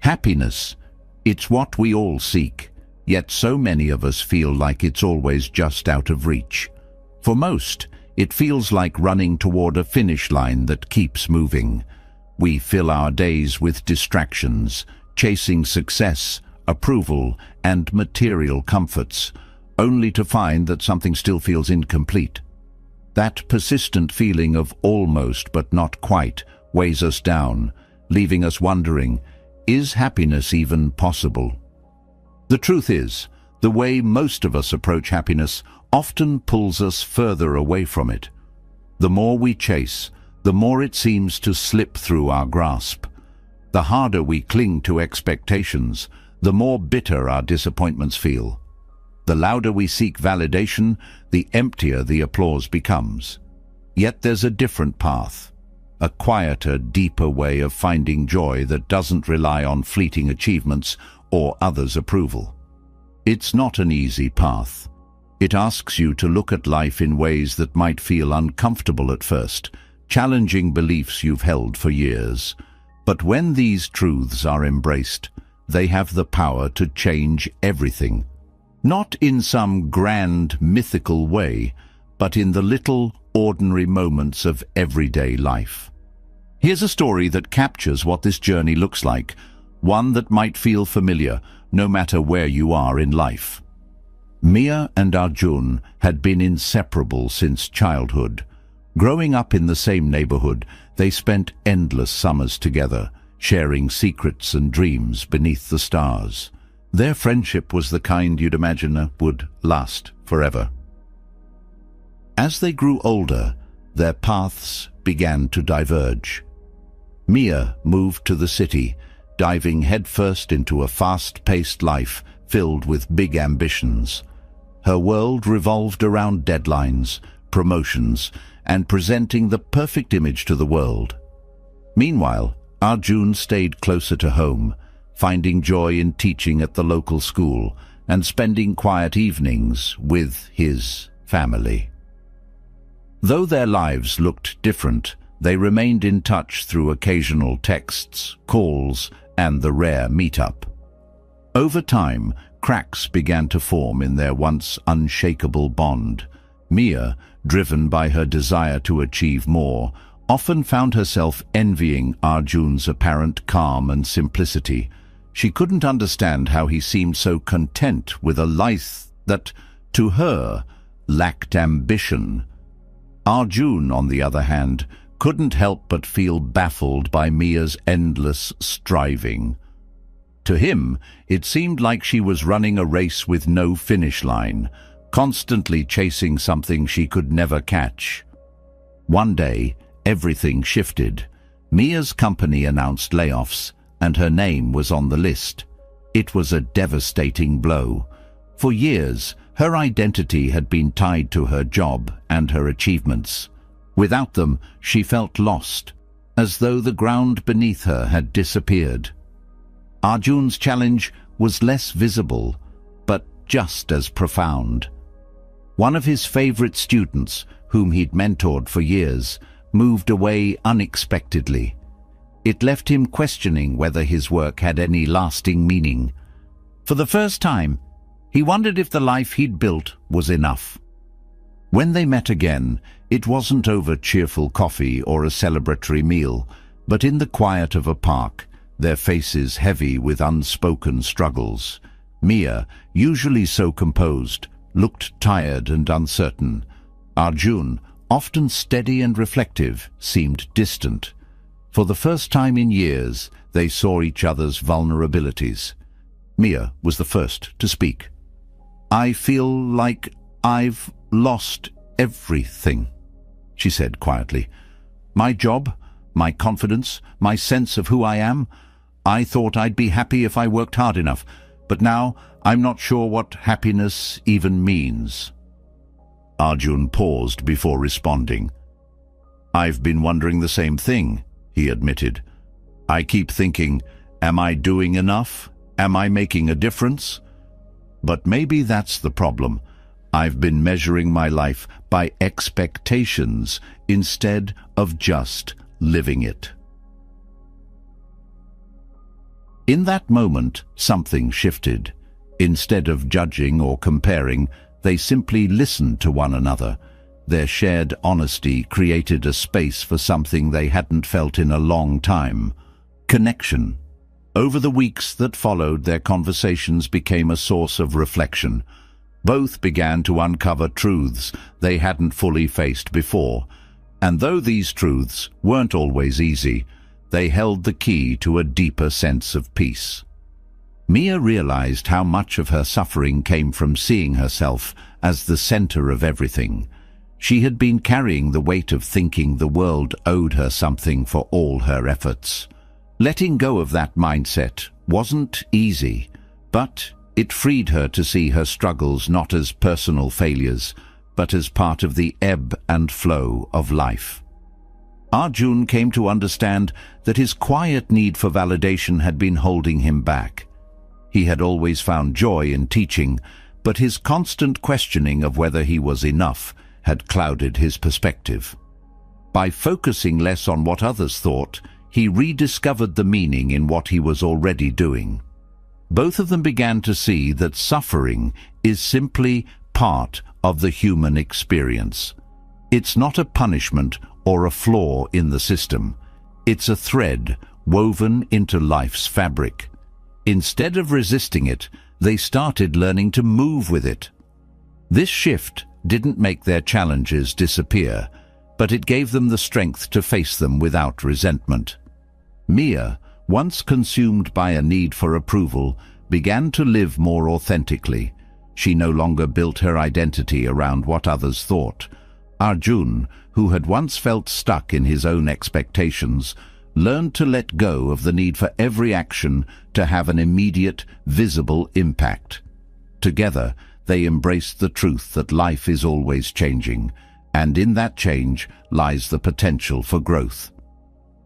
Happiness, it's what we all seek, yet so many of us feel like it's always just out of reach. For most, it feels like running toward a finish line that keeps moving. We fill our days with distractions, chasing success, approval, and material comforts, only to find that something still feels incomplete. That persistent feeling of almost but not quite weighs us down, leaving us wondering, is happiness even possible? The truth is, the way most of us approach happiness often pulls us further away from it. The more we chase, the more it seems to slip through our grasp. The harder we cling to expectations, the more bitter our disappointments feel. The louder we seek validation, the emptier the applause becomes. Yet there's a different path, a quieter, deeper way of finding joy that doesn't rely on fleeting achievements or others' approval. It's not an easy path. It asks you to look at life in ways that might feel uncomfortable at first, challenging beliefs you've held for years. But when these truths are embraced, they have the power to change everything. Not in some grand, mythical way, but in the little, ordinary moments of everyday life. Here's a story that captures what this journey looks like, one that might feel familiar, no matter where you are in life. Mia and Arjun had been inseparable since childhood. Growing up in the same neighborhood, they spent endless summers together, sharing secrets and dreams beneath the stars. Their friendship was the kind you'd imagine would last forever. As they grew older, their paths began to diverge. Mia moved to the city, diving headfirst into a fast-paced life filled with big ambitions. Her world revolved around deadlines, promotions, and presenting the perfect image to the world. Meanwhile, Arjun stayed closer to home, finding joy in teaching at the local school and spending quiet evenings with his family. Though their lives looked different, they remained in touch through occasional texts, calls, and the rare meetup. Over time, cracks began to form in their once unshakable bond. Mia, driven by her desire to achieve more, often found herself envying Arjun's apparent calm and simplicity. She couldn't understand how he seemed so content with a life that, to her, lacked ambition. Arjun, on the other hand, couldn't help but feel baffled by Mia's endless striving. To him, it seemed like she was running a race with no finish line, constantly chasing something she could never catch. One day, everything shifted. Mia's company announced layoffs, and her name was on the list. It was a devastating blow. For years, her identity had been tied to her job and her achievements. Without them, she felt lost, as though the ground beneath her had disappeared. Arjun's challenge was less visible, but just as profound. One of his favorite students, whom he'd mentored for years, moved away unexpectedly. It left him questioning whether his work had any lasting meaning. For the first time, he wondered if the life he'd built was enough. When they met again, it wasn't over cheerful coffee or a celebratory meal, but in the quiet of a park, their faces heavy with unspoken struggles. Mia, usually so composed, looked tired and uncertain. Arjun, often steady and reflective, seemed distant. For the first time in years, they saw each other's vulnerabilities. Mia was the first to speak. "I feel like I've lost everything," she said quietly. "My job, my confidence, my sense of who I am. I thought I'd be happy if I worked hard enough, but now I'm not sure what happiness even means." Arjun paused before responding. "I've been wondering the same thing," he admitted. "I keep thinking, am I doing enough? Am I making a difference? But maybe that's the problem. I've been measuring my life by expectations instead of just living it." In that moment, something shifted. Instead of judging or comparing, they simply listened to one another. Their shared honesty created a space for something they hadn't felt in a long time: connection. Over the weeks that followed, their conversations became a source of reflection. Both began to uncover truths they hadn't fully faced before. And though these truths weren't always easy, they held the key to a deeper sense of peace. Mia realized how much of her suffering came from seeing herself as the center of everything. She had been carrying the weight of thinking the world owed her something for all her efforts. Letting go of that mindset wasn't easy, but it freed her to see her struggles not as personal failures, but as part of the ebb and flow of life. Arjun came to understand that his quiet need for validation had been holding him back. He had always found joy in teaching, but his constant questioning of whether he was enough had clouded his perspective. By focusing less on what others thought, he rediscovered the meaning in what he was already doing. Both of them began to see that suffering is simply part of the human experience. It's not a punishment or a flaw in the system. It's a thread woven into life's fabric. Instead of resisting it, they started learning to move with it. This shift didn't make their challenges disappear, but it gave them the strength to face them without resentment. Mia, once consumed by a need for approval, began to live more authentically. She no longer built her identity around what others thought. Arjun, who had once felt stuck in his own expectations, learned to let go of the need for every action to have an immediate, visible impact. Together, they embraced the truth that life is always changing, and in that change lies the potential for growth.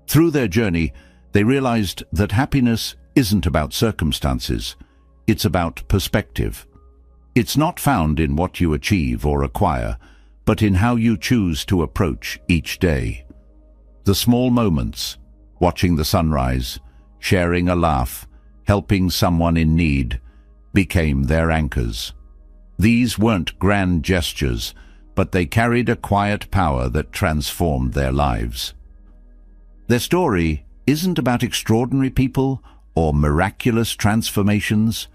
Through their journey, they realized that happiness isn't about circumstances, it's about perspective. It's not found in what you achieve or acquire, but in how you choose to approach each day. The small moments, watching the sunrise, sharing a laugh, helping someone in need, became their anchors. These weren't grand gestures, but they carried a quiet power that transformed their lives. Their story isn't about extraordinary people or miraculous transformations.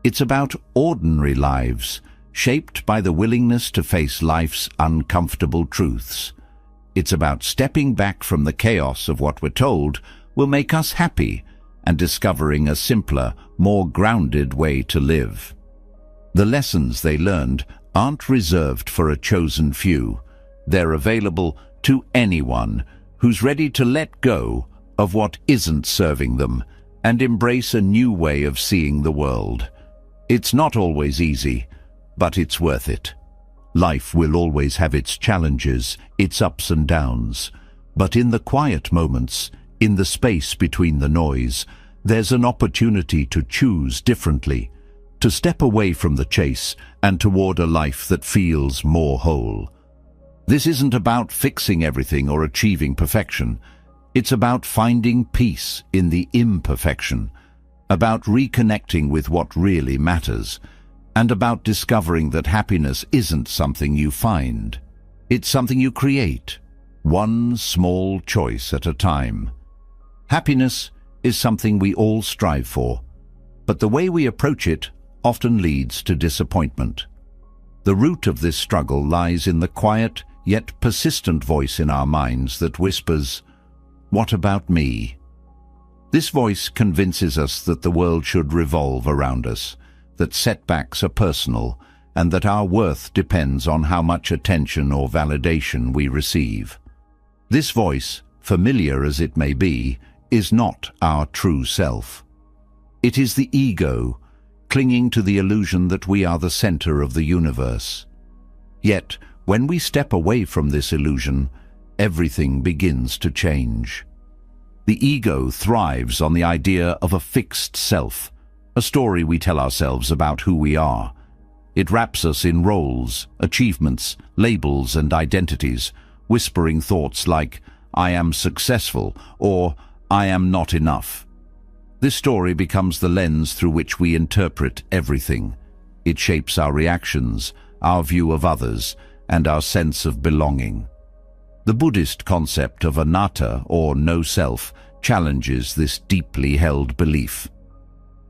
It's about ordinary lives, shaped by the willingness to face life's uncomfortable truths. It's about stepping back from the chaos of what we're told will make us happy and discovering a simpler, more grounded way to live. The lessons they learned aren't reserved for a chosen few. They're available to anyone who's ready to let go of what isn't serving them and embrace a new way of seeing the world. It's not always easy, but it's worth it. Life will always have its challenges, its ups and downs. But in the quiet moments, in the space between the noise, there's an opportunity to choose differently, to step away from the chase and toward a life that feels more whole. This isn't about fixing everything or achieving perfection. It's about finding peace in the imperfection, about reconnecting with what really matters, and about discovering that happiness isn't something you find. It's something you create, one small choice at a time. Happiness is something we all strive for, but the way we approach it often leads to disappointment. The root of this struggle lies in the quiet yet persistent voice in our minds that whispers, "What about me?" This voice convinces us that the world should revolve around us, that setbacks are personal, and that our worth depends on how much attention or validation we receive. This voice, familiar as it may be, is not our true self. It is the ego, clinging to the illusion that we are the center of the universe. Yet, when we step away from this illusion, everything begins to change. The ego thrives on the idea of a fixed self, a story we tell ourselves about who we are. It wraps us in roles, achievements, labels, and identities, whispering thoughts like, "I am successful," or "I am not enough." This story becomes the lens through which we interpret everything. It shapes our reactions, our view of others, and our sense of belonging. The Buddhist concept of anatta, or no self, challenges this deeply held belief.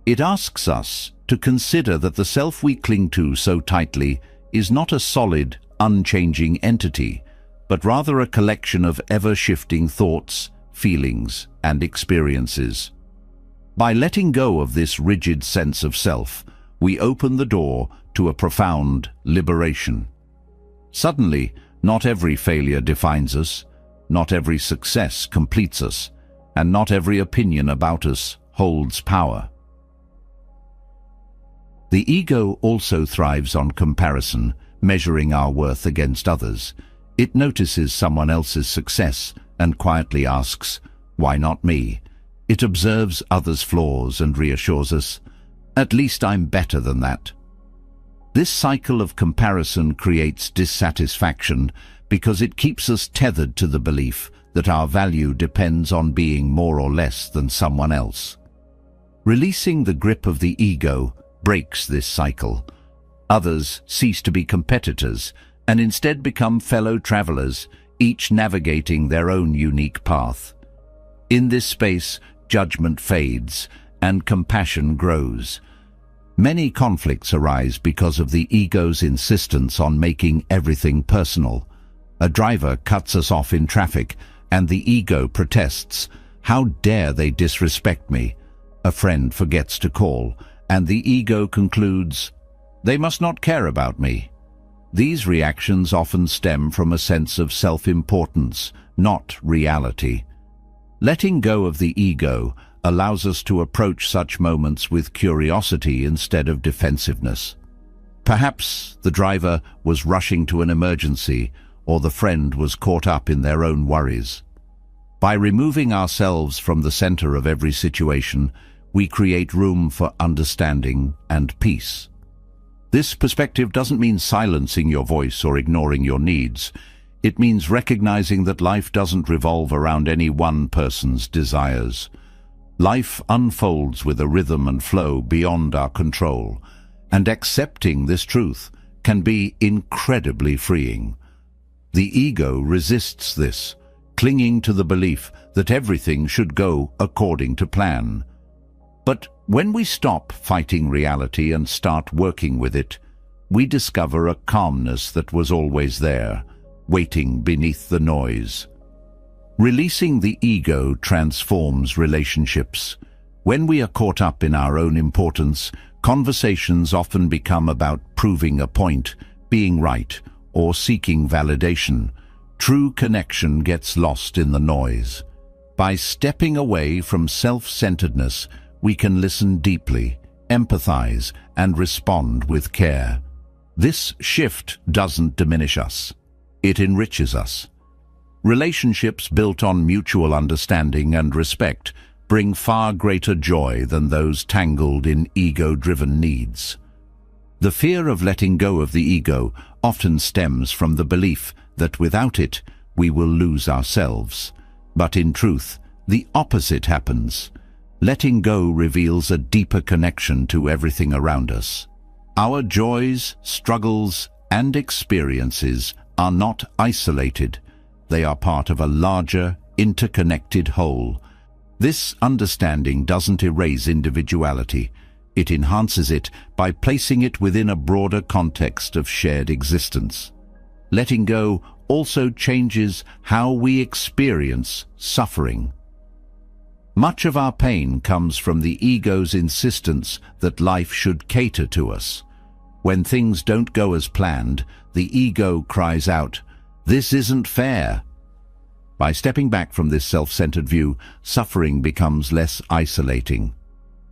It asks us to consider that the self we cling to so tightly is not a solid, unchanging entity, but rather a collection of ever-shifting thoughts, feelings, and experiences. By letting go of this rigid sense of self, we open the door to a profound liberation. Suddenly, not every failure defines us, not every success completes us, and not every opinion about us holds power. The ego also thrives on comparison, measuring our worth against others. It notices someone else's success and quietly asks, "Why not me?" It observes others' flaws and reassures us, "At least I'm better than that." This cycle of comparison creates dissatisfaction because it keeps us tethered to the belief that our value depends on being more or less than someone else. Releasing the grip of the ego breaks this cycle. Others cease to be competitors and instead become fellow travelers, each navigating their own unique path. In this space, judgment fades and compassion grows. Many conflicts arise because of the ego's insistence on making everything personal. A driver cuts us off in traffic, and the ego protests, "How dare they disrespect me?" A friend forgets to call, and the ego concludes, "They must not care about me." These reactions often stem from a sense of self-importance, not reality. Letting go of the ego allows us to approach such moments with curiosity instead of defensiveness. Perhaps the driver was rushing to an emergency, or the friend was caught up in their own worries. By removing ourselves from the center of every situation, we create room for understanding and peace. This perspective doesn't mean silencing your voice or ignoring your needs. It means recognizing that life doesn't revolve around any one person's desires. Life unfolds with a rhythm and flow beyond our control, and accepting this truth can be incredibly freeing. The ego resists this, clinging to the belief that everything should go according to plan. But when we stop fighting reality and start working with it, we discover a calmness that was always there, waiting beneath the noise. Releasing the ego transforms relationships. When we are caught up in our own importance, conversations often become about proving a point, being right, or seeking validation. True connection gets lost in the noise. By stepping away from self-centeredness, we can listen deeply, empathize, and respond with care. This shift doesn't diminish us. It enriches us. Relationships built on mutual understanding and respect bring far greater joy than those tangled in ego-driven needs. The fear of letting go of the ego often stems from the belief that without it, we will lose ourselves. But in truth, the opposite happens. Letting go reveals a deeper connection to everything around us. Our joys, struggles, and experiences are not isolated. They are part of a larger, interconnected whole. This understanding doesn't erase individuality. It enhances it by placing it within a broader context of shared existence. Letting go also changes how we experience suffering. Much of our pain comes from the ego's insistence that life should cater to us. When things don't go as planned, the ego cries out, "This isn't fair." By stepping back from this self-centered view, suffering becomes less isolating.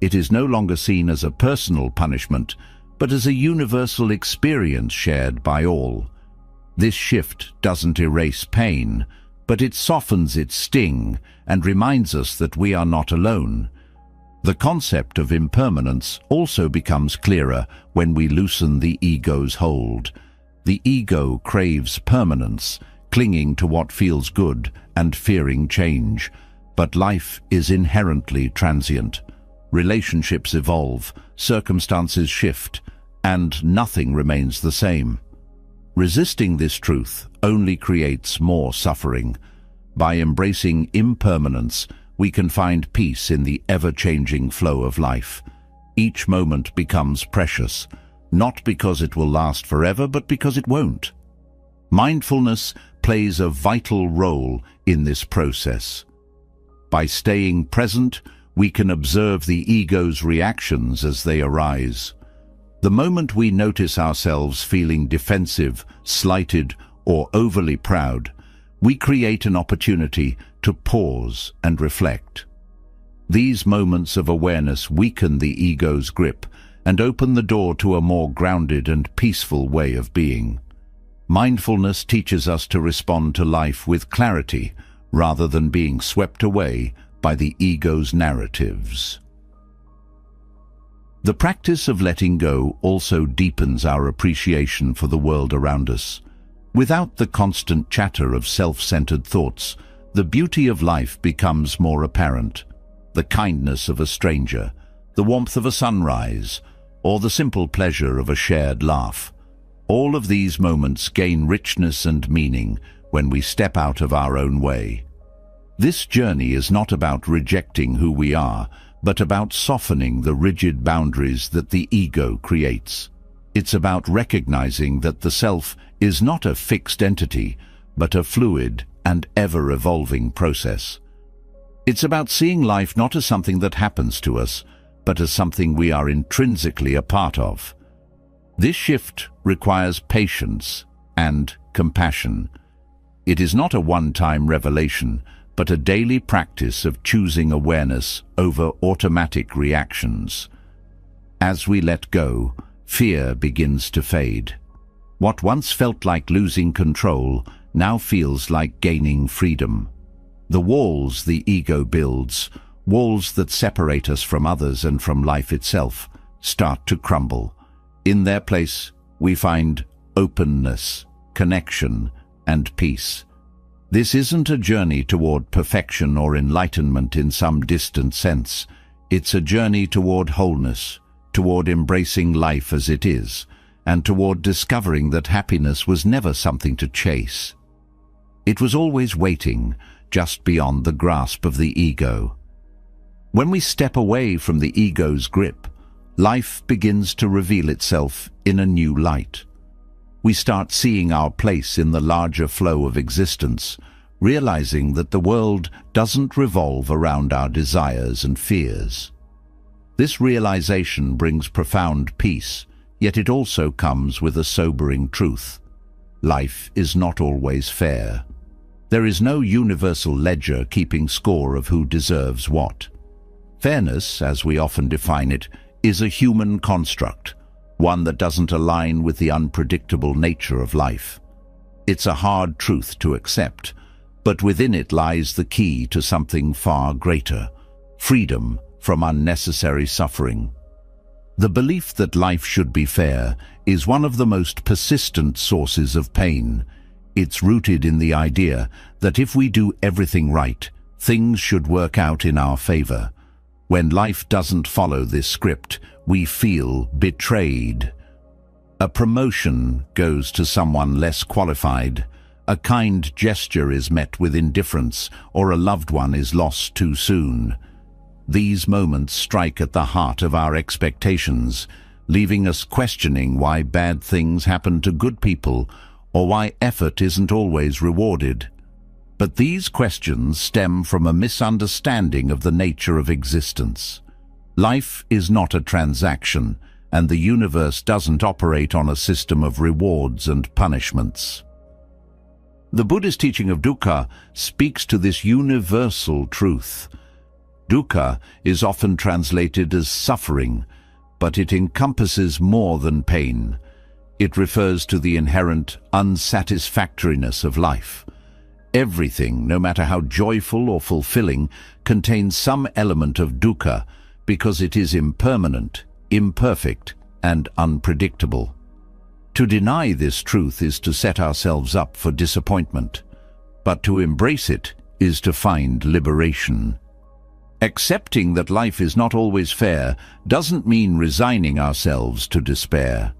It is no longer seen as a personal punishment, but as a universal experience shared by all. This shift doesn't erase pain, but it softens its sting and reminds us that we are not alone. The concept of impermanence also becomes clearer when we loosen the ego's hold. The ego craves permanence, clinging to what feels good and fearing change. But life is inherently transient. relationships evolve, circumstances shift, and nothing remains the same. Resisting this truth only creates more suffering. By embracing impermanence, we can find peace in the ever-changing flow of life. Each moment becomes precious, not because it will last forever, but because it won't. Mindfulness plays a vital role in this process. By staying present, we can observe the ego's reactions as they arise. The moment we notice ourselves feeling defensive, slighted, or overly proud, we create an opportunity to pause and reflect. These moments of awareness weaken the ego's grip and open the door to a more grounded and peaceful way of being. Mindfulness teaches us to respond to life with clarity rather than being swept away by the ego's narratives. The practice of letting go also deepens our appreciation for the world around us. Without the constant chatter of self-centered thoughts, the beauty of life becomes more apparent. The kindness of a stranger, the warmth of a sunrise, or the simple pleasure of a shared laugh. All of these moments gain richness and meaning when we step out of our own way. This journey is not about rejecting who we are, but about softening the rigid boundaries that the ego creates. It's about recognizing that the self is not a fixed entity, but a fluid and ever-evolving process. It's about seeing life not as something that happens to us, but as something we are intrinsically a part of. This shift requires patience and compassion. It is not a one-time revelation, but a daily practice of choosing awareness over automatic reactions. As we let go, fear begins to fade. What once felt like losing control now feels like gaining freedom. The walls the ego builds, walls that separate us from others and from life itself, start to crumble. In their place, we find openness, connection, and peace. This isn't a journey toward perfection or enlightenment in some distant sense. It's a journey toward wholeness, toward embracing life as it is, and toward discovering that happiness was never something to chase. It was always waiting, just beyond the grasp of the ego. When we step away from the ego's grip, life begins to reveal itself in a new light. We start seeing our place in the larger flow of existence, realizing that the world doesn't revolve around our desires and fears. This realization brings profound peace, yet it also comes with a sobering truth. Life is not always fair. There is no universal ledger keeping score of who deserves what. Fairness, as we often define it, is a human construct, one that doesn't align with the unpredictable nature of life. It's a hard truth to accept, but within it lies the key to something far greater: freedom from unnecessary suffering. The belief that life should be fair is one of the most persistent sources of pain. It's rooted in the idea that if we do everything right, things should work out in our favor. When life doesn't follow this script, we feel betrayed. A promotion goes to someone less qualified, a kind gesture is met with indifference, or a loved one is lost too soon. These moments strike at the heart of our expectations, leaving us questioning why bad things happen to good people or why effort isn't always rewarded. But these questions stem from a misunderstanding of the nature of existence. Life is not a transaction, and the universe doesn't operate on a system of rewards and punishments. The Buddhist teaching of dukkha speaks to this universal truth. Dukkha is often translated as suffering, but it encompasses more than pain. It refers to the inherent unsatisfactoriness of life. Everything, no matter how joyful or fulfilling, contains some element of dukkha because it is impermanent, imperfect, and unpredictable. To deny this truth is to set ourselves up for disappointment, but to embrace it is to find liberation. Accepting that life is not always fair doesn't mean resigning ourselves to despair.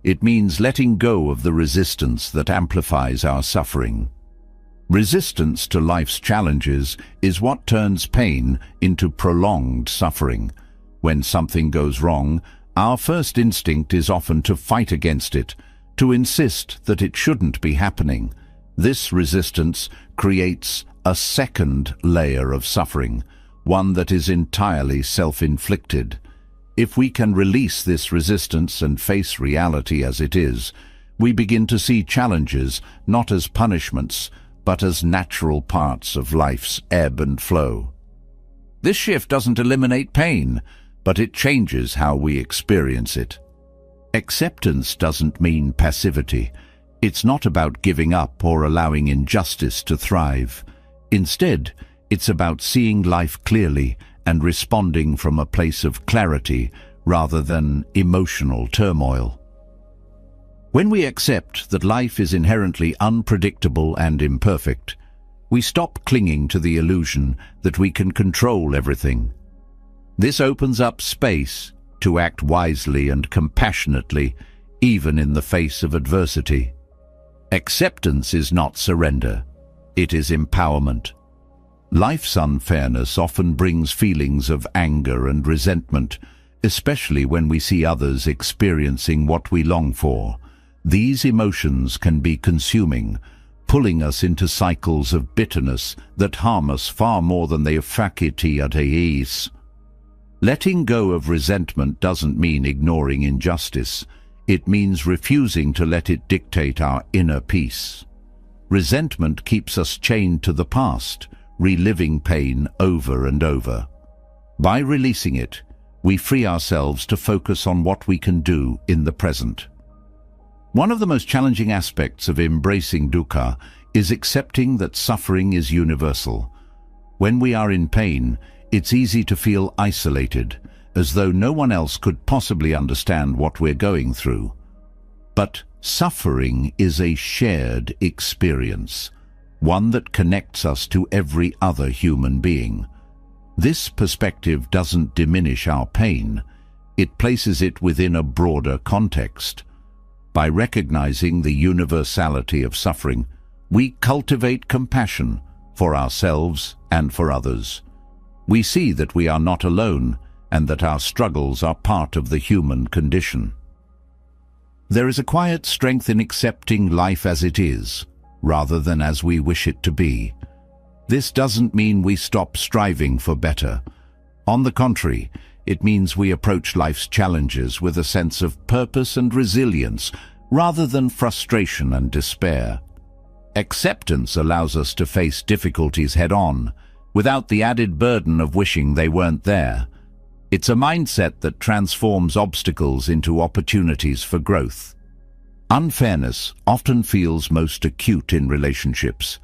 It means letting go of the resistance that amplifies our suffering. Resistance to life's challenges is what turns pain into prolonged suffering. When something goes wrong, our first instinct is often to fight against it, to insist that it shouldn't be happening. This resistance creates a second layer of suffering, one that is entirely self-inflicted. If we can release this resistance and face reality as it is, we begin to see challenges not as punishments, but as natural parts of life's ebb and flow. This shift doesn't eliminate pain, but it changes how we experience it. Acceptance doesn't mean passivity. It's not about giving up or allowing injustice to thrive. Instead, it's about seeing life clearly and responding from a place of clarity rather than emotional turmoil. When we accept that life is inherently unpredictable and imperfect, we stop clinging to the illusion that we can control everything. This opens up space to act wisely and compassionately, even in the face of adversity. Acceptance is not surrender. It is empowerment. Life's unfairness often brings feelings of anger and resentment, especially when we see others experiencing what we long for. These emotions can be consuming, pulling us into cycles of bitterness that harm us far more than they ease. Letting go of resentment doesn't mean ignoring injustice. It means refusing to let it dictate our inner peace. Resentment keeps us chained to the past, reliving pain over and over. By releasing it, we free ourselves to focus on what we can do in the present. One of the most challenging aspects of embracing dukkha is accepting that suffering is universal. When we are in pain, it's easy to feel isolated, as though no one else could possibly understand what we're going through. But suffering is a shared experience, one that connects us to every other human being. This perspective doesn't diminish our pain, it places it within a broader context. By recognizing the universality of suffering, we cultivate compassion for ourselves and for others. We see that we are not alone and that our struggles are part of the human condition. There is a quiet strength in accepting life as it is, rather than as we wish it to be. This doesn't mean we stop striving for better. On the contrary, it means we approach life's challenges with a sense of purpose and resilience, rather than frustration and despair. Acceptance allows us to face difficulties head-on, without the added burden of wishing they weren't there. It's a mindset that transforms obstacles into opportunities for growth. Unfairness often feels most acute in relationships.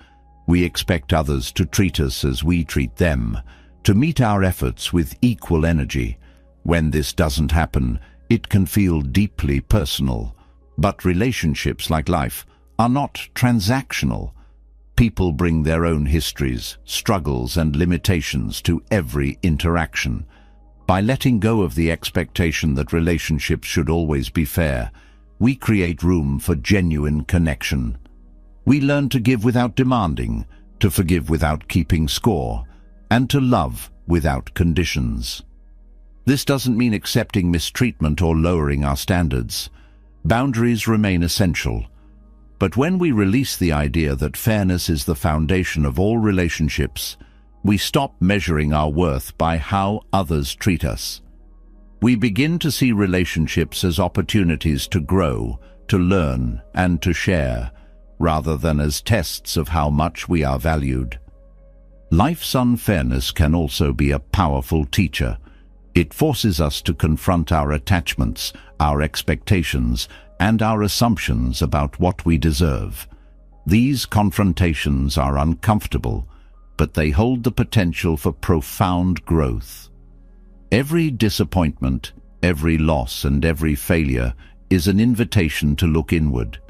We expect others to treat us as we treat them, to meet our efforts with equal energy. When this doesn't happen, it can feel deeply personal. But relationships, like life, are not transactional. People bring their own histories, struggles, and limitations to every interaction. By letting go of the expectation that relationships should always be fair, we create room for genuine connection. We learn to give without demanding, to forgive without keeping score, and to love without conditions. This doesn't mean accepting mistreatment or lowering our standards. Boundaries remain essential. But when we release the idea that fairness is the foundation of all relationships, we stop measuring our worth by how others treat us. We begin to see relationships as opportunities to grow, to learn, and to share, rather than as tests of how much we are valued. Life's unfairness can also be a powerful teacher. It forces us to confront our attachments, our expectations, and our assumptions about what we deserve. These confrontations are uncomfortable, but they hold the potential for profound growth. Every disappointment, every loss, and every failure is an invitation to look inward,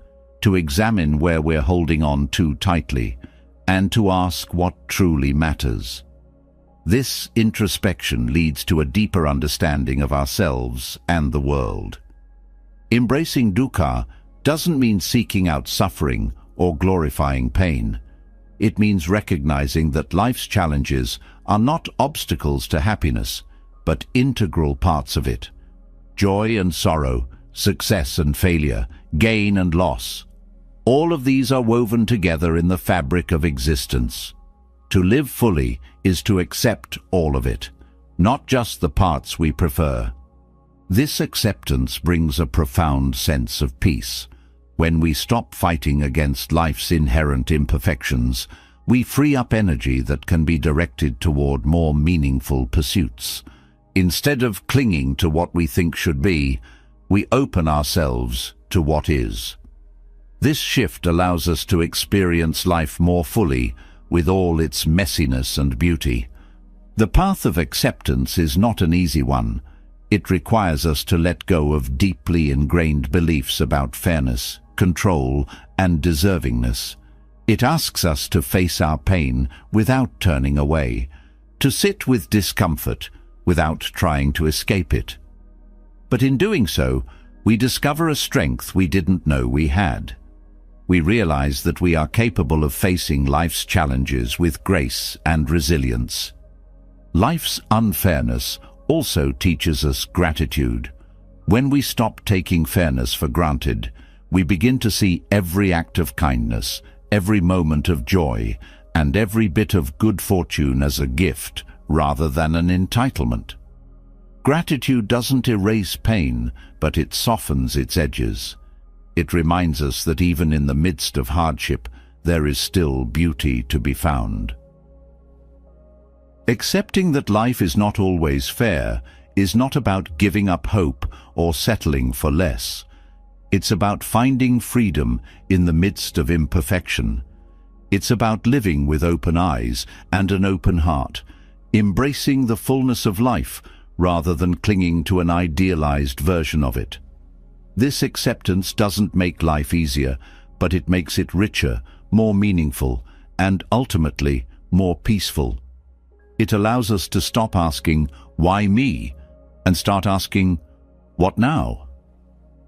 to examine where we're holding on too tightly, and to ask what truly matters. This introspection leads to a deeper understanding of ourselves and the world. Embracing dukkha doesn't mean seeking out suffering or glorifying pain. It means recognizing that life's challenges are not obstacles to happiness, but integral parts of it. Joy and sorrow, success and failure, gain and loss. All of these are woven together in the fabric of existence. To live fully is to accept all of it, not just the parts we prefer. This acceptance brings a profound sense of peace. When we stop fighting against life's inherent imperfections, we free up energy that can be directed toward more meaningful pursuits. Instead of clinging to what we think should be, we open ourselves to what is. This shift allows us to experience life more fully, with all its messiness and beauty. The path of acceptance is not an easy one. It requires us to let go of deeply ingrained beliefs about fairness, control, and deservingness. It asks us to face our pain without turning away, to sit with discomfort without trying to escape it. But in doing so, we discover a strength we didn't know we had. We realize that we are capable of facing life's challenges with grace and resilience. Life's unfairness also teaches us gratitude. When we stop taking fairness for granted, we begin to see every act of kindness, every moment of joy, and every bit of good fortune as a gift rather than an entitlement. Gratitude doesn't erase pain, but it softens its edges. It reminds us that even in the midst of hardship, there is still beauty to be found. Accepting that life is not always fair is not about giving up hope or settling for less. It's about finding freedom in the midst of imperfection. It's about living with open eyes and an open heart, embracing the fullness of life rather than clinging to an idealized version of it. This acceptance doesn't make life easier, but it makes it richer, more meaningful, and ultimately more peaceful. It allows us to stop asking, "Why me?" and start asking, "What now?"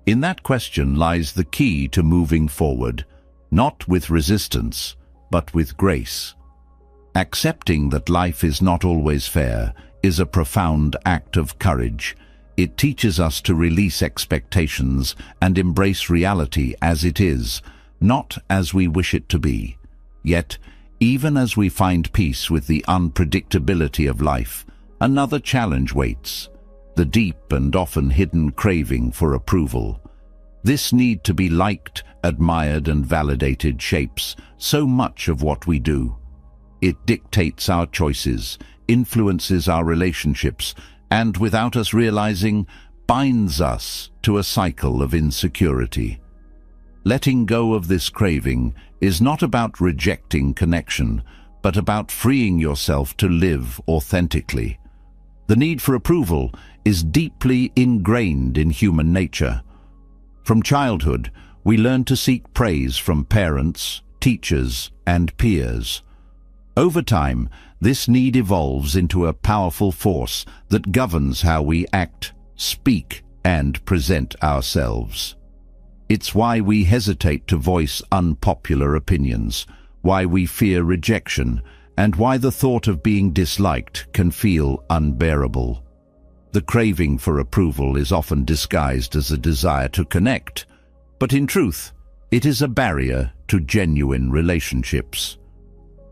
In that question lies the key to moving forward, not with resistance, but with grace. Accepting that life is not always fair is a profound act of courage. It teaches us to release expectations and embrace reality as it is, not as we wish it to be. Yet, even as we find peace with the unpredictability of life, another challenge waits: the deep and often hidden craving for approval. This need to be liked, admired, and validated shapes so much of what we do. It dictates our choices, influences our relationships, and without us realizing, binds us to a cycle of insecurity. Letting go of this craving is not about rejecting connection, but about freeing yourself to live authentically. The need for approval is deeply ingrained in human nature. From childhood, we learn to seek praise from parents, teachers, and peers. Over time, this need evolves into a powerful force that governs how we act, speak, and present ourselves. It's why we hesitate to voice unpopular opinions, why we fear rejection, and why the thought of being disliked can feel unbearable. The craving for approval is often disguised as a desire to connect, but in truth, it is a barrier to genuine relationships.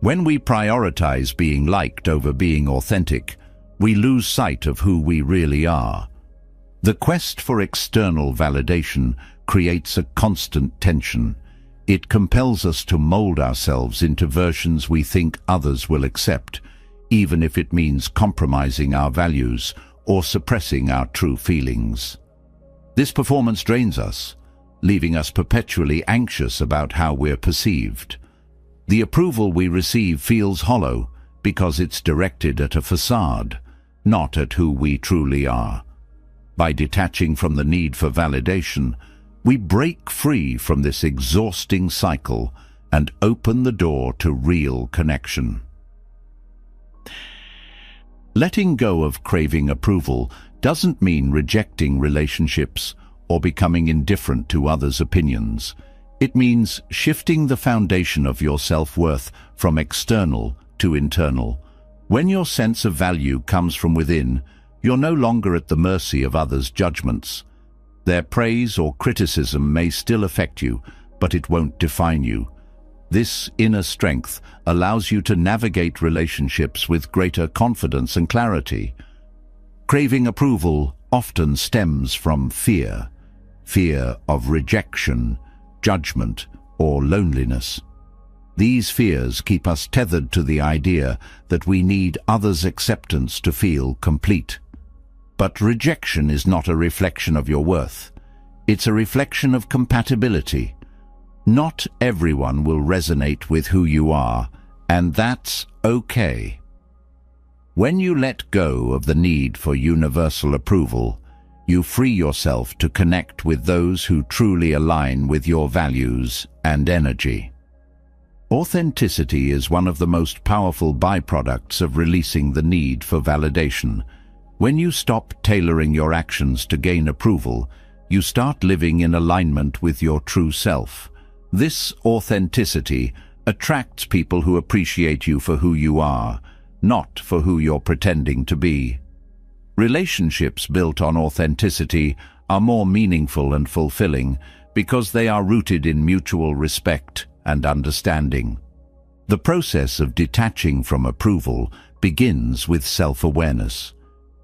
When we prioritize being liked over being authentic, we lose sight of who we really are. The quest for external validation creates a constant tension. It compels us to mold ourselves into versions we think others will accept, even if it means compromising our values or suppressing our true feelings. This performance drains us, leaving us perpetually anxious about how we're perceived. The approval we receive feels hollow because it's directed at a facade, not at who we truly are. By detaching from the need for validation, we break free from this exhausting cycle and open the door to real connection. Letting go of craving approval doesn't mean rejecting relationships or becoming indifferent to others' opinions. It means shifting the foundation of your self-worth from external to internal. When your sense of value comes from within, you're no longer at the mercy of others' judgments. Their praise or criticism may still affect you, but it won't define you. This inner strength allows you to navigate relationships with greater confidence and clarity. Craving approval often stems from fear of rejection, judgment, or loneliness. These fears keep us tethered to the idea that we need others' acceptance to feel complete. But rejection is not a reflection of your worth. It's a reflection of compatibility. Not everyone will resonate with who you are, and that's okay. When you let go of the need for universal approval, you free yourself to connect with those who truly align with your values and energy. Authenticity is one of the most powerful byproducts of releasing the need for validation. When you stop tailoring your actions to gain approval, you start living in alignment with your true self. This authenticity attracts people who appreciate you for who you are, not for who you're pretending to be. Relationships built on authenticity are more meaningful and fulfilling because they are rooted in mutual respect and understanding. The process of detaching from approval begins with self-awareness.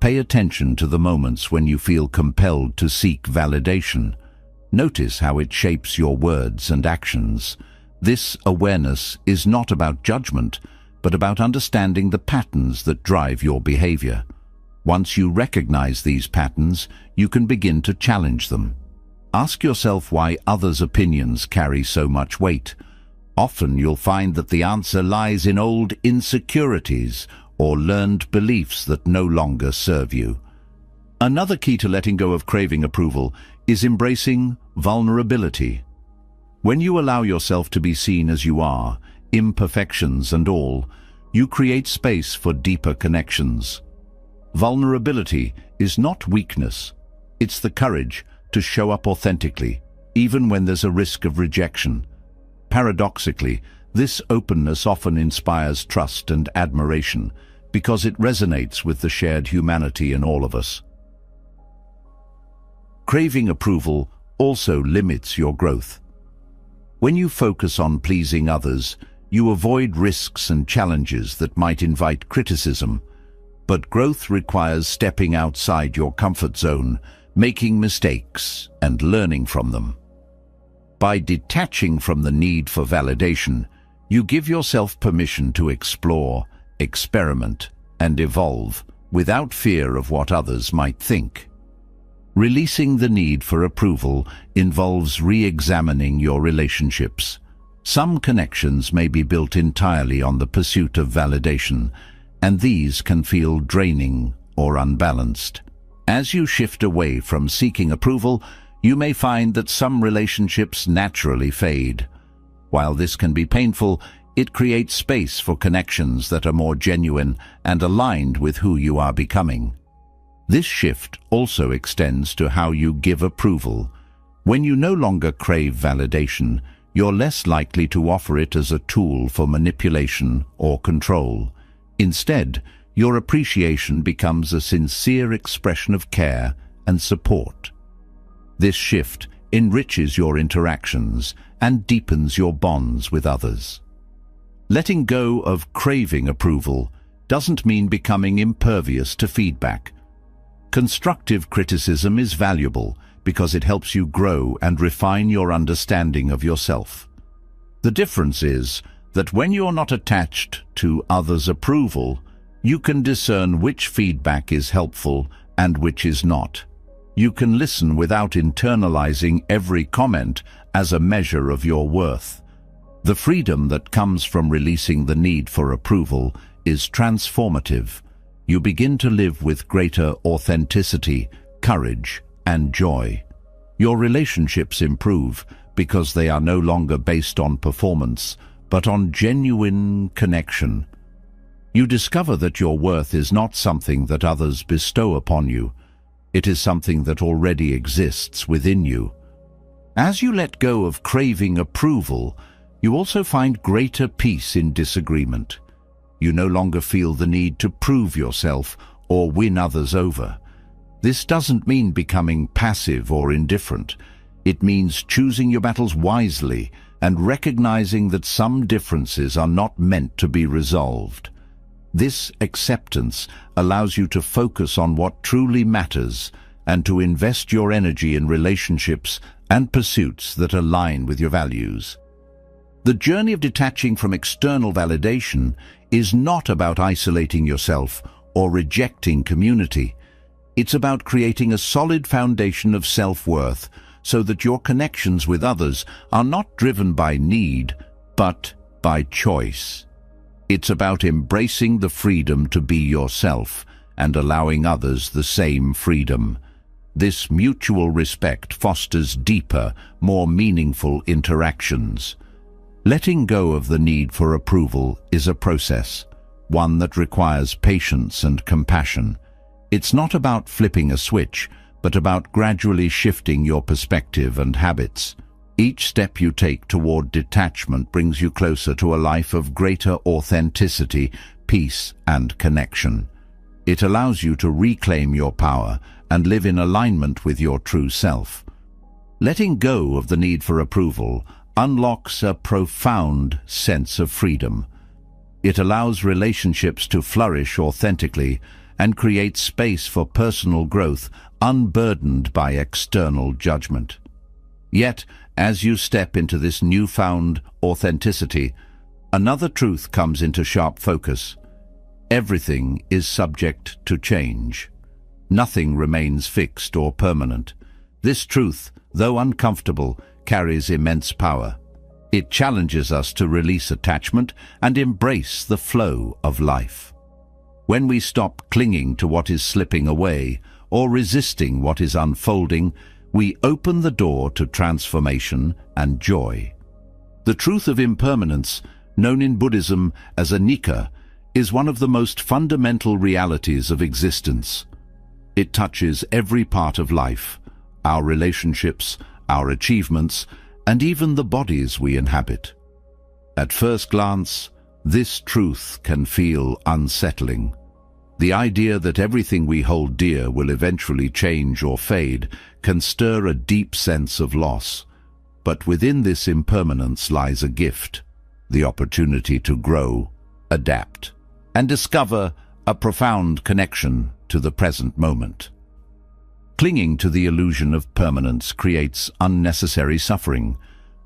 Pay attention to the moments when you feel compelled to seek validation. Notice how it shapes your words and actions. This awareness is not about judgment, but about understanding the patterns that drive your behavior. Once you recognize these patterns, you can begin to challenge them. Ask yourself why others' opinions carry so much weight. Often you'll find that the answer lies in old insecurities or learned beliefs that no longer serve you. Another key to letting go of craving approval is embracing vulnerability. When you allow yourself to be seen as you are, imperfections and all, you create space for deeper connections. Vulnerability is not weakness. It's the courage to show up authentically, even when there's a risk of rejection. Paradoxically, this openness often inspires trust and admiration because it resonates with the shared humanity in all of us. Craving approval also limits your growth. When you focus on pleasing others, you avoid risks and challenges that might invite criticism. But growth requires stepping outside your comfort zone, making mistakes, and learning from them. By detaching from the need for validation, you give yourself permission to explore, experiment, and evolve without fear of what others might think. Releasing the need for approval involves re-examining your relationships. Some connections may be built entirely on the pursuit of validation, and these can feel draining or unbalanced. As you shift away from seeking approval, you may find that some relationships naturally fade. While this can be painful, it creates space for connections that are more genuine and aligned with who you are becoming. This shift also extends to how you give approval. When you no longer crave validation, you're less likely to offer it as a tool for manipulation or control. Instead, your appreciation becomes a sincere expression of care and support. This shift enriches your interactions and deepens your bonds with others. Letting go of craving approval doesn't mean becoming impervious to feedback. Constructive criticism is valuable because it helps you grow and refine your understanding of yourself. The difference is that when you're not attached to others' approval, you can discern which feedback is helpful and which is not. You can listen without internalizing every comment as a measure of your worth. The freedom that comes from releasing the need for approval is transformative. You begin to live with greater authenticity, courage, and joy. Your relationships improve because they are no longer based on performance, but on genuine connection. You discover that your worth is not something that others bestow upon you. It is something that already exists within you. As you let go of craving approval, you also find greater peace in disagreement. You no longer feel the need to prove yourself or win others over. This doesn't mean becoming passive or indifferent. It means choosing your battles wisely and recognizing that some differences are not meant to be resolved. This acceptance allows you to focus on what truly matters and to invest your energy in relationships and pursuits that align with your values. The journey of detaching from external validation is not about isolating yourself or rejecting community. It's about creating a solid foundation of self-worth so that your connections with others are not driven by need, but by choice. It's about embracing the freedom to be yourself and allowing others the same freedom. This mutual respect fosters deeper, more meaningful interactions. Letting go of the need for approval is a process, one that requires patience and compassion. It's not about flipping a switch, but about gradually shifting your perspective and habits. Each step you take toward detachment brings you closer to a life of greater authenticity, peace, and connection. It allows you to reclaim your power and live in alignment with your true self. Letting go of the need for approval unlocks a profound sense of freedom. It allows relationships to flourish authentically and creates space for personal growth unburdened by external judgment. Yet, as you step into this newfound authenticity, another truth comes into sharp focus. Everything is subject to change. Nothing remains fixed or permanent. This truth, though uncomfortable, carries immense power. It challenges us to release attachment and embrace the flow of life. When we stop clinging to what is slipping away or resisting what is unfolding, we open the door to transformation and joy. The truth of impermanence, known in Buddhism as anicca, is one of the most fundamental realities of existence. It touches every part of life, our relationships, our achievements, and even the bodies we inhabit. At first glance, this truth can feel unsettling. The idea that everything we hold dear will eventually change or fade can stir a deep sense of loss. But within this impermanence lies a gift, the opportunity to grow, adapt, and discover a profound connection to the present moment. Clinging to the illusion of permanence creates unnecessary suffering.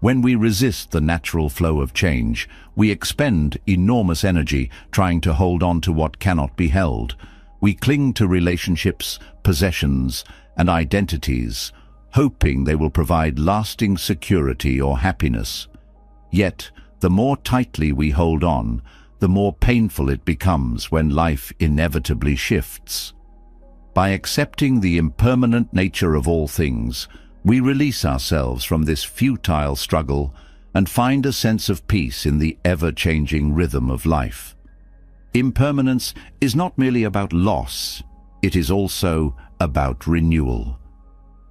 When we resist the natural flow of change, we expend enormous energy trying to hold on to what cannot be held. We cling to relationships, possessions, and identities, hoping they will provide lasting security or happiness. Yet, the more tightly we hold on, the more painful it becomes when life inevitably shifts. By accepting the impermanent nature of all things, we release ourselves from this futile struggle and find a sense of peace in the ever-changing rhythm of life. Impermanence is not merely about loss, it is also about renewal.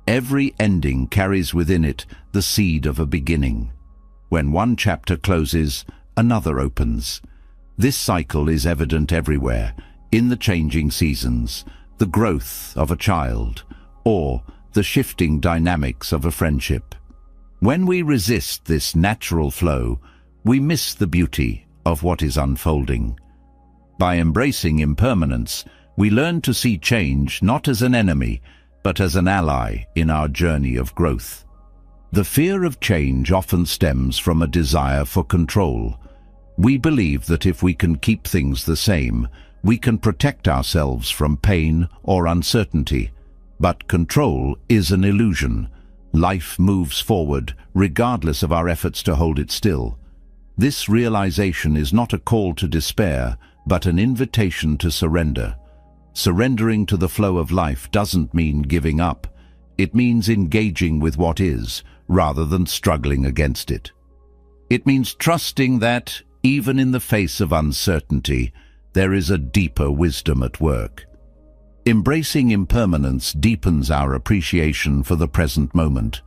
Every ending carries within it the seed of a beginning. When one chapter closes, another opens. This cycle is evident everywhere, in the changing seasons, the growth of a child, or the shifting dynamics of a friendship. When we resist this natural flow, we miss the beauty of what is unfolding. By embracing impermanence, we learn to see change not as an enemy, but as an ally in our journey of growth. The fear of change often stems from a desire for control. We believe that if we can keep things the same, we can protect ourselves from pain or uncertainty. But control is an illusion. Life moves forward, regardless of our efforts to hold it still. This realization is not a call to despair, but an invitation to surrender. Surrendering to the flow of life doesn't mean giving up. It means engaging with what is, rather than struggling against it. It means trusting that, even in the face of uncertainty, there is a deeper wisdom at work. Embracing impermanence deepens our appreciation for the present moment.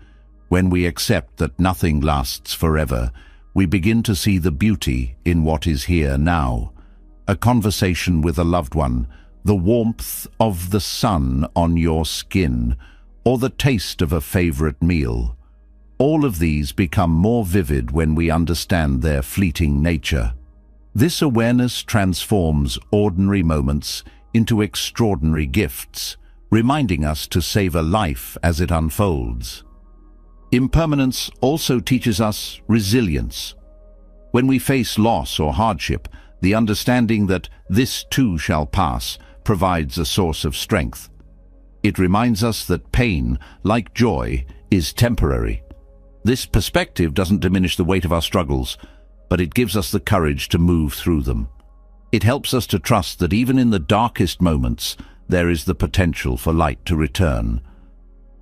When we accept that nothing lasts forever, we begin to see the beauty in what is here now. A conversation with a loved one, the warmth of the sun on your skin, or the taste of a favorite meal. All of these become more vivid when we understand their fleeting nature. This awareness transforms ordinary moments into extraordinary gifts, reminding us to savor life as it unfolds. Impermanence also teaches us resilience. When we face loss or hardship, the understanding that this too shall pass provides a source of strength. It reminds us that pain, like joy, is temporary. This perspective doesn't diminish the weight of our struggles, but it gives us the courage to move through them. It helps us to trust that even in the darkest moments, there is the potential for light to return.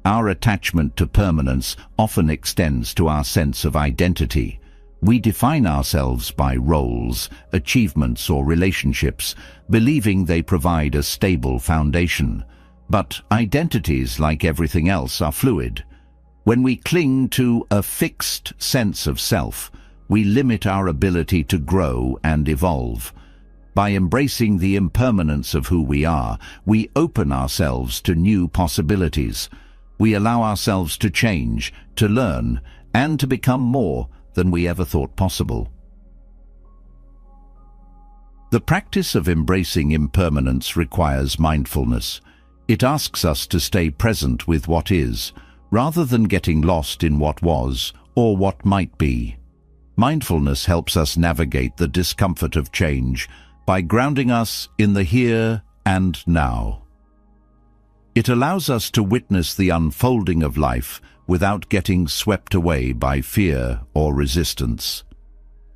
Our attachment to permanence often extends to our sense of identity. We define ourselves by roles, achievements, or relationships, believing they provide a stable foundation. But identities, like everything else, are fluid. When we cling to a fixed sense of self, we limit our ability to grow and evolve. By embracing the impermanence of who we are, we open ourselves to new possibilities. We allow ourselves to change, to learn, and to become more than we ever thought possible. The practice of embracing impermanence requires mindfulness. It asks us to stay present with what is, rather than getting lost in what was or what might be. Mindfulness helps us navigate the discomfort of change by grounding us in the here and now. It allows us to witness the unfolding of life without getting swept away by fear or resistance.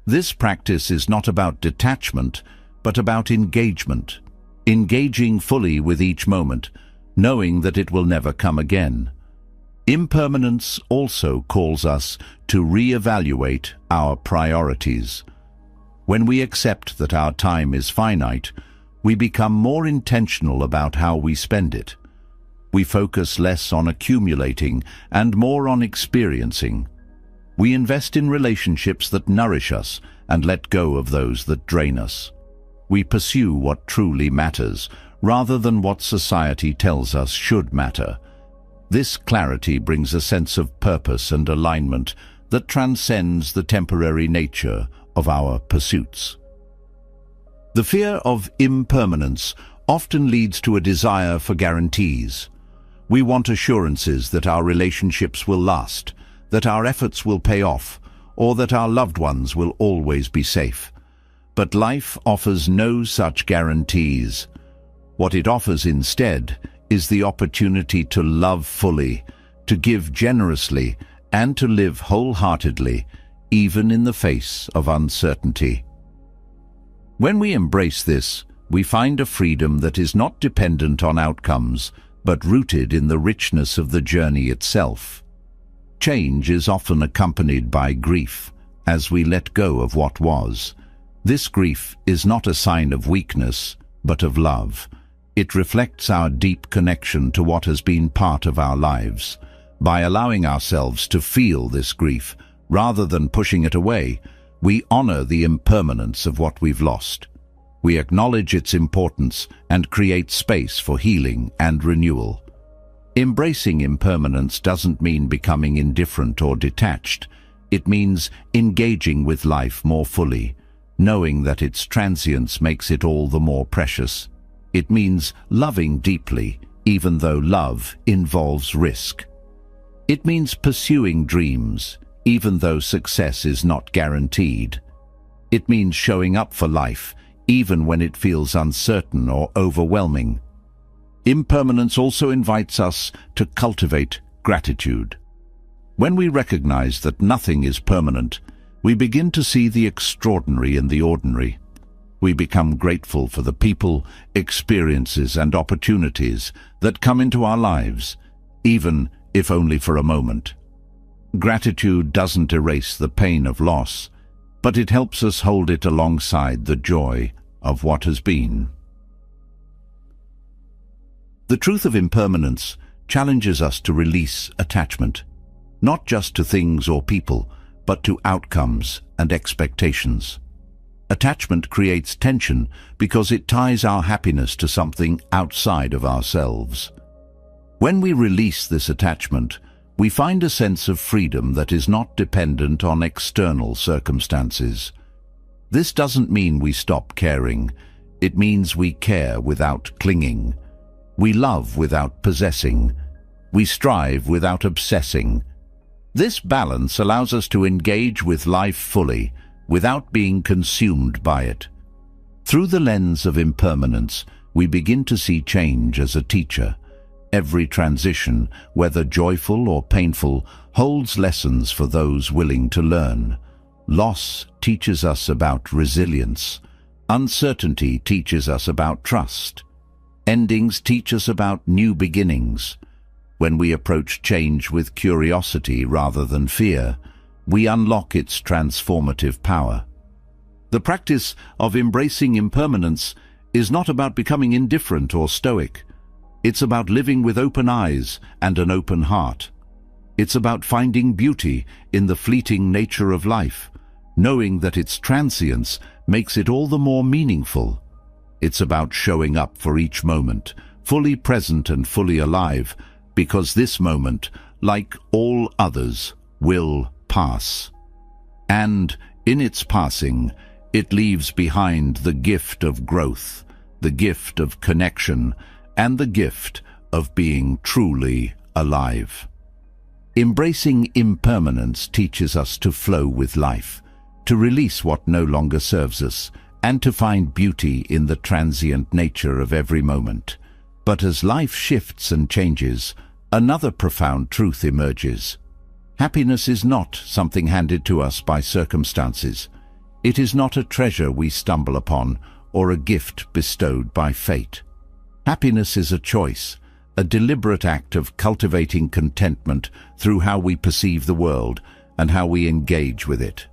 This practice is not about detachment, but about engagement, engaging fully with each moment, knowing that it will never come again. Impermanence also calls us to re-evaluate our priorities. When we accept that our time is finite, we become more intentional about how we spend it. We focus less on accumulating and more on experiencing. We invest in relationships that nourish us and let go of those that drain us. We pursue what truly matters, rather than what society tells us should matter. This clarity brings a sense of purpose and alignment that transcends the temporary nature of our pursuits. The fear of impermanence often leads to a desire for guarantees. We want assurances that our relationships will last, that our efforts will pay off, or that our loved ones will always be safe. But life offers no such guarantees. What it offers instead is the opportunity to love fully, to give generously, and to live wholeheartedly, even in the face of uncertainty. When we embrace this, we find a freedom that is not dependent on outcomes, but rooted in the richness of the journey itself. Change is often accompanied by grief, as we let go of what was. This grief is not a sign of weakness, but of love. It reflects our deep connection to what has been part of our lives. By allowing ourselves to feel this grief, rather than pushing it away, we honor the impermanence of what we've lost. We acknowledge its importance and create space for healing and renewal. Embracing impermanence doesn't mean becoming indifferent or detached. It means engaging with life more fully, knowing that its transience makes it all the more precious. It means loving deeply, even though love involves risk. It means pursuing dreams, even though success is not guaranteed. It means showing up for life, even when it feels uncertain or overwhelming. Impermanence also invites us to cultivate gratitude. When we recognize that nothing is permanent, we begin to see the extraordinary in the ordinary. We become grateful for the people, experiences, and opportunities that come into our lives, even if only for a moment. Gratitude doesn't erase the pain of loss, but it helps us hold it alongside the joy of what has been. The truth of impermanence challenges us to release attachment, not just to things or people, but to outcomes and expectations. Attachment creates tension because it ties our happiness to something outside of ourselves. When we release this attachment, we find a sense of freedom that is not dependent on external circumstances. This doesn't mean we stop caring. It means we care without clinging. We love without possessing. We strive without obsessing. This balance allows us to engage with life fully, without being consumed by it. Through the lens of impermanence, we begin to see change as a teacher. Every transition, whether joyful or painful, holds lessons for those willing to learn. Loss teaches us about resilience. Uncertainty teaches us about trust. Endings teach us about new beginnings. When we approach change with curiosity rather than fear, we unlock its transformative power. The practice of embracing impermanence is not about becoming indifferent or stoic. It's about living with open eyes and an open heart. It's about finding beauty in the fleeting nature of life, knowing that its transience makes it all the more meaningful. It's about showing up for each moment, fully present and fully alive, because this moment, like all others, will pass. And in its passing, it leaves behind the gift of growth, the gift of connection, and the gift of being truly alive. Embracing impermanence teaches us to flow with life, to release what no longer serves us, and to find beauty in the transient nature of every moment. But as life shifts and changes, another profound truth emerges. Happiness is not something handed to us by circumstances. It is not a treasure we stumble upon or a gift bestowed by fate. Happiness is a choice, a deliberate act of cultivating contentment through how we perceive the world and how we engage with it.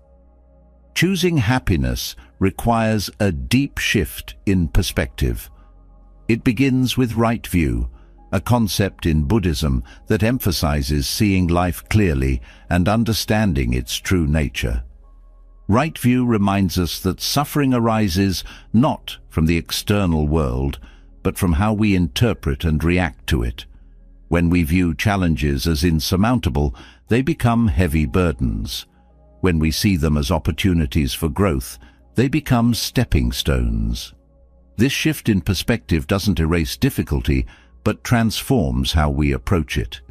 Choosing happiness requires a deep shift in perspective. It begins with right view, a concept in Buddhism that emphasizes seeing life clearly and understanding its true nature. Right view reminds us that suffering arises not from the external world, but from how we interpret and react to it. When we view challenges as insurmountable, they become heavy burdens. When we see them as opportunities for growth, they become stepping stones. This shift in perspective doesn't erase difficulty, but transforms how we approach it.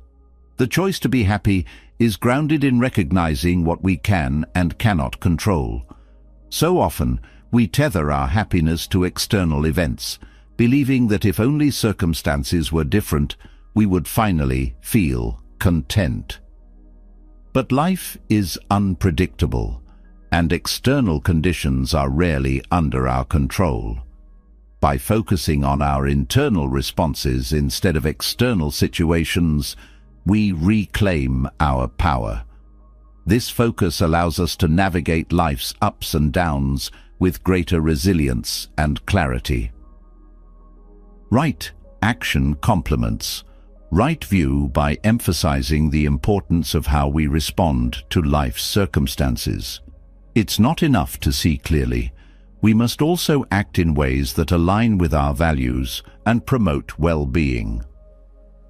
The choice to be happy is grounded in recognizing what we can and cannot control. So often, we tether our happiness to external events, believing that if only circumstances were different, we would finally feel content. But life is unpredictable, and external conditions are rarely under our control. By focusing on our internal responses instead of external situations, we reclaim our power. This focus allows us to navigate life's ups and downs with greater resilience and clarity. Right action complements right view by emphasizing the importance of how we respond to life's circumstances. It's not enough to see clearly. We must also act in ways that align with our values and promote well-being.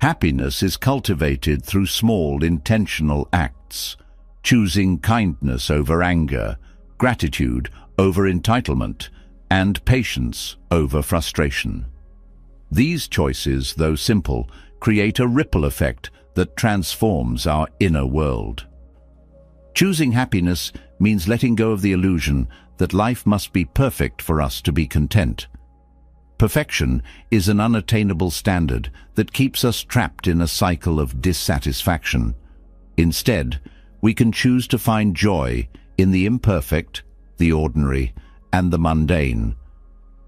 Happiness is cultivated through small, intentional acts, choosing kindness over anger, gratitude over entitlement, and patience over frustration. These choices, though simple, create a ripple effect that transforms our inner world. Choosing happiness means letting go of the illusion that life must be perfect for us to be content. Perfection is an unattainable standard that keeps us trapped in a cycle of dissatisfaction. Instead, we can choose to find joy in the imperfect, the ordinary, and the mundane.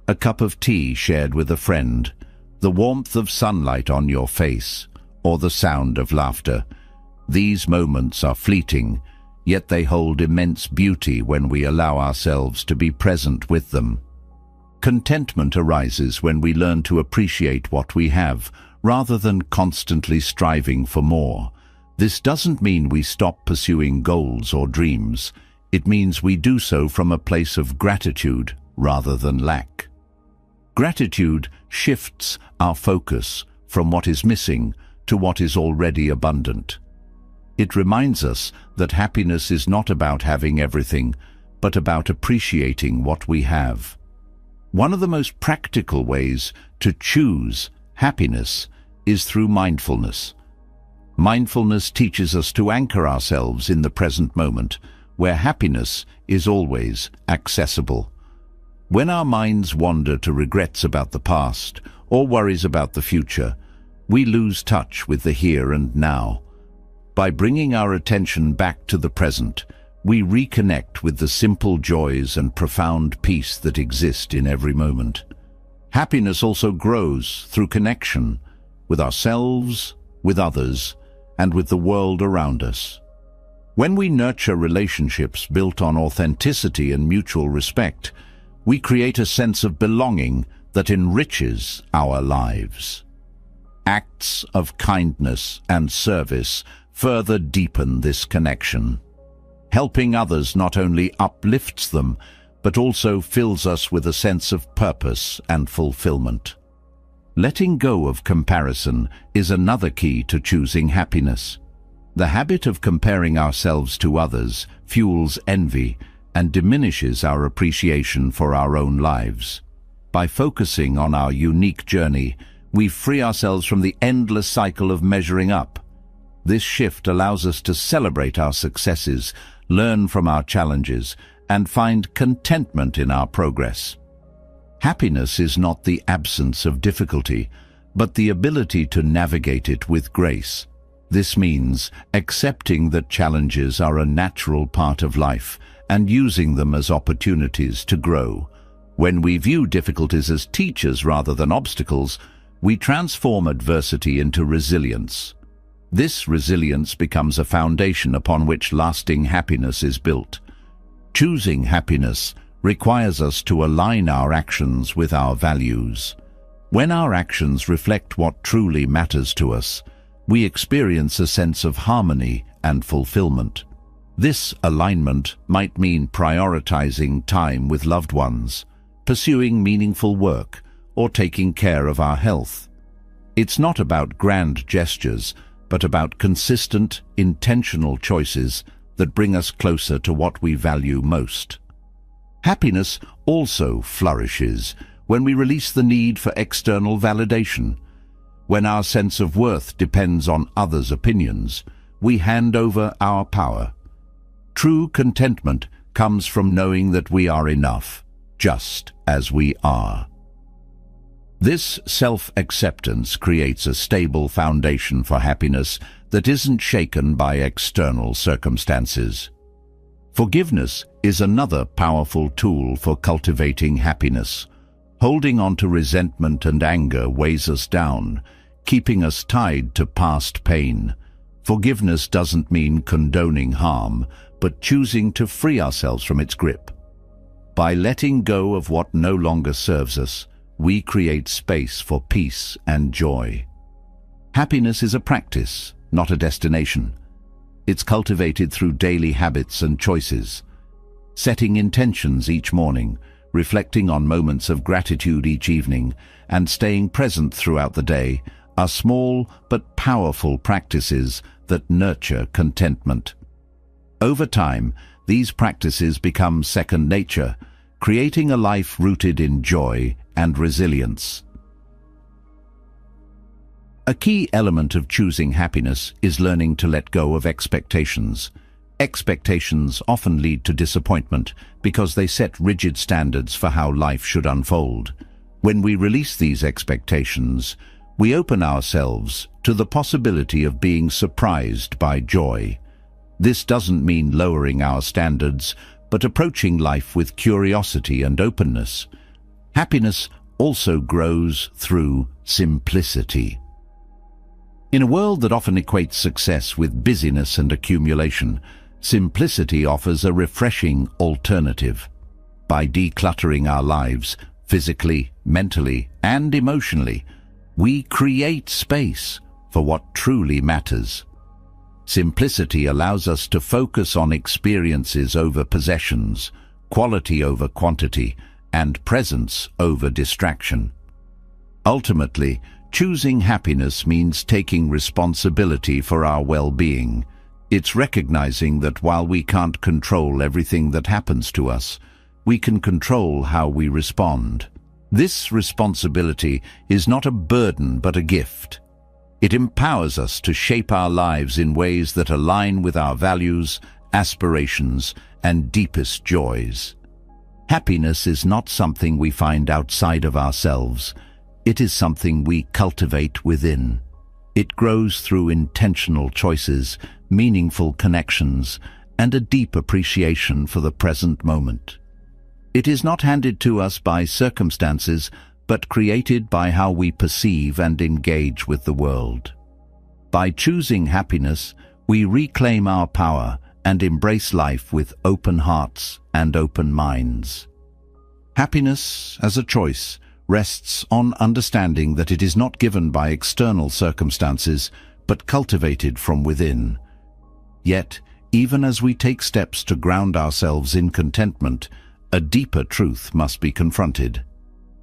A cup of tea shared with a friend, the warmth of sunlight on your face, or the sound of laughter. These moments are fleeting, yet they hold immense beauty when we allow ourselves to be present with them. Contentment arises when we learn to appreciate what we have, rather than constantly striving for more. This doesn't mean we stop pursuing goals or dreams. It means we do so from a place of gratitude rather than lack. Gratitude shifts our focus from what is missing to what is already abundant. It reminds us that happiness is not about having everything, but about appreciating what we have. One of the most practical ways to choose happiness is through mindfulness. Mindfulness teaches us to anchor ourselves in the present moment, where happiness is always accessible. When our minds wander to regrets about the past or worries about the future, we lose touch with the here and now. By bringing our attention back to the present, we reconnect with the simple joys and profound peace that exist in every moment. Happiness also grows through connection with ourselves, with others, and with the world around us. When we nurture relationships built on authenticity and mutual respect, we create a sense of belonging that enriches our lives. Acts of kindness and service further deepen this connection. Helping others not only uplifts them, but also fills us with a sense of purpose and fulfillment. Letting go of comparison is another key to choosing happiness. The habit of comparing ourselves to others fuels envy and diminishes our appreciation for our own lives. By focusing on our unique journey, we free ourselves from the endless cycle of measuring up. This shift allows us to celebrate our successes, learn from our challenges, and find contentment in our progress. Happiness is not the absence of difficulty, but the ability to navigate it with grace. This means accepting that challenges are a natural part of life and using them as opportunities to grow. When we view difficulties as teachers rather than obstacles, we transform adversity into resilience. This resilience becomes a foundation upon which lasting happiness is built. Choosing happiness requires us to align our actions with our values. When our actions reflect what truly matters to us, we experience a sense of harmony and fulfillment. This alignment might mean prioritizing time with loved ones, pursuing meaningful work, or taking care of our health. It's not about grand gestures, but about consistent, intentional choices that bring us closer to what we value most. Happiness also flourishes when we release the need for external validation. When our sense of worth depends on others' opinions, we hand over our power. True contentment comes from knowing that we are enough, just as we are. This self-acceptance creates a stable foundation for happiness that isn't shaken by external circumstances. Forgiveness is another powerful tool for cultivating happiness. Holding on to resentment and anger weighs us down, keeping us tied to past pain. Forgiveness doesn't mean condoning harm, but choosing to free ourselves from its grip. By letting go of what no longer serves us, we create space for peace and joy. Happiness is a practice, not a destination. It's cultivated through daily habits and choices. Setting intentions each morning, reflecting on moments of gratitude each evening, and staying present throughout the day are small but powerful practices that nurture contentment. Over time, these practices become second nature, creating a life rooted in joy and resilience. A key element of choosing happiness is learning to let go of expectations. Expectations often lead to disappointment because they set rigid standards for how life should unfold. When we release these expectations, we open ourselves to the possibility of being surprised by joy. This doesn't mean lowering our standards, but approaching life with curiosity and openness. Happiness also grows through simplicity. In a world that often equates success with busyness and accumulation, simplicity offers a refreshing alternative. By decluttering our lives, physically, mentally, and emotionally, we create space for what truly matters. Simplicity allows us to focus on experiences over possessions, quality over quantity, and presence over distraction. Ultimately, choosing happiness means taking responsibility for our well-being. It's recognizing that while we can't control everything that happens to us, we can control how we respond. This responsibility is not a burden but a gift. It empowers us to shape our lives in ways that align with our values, aspirations, and deepest joys. Happiness is not something we find outside of ourselves. It is something we cultivate within. It grows through intentional choices, meaningful connections, and a deep appreciation for the present moment. It is not handed to us by circumstances, but created by how we perceive and engage with the world. By choosing happiness, we reclaim our power and embrace life with open hearts and open minds. Happiness, as a choice, rests on understanding that it is not given by external circumstances, but cultivated from within. Yet, even as we take steps to ground ourselves in contentment, a deeper truth must be confronted.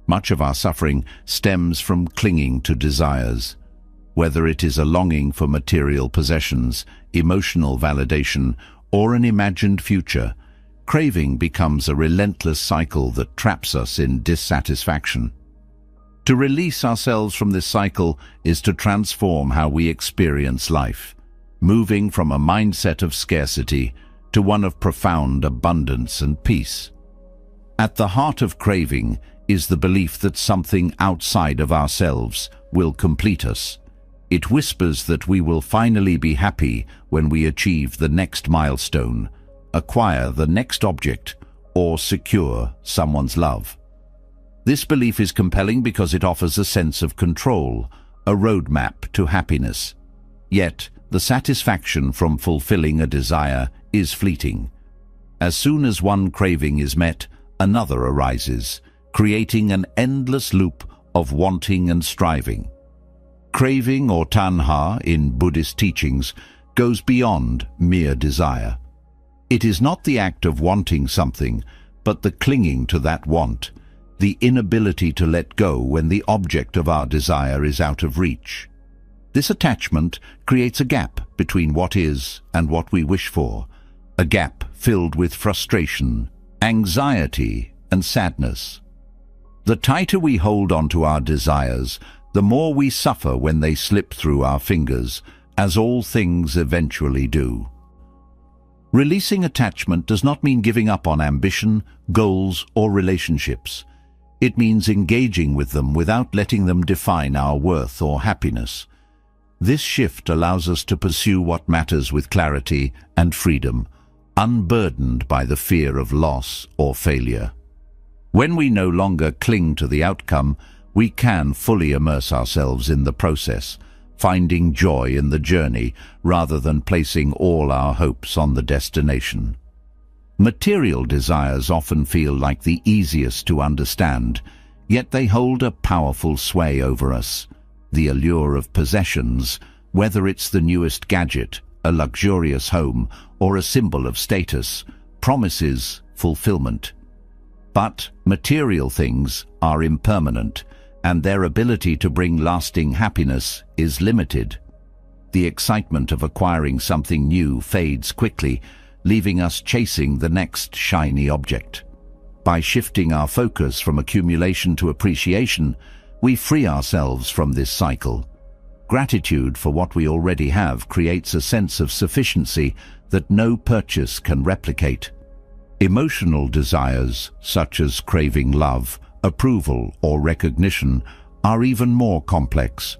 Much of our suffering stems from clinging to desires. Whether it is a longing for material possessions, emotional validation, or an imagined future, craving becomes a relentless cycle that traps us in dissatisfaction. To release ourselves from this cycle is to transform how we experience life, moving from a mindset of scarcity to one of profound abundance and peace. At the heart of craving is the belief that something outside of ourselves will complete us. It whispers that we will finally be happy when we achieve the next milestone, acquire the next object, or secure someone's love. This belief is compelling because it offers a sense of control, a roadmap to happiness. Yet, the satisfaction from fulfilling a desire is fleeting. As soon as one craving is met, another arises, creating an endless loop of wanting and striving. Craving, or tanha in Buddhist teachings, goes beyond mere desire. It is not the act of wanting something, but the clinging to that want, the inability to let go when the object of our desire is out of reach. This attachment creates a gap between what is and what we wish for, a gap filled with frustration, anxiety, and sadness. The tighter we hold on to our desires, the more we suffer when they slip through our fingers, as all things eventually do. Releasing attachment does not mean giving up on ambition, goals, or relationships. It means engaging with them without letting them define our worth or happiness. This shift allows us to pursue what matters with clarity and freedom, unburdened by the fear of loss or failure. When we no longer cling to the outcome, we can fully immerse ourselves in the process, finding joy in the journey rather than placing all our hopes on the destination. Material desires often feel like the easiest to understand, yet they hold a powerful sway over us. The allure of possessions, whether it's the newest gadget, a luxurious home, or a symbol of status, promises fulfillment. But material things are impermanent, and their ability to bring lasting happiness is limited. The excitement of acquiring something new fades quickly, leaving us chasing the next shiny object. By shifting our focus from accumulation to appreciation, we free ourselves from this cycle. Gratitude for what we already have creates a sense of sufficiency that no purchase can replicate. Emotional desires, such as craving love, approval, or recognition, are even more complex.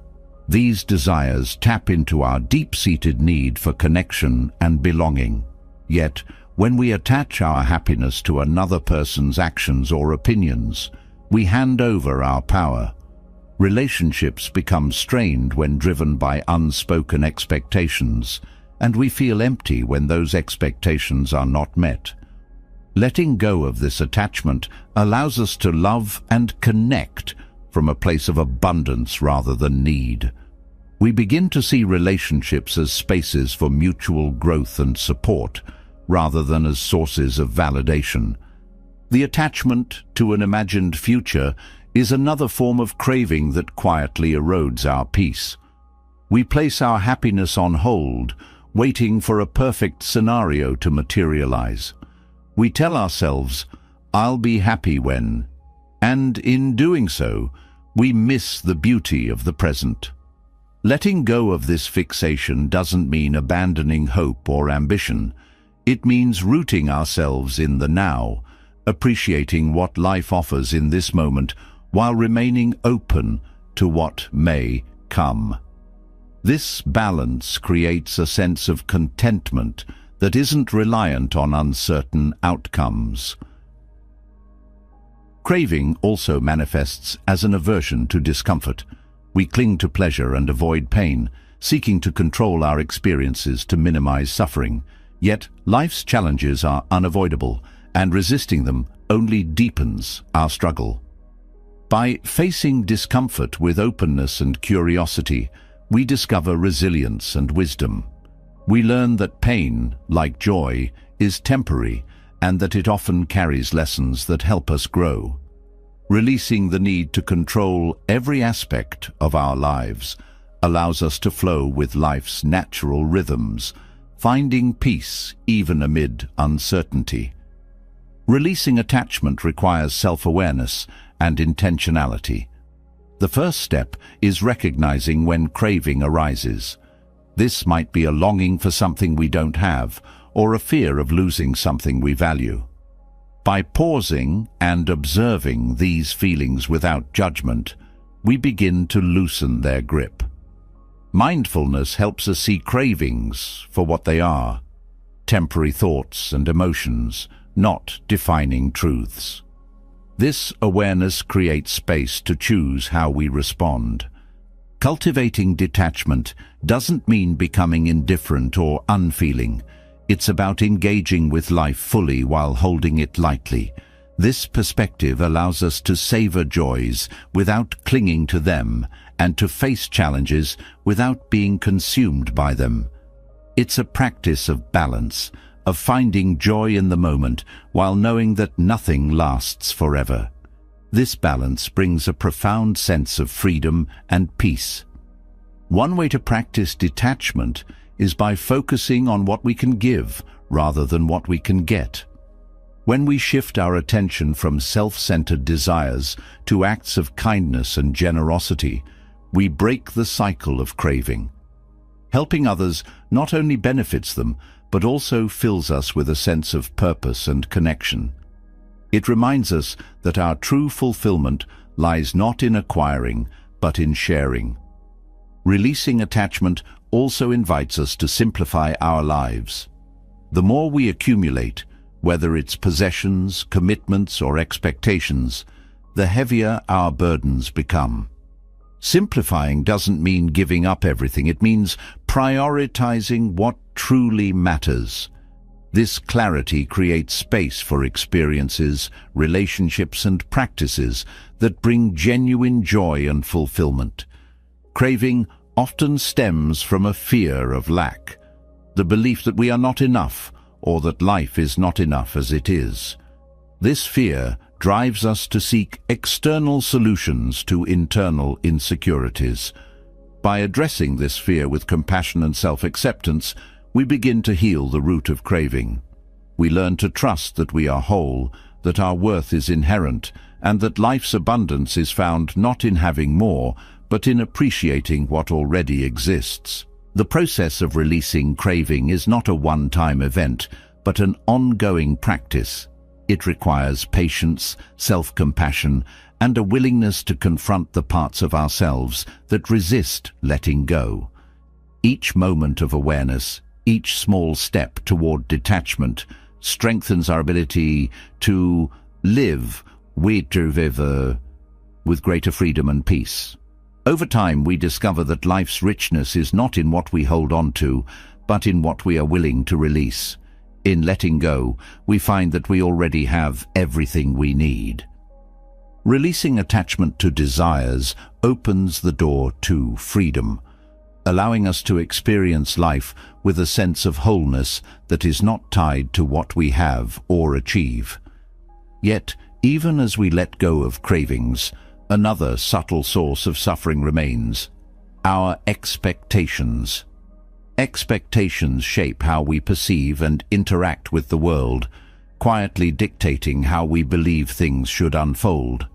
These desires tap into our deep-seated need for connection and belonging. Yet, when we attach our happiness to another person's actions or opinions, we hand over our power. Relationships become strained when driven by unspoken expectations, and we feel empty when those expectations are not met. Letting go of this attachment allows us to love and connect from a place of abundance rather than need. We begin to see relationships as spaces for mutual growth and support, rather than as sources of validation. The attachment to an imagined future is another form of craving that quietly erodes our peace. We place our happiness on hold, waiting for a perfect scenario to materialize. We tell ourselves, "I'll be happy when," and in doing so, we miss the beauty of the present. Letting go of this fixation doesn't mean abandoning hope or ambition. It means rooting ourselves in the now, appreciating what life offers in this moment while remaining open to what may come. This balance creates a sense of contentment that isn't reliant on uncertain outcomes. Craving also manifests as an aversion to discomfort. We cling to pleasure and avoid pain, seeking to control our experiences to minimize suffering. Yet, life's challenges are unavoidable, and resisting them only deepens our struggle. By facing discomfort with openness and curiosity, we discover resilience and wisdom. We learn that pain, like joy, is temporary, and that it often carries lessons that help us grow. Releasing the need to control every aspect of our lives allows us to flow with life's natural rhythms, finding peace even amid uncertainty. Releasing attachment requires self-awareness and intentionality. The first step is recognizing when craving arises. This might be a longing for something we don't have, or a fear of losing something we value. By pausing and observing these feelings without judgment, we begin to loosen their grip. Mindfulness helps us see cravings for what they are, temporary thoughts and emotions, not defining truths. This awareness creates space to choose how we respond. Cultivating detachment doesn't mean becoming indifferent or unfeeling. It's about engaging with life fully while holding it lightly. This perspective allows us to savor joys without clinging to them and to face challenges without being consumed by them. It's a practice of balance, of finding joy in the moment while knowing that nothing lasts forever. This balance brings a profound sense of freedom and peace. One way to practice detachment is by focusing on what we can give rather than what we can get. When we shift our attention from self-centered desires to acts of kindness and generosity, we break the cycle of craving. Helping others not only benefits them, but also fills us with a sense of purpose and connection. It reminds us that our true fulfillment lies not in acquiring, but in sharing. Releasing attachment also invites us to simplify our lives. The more we accumulate, whether it's possessions, commitments, or expectations, the heavier our burdens become. Simplifying doesn't mean giving up everything. It means prioritizing what truly matters. This clarity creates space for experiences, relationships, and practices that bring genuine joy and fulfillment. Craving often stems from a fear of lack, the belief that we are not enough or that life is not enough as it is. This fear drives us to seek external solutions to internal insecurities. By addressing this fear with compassion and self-acceptance, we begin to heal the root of craving. We learn to trust that we are whole, that our worth is inherent, and that life's abundance is found not in having more, but in appreciating what already exists. The process of releasing craving is not a one-time event, but an ongoing practice. It requires patience, self-compassion, and a willingness to confront the parts of ourselves that resist letting go. Each moment of awareness, each small step toward detachment, strengthens our ability to live with greater freedom and peace. Over time, we discover that life's richness is not in what we hold on to, but in what we are willing to release. In letting go, we find that we already have everything we need. Releasing attachment to desires opens the door to freedom, allowing us to experience life with a sense of wholeness that is not tied to what we have or achieve. Yet, even as we let go of cravings, another subtle source of suffering remains: our expectations. Expectations shape how we perceive and interact with the world, quietly dictating how we believe things should unfold.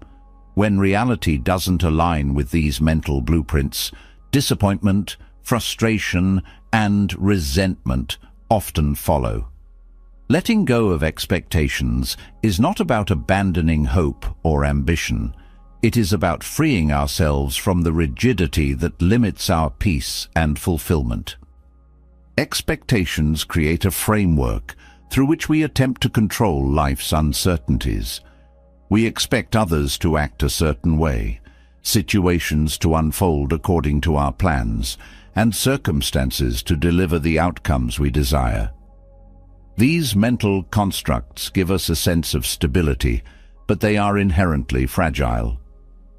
When reality doesn't align with these mental blueprints, disappointment, frustration, and resentment often follow. Letting go of expectations is not about abandoning hope or ambition. It is about freeing ourselves from the rigidity that limits our peace and fulfillment. Expectations create a framework through which we attempt to control life's uncertainties. We expect others to act a certain way, situations to unfold according to our plans, and circumstances to deliver the outcomes we desire. These mental constructs give us a sense of stability, but they are inherently fragile.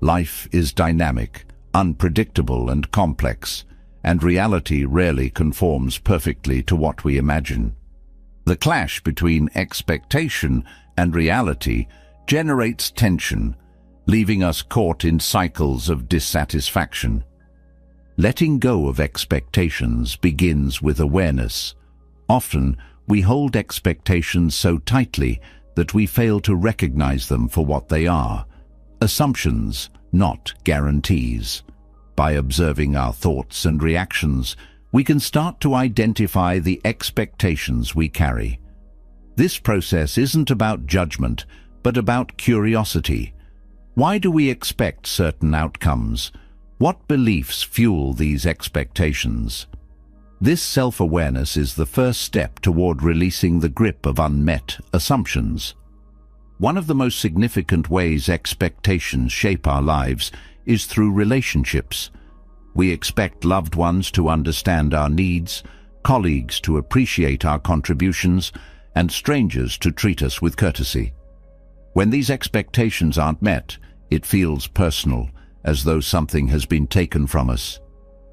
Life is dynamic, unpredictable, and complex, and reality rarely conforms perfectly to what we imagine. The clash between expectation and reality generates tension, leaving us caught in cycles of dissatisfaction. Letting go of expectations begins with awareness. Often, we hold expectations so tightly that we fail to recognize them for what they are: assumptions, not guarantees. By observing our thoughts and reactions, we can start to identify the expectations we carry. This process isn't about judgment, but about curiosity. Why do we expect certain outcomes? What beliefs fuel these expectations? This self-awareness is the first step toward releasing the grip of unmet assumptions. One of the most significant ways expectations shape our lives is through relationships. We expect loved ones to understand our needs, colleagues to appreciate our contributions, and strangers to treat us with courtesy. When these expectations aren't met, it feels personal, as though something has been taken from us.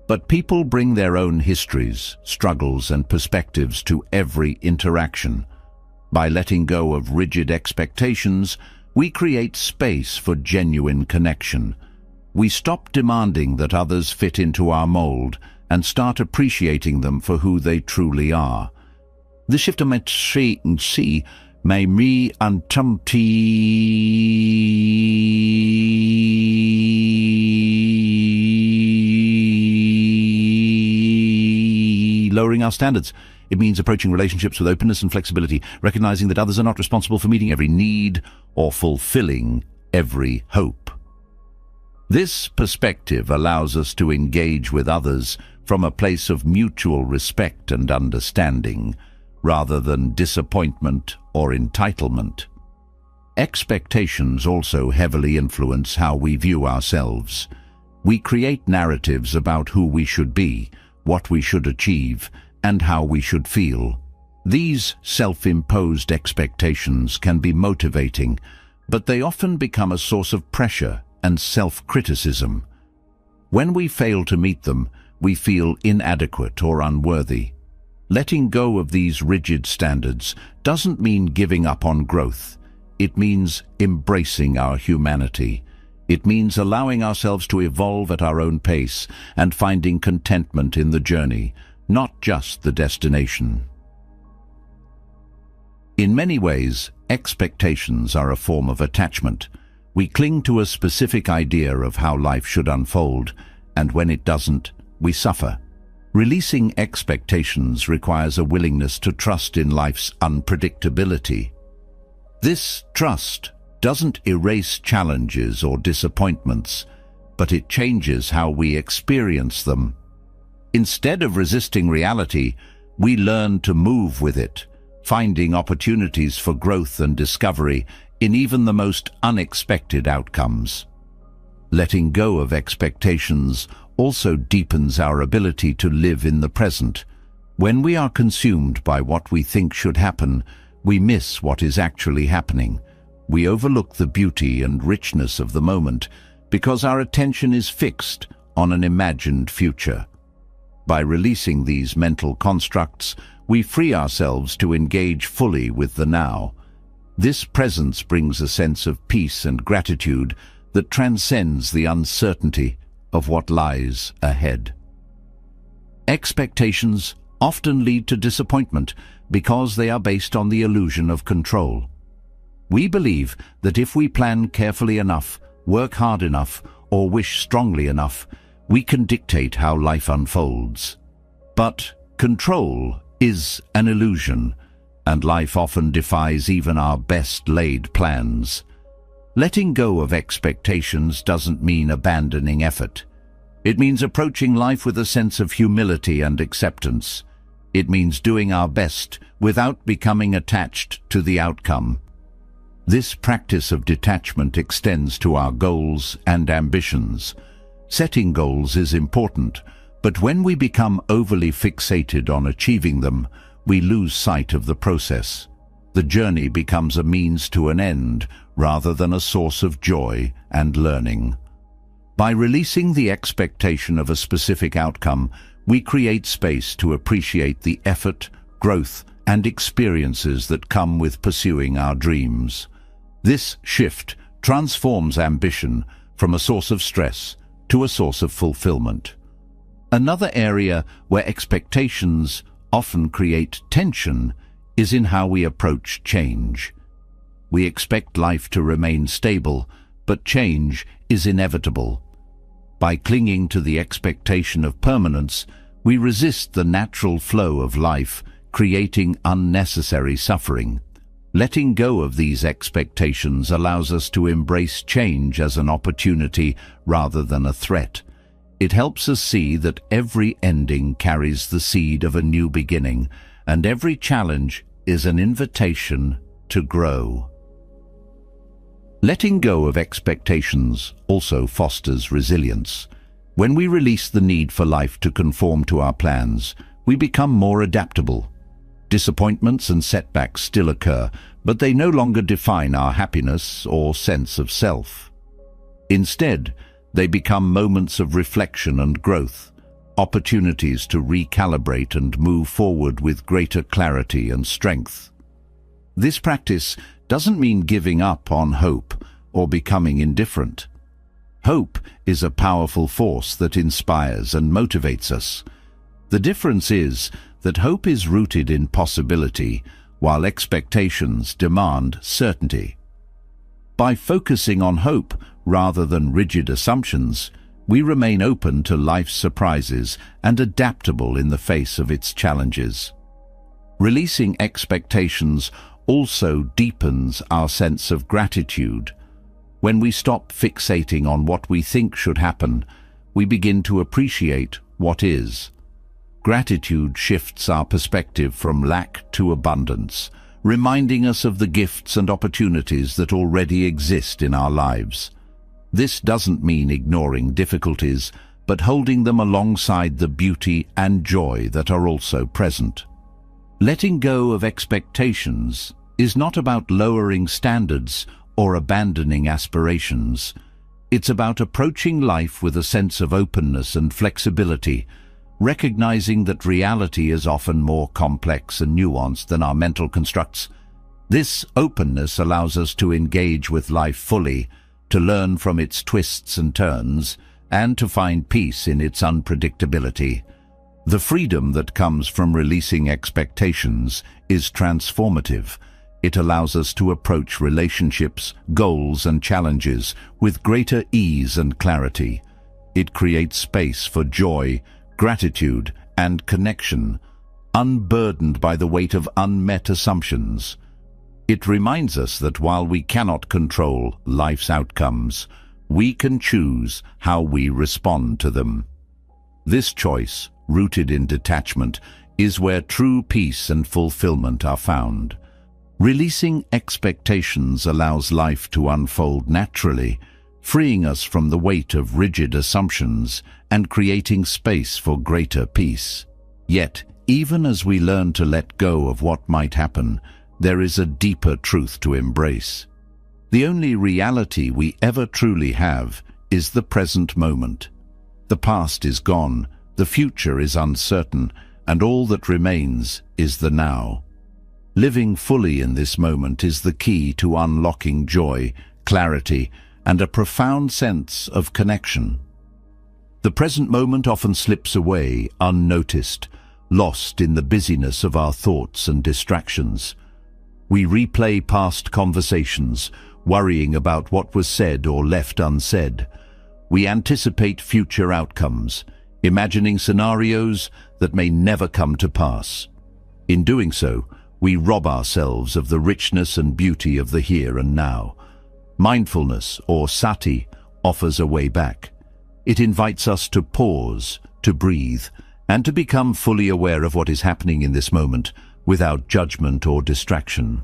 But people bring their own histories, struggles, and perspectives to every interaction. By letting go of rigid expectations, we create space for genuine connection. We stop demanding that others fit into our mold and start appreciating them for who they truly are. The shift of see may me antumti lowering our standards. It means approaching relationships with openness and flexibility, recognizing that others are not responsible for meeting every need or fulfilling every hope. This perspective allows us to engage with others from a place of mutual respect and understanding, rather than disappointment or entitlement. Expectations also heavily influence how we view ourselves. We create narratives about who we should be, what we should achieve, and how we should feel. These self-imposed expectations can be motivating, but they often become a source of pressure and self-criticism. When we fail to meet them, we feel inadequate or unworthy. Letting go of these rigid standards doesn't mean giving up on growth. It means embracing our humanity. It means allowing ourselves to evolve at our own pace and finding contentment in the journey, not just the destination. In many ways, expectations are a form of attachment. We cling to a specific idea of how life should unfold, and when it doesn't, we suffer. Releasing expectations requires a willingness to trust in life's unpredictability. This trust doesn't erase challenges or disappointments, but it changes how we experience them. Instead of resisting reality, we learn to move with it, finding opportunities for growth and discovery in even the most unexpected outcomes. Letting go of expectations also deepens our ability to live in the present. When we are consumed by what we think should happen, we miss what is actually happening. We overlook the beauty and richness of the moment because our attention is fixed on an imagined future. By releasing these mental constructs, we free ourselves to engage fully with the now. This presence brings a sense of peace and gratitude that transcends the uncertainty of what lies ahead. Expectations often lead to disappointment because they are based on the illusion of control. We believe that if we plan carefully enough, work hard enough, or wish strongly enough, we can dictate how life unfolds. But control is an illusion, and life often defies even our best-laid plans. Letting go of expectations doesn't mean abandoning effort. It means approaching life with a sense of humility and acceptance. It means doing our best without becoming attached to the outcome. This practice of detachment extends to our goals and ambitions. Setting goals is important, but when we become overly fixated on achieving them, we lose sight of the process. The journey becomes a means to an end rather than a source of joy and learning. By releasing the expectation of a specific outcome, we create space to appreciate the effort, growth, and experiences that come with pursuing our dreams. This shift transforms ambition from a source of stress to a source of fulfillment. Another area where expectations often create tension is in how we approach change. We expect life to remain stable, but change is inevitable. By clinging to the expectation of permanence, we resist the natural flow of life, creating unnecessary suffering. Letting go of these expectations allows us to embrace change as an opportunity rather than a threat. It helps us see that every ending carries the seed of a new beginning, and every challenge is an invitation to grow. Letting go of expectations also fosters resilience. When we release the need for life to conform to our plans, we become more adaptable. Disappointments and setbacks still occur, but they no longer define our happiness or sense of self. Instead, they become moments of reflection and growth, opportunities to recalibrate and move forward with greater clarity and strength. This practice doesn't mean giving up on hope or becoming indifferent. Hope is a powerful force that inspires and motivates us. The difference is that hope is rooted in possibility, while expectations demand certainty. By focusing on hope rather than rigid assumptions, we remain open to life's surprises and adaptable in the face of its challenges. Releasing expectations also deepens our sense of gratitude. When we stop fixating on what we think should happen, we begin to appreciate what is. Gratitude shifts our perspective from lack to abundance, reminding us of the gifts and opportunities that already exist in our lives. This doesn't mean ignoring difficulties, but holding them alongside the beauty and joy that are also present. Letting go of expectations is not about lowering standards or abandoning aspirations. It's about approaching life with a sense of openness and flexibility, recognizing that reality is often more complex and nuanced than our mental constructs. This openness allows us to engage with life fully, to learn from its twists and turns, and to find peace in its unpredictability. The freedom that comes from releasing expectations is transformative. It allows us to approach relationships, goals, and challenges with greater ease and clarity. It creates space for joy, gratitude, and connection, unburdened by the weight of unmet assumptions. It reminds us that while we cannot control life's outcomes, we can choose how we respond to them. This choice, rooted in detachment, is where true peace and fulfillment are found. Releasing expectations allows life to unfold naturally, freeing us from the weight of rigid assumptions and creating space for greater peace. Yet, Even as we learn to let go of what might happen, there is a deeper truth to embrace. The only reality we ever truly have is the present moment. The past is gone, the future is uncertain, and all that remains is the now. Living fully in this moment is the key to unlocking joy, clarity, and a profound sense of connection. The present moment often slips away unnoticed, lost in the busyness of our thoughts and distractions. We replay past conversations, worrying about what was said or left unsaid. We anticipate future outcomes, imagining scenarios that may never come to pass. In doing so, we rob ourselves of the richness and beauty of the here and now. Mindfulness, or sati, offers a way back. It invites us to pause, to breathe, and to become fully aware of what is happening in this moment without judgment or distraction.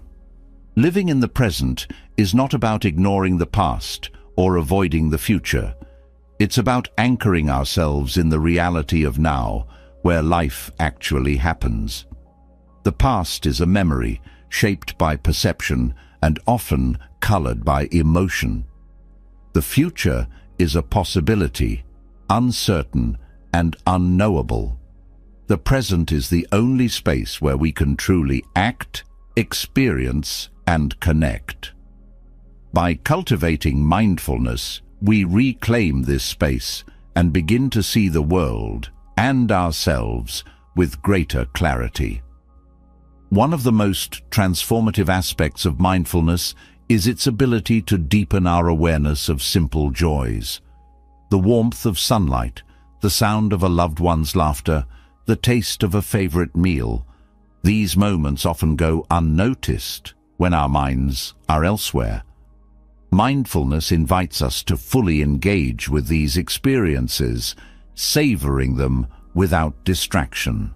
Living in the present is not about ignoring the past or avoiding the future. It's about anchoring ourselves in the reality of now, where life actually happens. The past is a memory, shaped by perception and often colored by emotion. The future is a possibility, uncertain and unknowable. The present is the only space where we can truly act, experience, and connect. By cultivating mindfulness, we reclaim this space and begin to see the world and ourselves with greater clarity. One of the most transformative aspects of mindfulness is its ability to deepen our awareness of simple joys. The warmth of sunlight, the sound of a loved one's laughter, the taste of a favorite meal. These moments often go unnoticed when our minds are elsewhere. Mindfulness invites us to fully engage with these experiences, savoring them without distraction.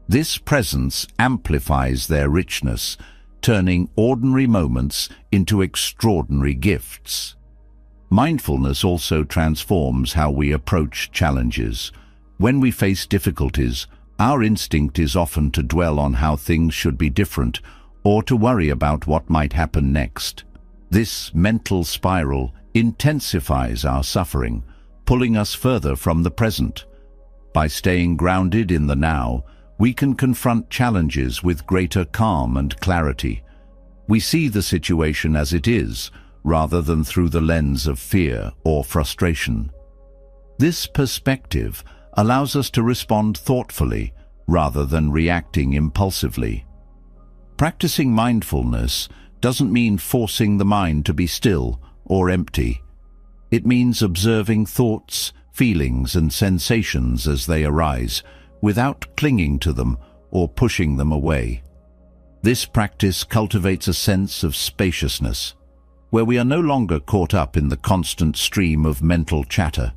This presence amplifies their richness, turning ordinary moments into extraordinary gifts. Mindfulness also transforms how we approach challenges. When we face difficulties, our instinct is often to dwell on how things should be different or to worry about what might happen next. This mental spiral intensifies our suffering, pulling us further from the present. By staying grounded in the now, we can confront challenges with greater calm and clarity. We see the situation as it is, rather than through the lens of fear or frustration. This perspective allows us to respond thoughtfully, rather than reacting impulsively. Practicing mindfulness doesn't mean forcing the mind to be still or empty. It means observing thoughts, feelings, and sensations as they arise, without clinging to them or pushing them away. This practice cultivates a sense of spaciousness, where we are no longer caught up in the constant stream of mental chatter.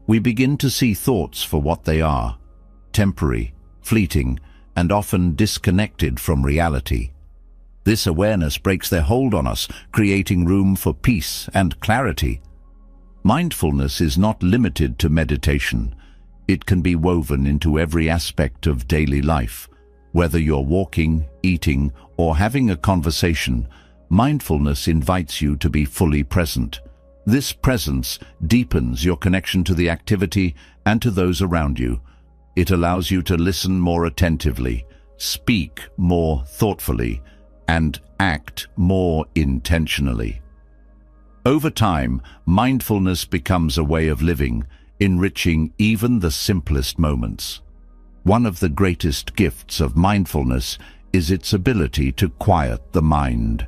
We begin to see thoughts for what they are: temporary, fleeting, and often disconnected from reality. This awareness breaks their hold on us, creating room for peace and clarity. Mindfulness is not limited to meditation. It can be woven into every aspect of daily life. Whether you're walking, eating, or having a conversation, mindfulness invites you to be fully present. This presence deepens your connection to the activity and to those around you. It allows you to listen more attentively, speak more thoughtfully, and act more intentionally. Over time, mindfulness becomes a way of living, enriching even the simplest moments. One of the greatest gifts of mindfulness is its ability to quiet the mind.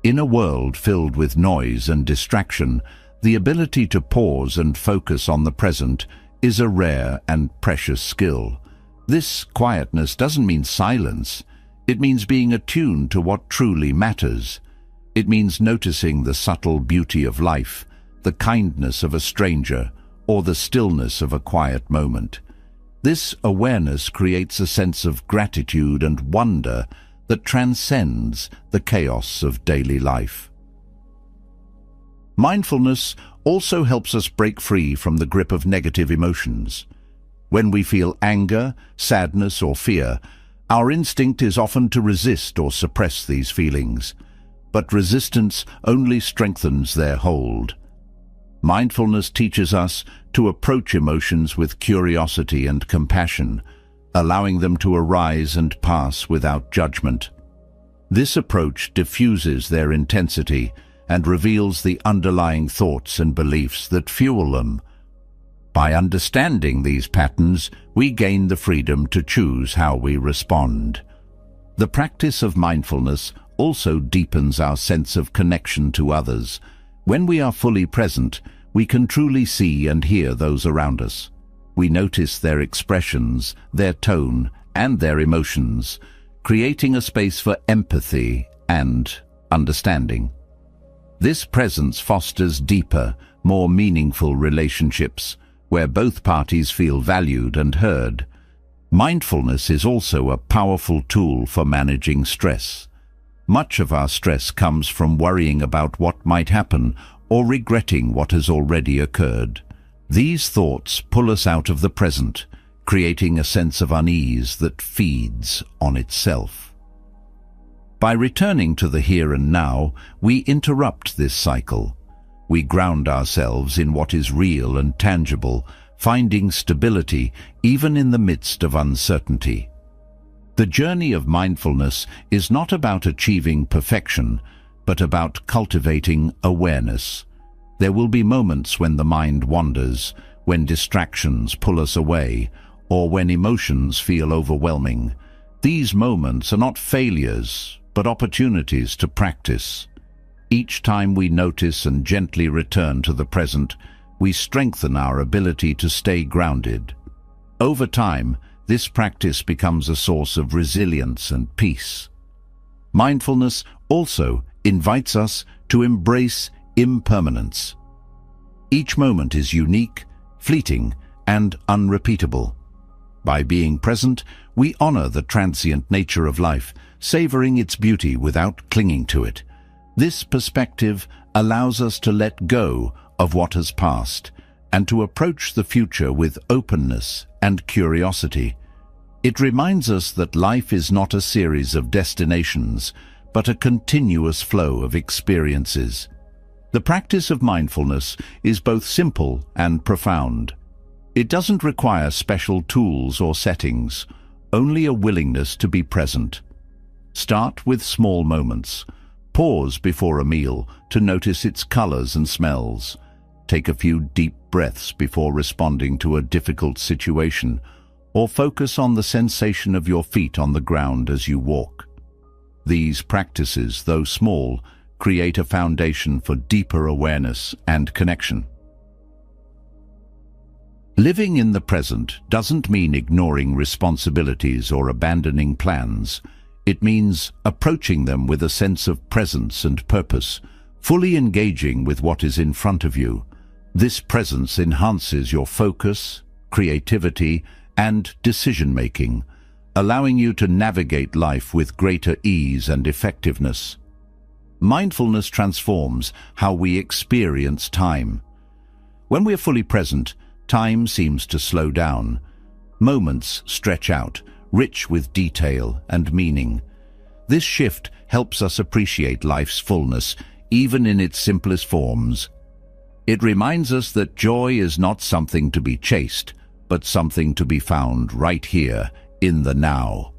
In a world filled with noise and distraction, the ability to pause and focus on the present is a rare and precious skill. This quietness doesn't mean silence. It means being attuned to what truly matters. It means noticing the subtle beauty of life, the kindness of a stranger, or the stillness of a quiet moment. This awareness creates a sense of gratitude and wonder that transcends the chaos of daily life. Mindfulness also helps us break free from the grip of negative emotions. When we feel anger, sadness, or fear, our instinct is often to resist or suppress these feelings. But resistance only strengthens their hold. Mindfulness teaches us to approach emotions with curiosity and compassion, allowing them to arise and pass without judgment. This approach diffuses their intensity and reveals the underlying thoughts and beliefs that fuel them. By understanding these patterns, we gain the freedom to choose how we respond. The practice of mindfulness also deepens our sense of connection to others. When we are fully present, we can truly see and hear those around us. We notice their expressions, their tone, and their emotions, creating a space for empathy and understanding. This presence fosters deeper, more meaningful relationships, where both parties feel valued and heard. Mindfulness is also a powerful tool for managing stress. Much of our stress comes from worrying about what might happen or regretting what has already occurred. These thoughts pull us out of the present, creating a sense of unease that feeds on itself. By returning to the here and now, we interrupt this cycle. We ground ourselves in what is real and tangible, finding stability even in the midst of uncertainty. The journey of mindfulness is not about achieving perfection, but about cultivating awareness. There will be moments when the mind wanders, when distractions pull us away, or when emotions feel overwhelming. These moments are not failures, but opportunities to practice. Each time we notice and gently return to the present, we strengthen our ability to stay grounded. Over time, this practice becomes a source of resilience and peace. Mindfulness also invites us to embrace impermanence. Each moment is unique, fleeting, and unrepeatable. By being present, we honor the transient nature of life, savoring its beauty without clinging to it. This perspective allows us to let go of what has passed and to approach the future with openness and curiosity. It reminds us that life is not a series of destinations, but a continuous flow of experiences. The practice of mindfulness is both simple and profound. It doesn't require special tools or settings, only a willingness to be present. Start with small moments. Pause before a meal to notice its colors and smells. Take a few deep breaths before responding to a difficult situation, or focus on the sensation of your feet on the ground as you walk. These practices, though small, create a foundation for deeper awareness and connection. Living in the present doesn't mean ignoring responsibilities or abandoning plans. It means approaching them with a sense of presence and purpose, fully engaging with what is in front of you. This presence enhances your focus, creativity, and decision-making, allowing you to navigate life with greater ease and effectiveness. Mindfulness transforms how we experience time. When we are fully present, time seems to slow down. Moments stretch out, rich with detail and meaning. This shift helps us appreciate life's fullness, even in its simplest forms. It reminds us that joy is not something to be chased, but something to be found right here, in the now.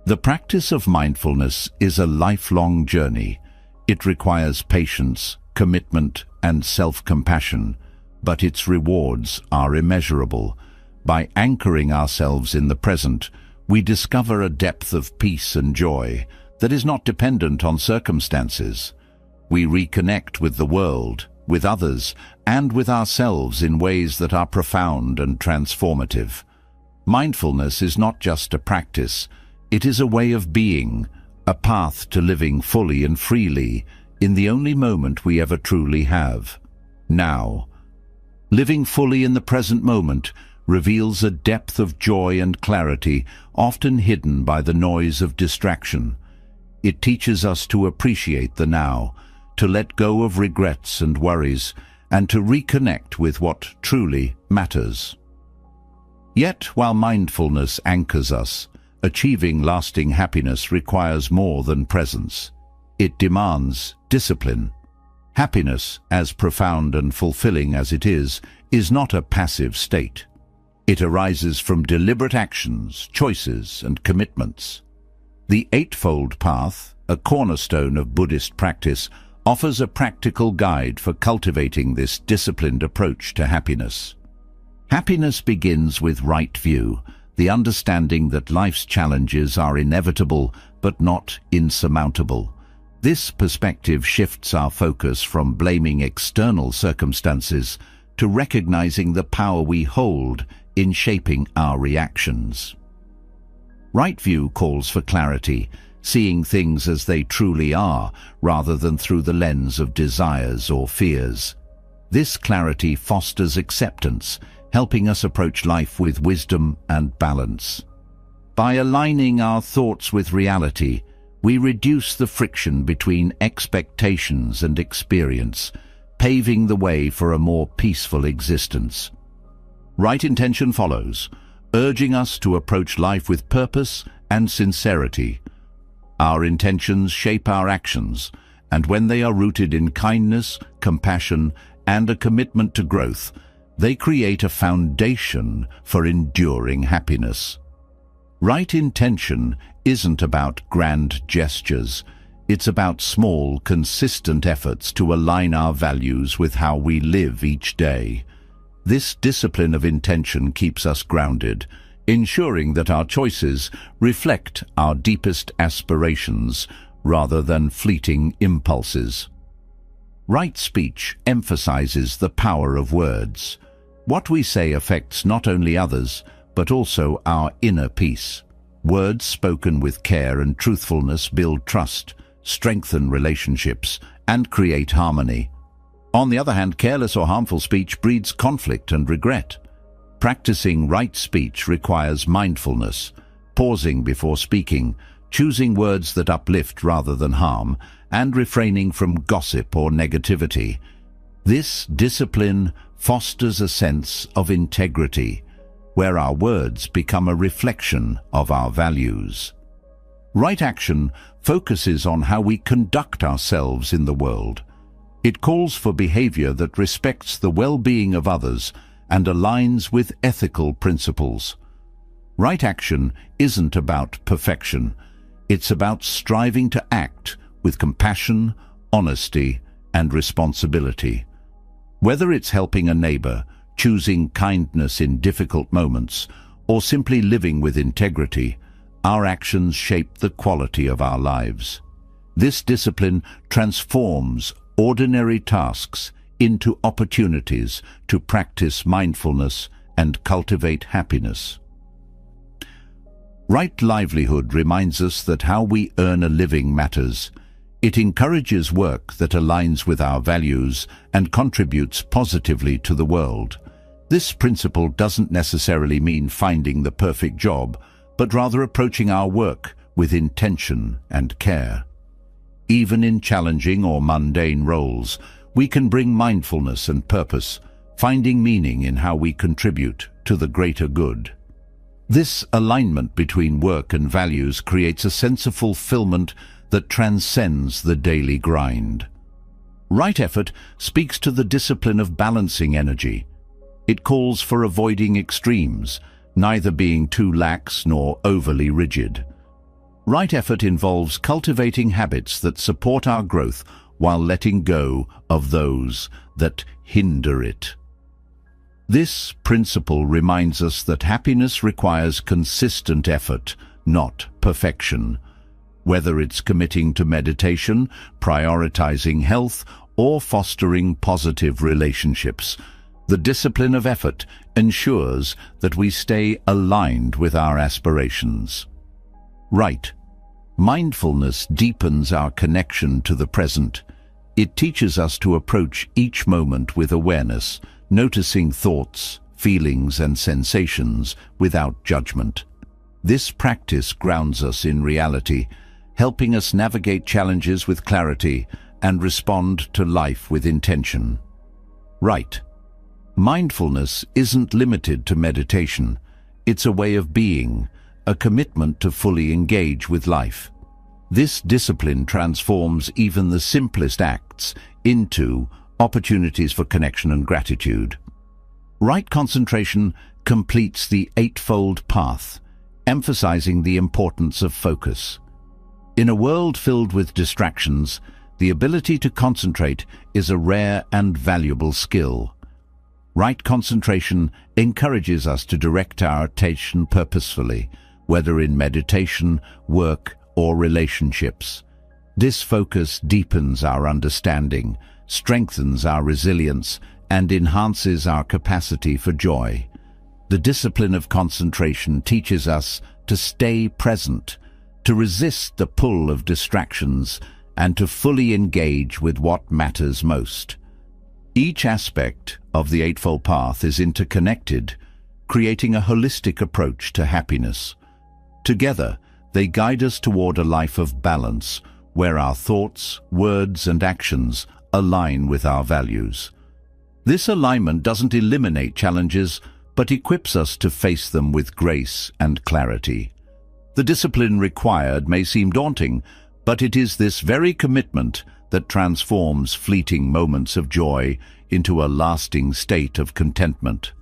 The practice of mindfulness is a lifelong journey. It requires patience, commitment, and self-compassion, but its rewards are immeasurable. By anchoring ourselves in the present, we discover a depth of peace and joy that is not dependent on circumstances. We reconnect with the world, with others, and with ourselves in ways that are profound and transformative. Mindfulness is not just a practice, it is a way of being, a path to living fully and freely in the only moment we ever truly have, now. Living fully in the present moment reveals a depth of joy and clarity often hidden by the noise of distraction. It teaches us to appreciate the now, to let go of regrets and worries, and to reconnect with what truly matters. Yet, while mindfulness anchors us, achieving lasting happiness requires more than presence. It demands discipline. Happiness, as profound and fulfilling as it is not a passive state. It arises from deliberate actions, choices, and commitments. The Eightfold Path, a cornerstone of Buddhist practice, offers a practical guide for cultivating this disciplined approach to happiness. Happiness begins with right view, the understanding that life's challenges are inevitable but not insurmountable. This perspective shifts our focus from blaming external circumstances to recognizing the power we hold in shaping our reactions. Right view calls for clarity, seeing things as they truly are, rather than through the lens of desires or fears. This clarity fosters acceptance, helping us approach life with wisdom and balance. By aligning our thoughts with reality, we reduce the friction between expectations and experience, paving the way for a more peaceful existence. Right intention follows, urging us to approach life with purpose and sincerity. Our intentions shape our actions, and when they are rooted in kindness, compassion, and a commitment to growth, they create a foundation for enduring happiness. Right intention isn't about grand gestures. It's about small, consistent efforts to align our values with how we live each day. This discipline of intention keeps us grounded, ensuring that our choices reflect our deepest aspirations rather than fleeting impulses. Right speech emphasizes the power of words. What we say affects not only others, but also our inner peace. Words spoken with care and truthfulness build trust, strengthen relationships, and create harmony. On the other hand, careless or harmful speech breeds conflict and regret. Practicing right speech requires mindfulness, pausing before speaking, choosing words that uplift rather than harm, and refraining from gossip or negativity. This discipline fosters a sense of integrity, where our words become a reflection of our values. Right action focuses on how we conduct ourselves in the world. It calls for behavior that respects the well-being of others and aligns with ethical principles. Right action isn't about perfection. It's about striving to act with compassion, honesty, and responsibility. Whether it's helping a neighbor, choosing kindness in difficult moments, or simply living with integrity, our actions shape the quality of our lives. This discipline transforms ordinary tasks into opportunities to practice mindfulness and cultivate happiness. Right livelihood reminds us that how we earn a living matters. It encourages work that aligns with our values and contributes positively to the world. This principle doesn't necessarily mean finding the perfect job, but rather approaching our work with intention and care. Even in challenging or mundane roles, we can bring mindfulness and purpose, finding meaning in how we contribute to the greater good. This alignment between work and values creates a sense of fulfillment that transcends the daily grind. Right effort speaks to the discipline of balancing energy. It calls for avoiding extremes, neither being too lax nor overly rigid. Right effort involves cultivating habits that support our growth while letting go of those that hinder it. This principle reminds us that happiness requires consistent effort, not perfection. Whether it's committing to meditation, prioritizing health, or fostering positive relationships, the discipline of effort ensures that we stay aligned with our aspirations. Right. Mindfulness deepens our connection to the present. It teaches us to approach each moment with awareness, noticing thoughts, feelings, and sensations without judgment. This practice grounds us in reality, helping us navigate challenges with clarity and respond to life with intention. Right. Mindfulness isn't limited to meditation. It's a way of being, a commitment to fully engage with life. This discipline transforms even the simplest acts into opportunities for connection and gratitude. Right concentration completes the eightfold path, emphasizing the importance of focus. In a world filled with distractions, the ability to concentrate is a rare and valuable skill. Right concentration encourages us to direct our attention purposefully, whether in meditation, work, or relationships. This focus deepens our understanding, strengthens our resilience, and enhances our capacity for joy. The discipline of concentration teaches us to stay present, to resist the pull of distractions, and to fully engage with what matters most. Each aspect of the Eightfold Path is interconnected, creating a holistic approach to happiness. Together, they guide us toward a life of balance, where our thoughts, words, and actions align with our values. This alignment doesn't eliminate challenges, but equips us to face them with grace and clarity. The discipline required may seem daunting, but it is this very commitment that transforms fleeting moments of joy into a lasting state of contentment.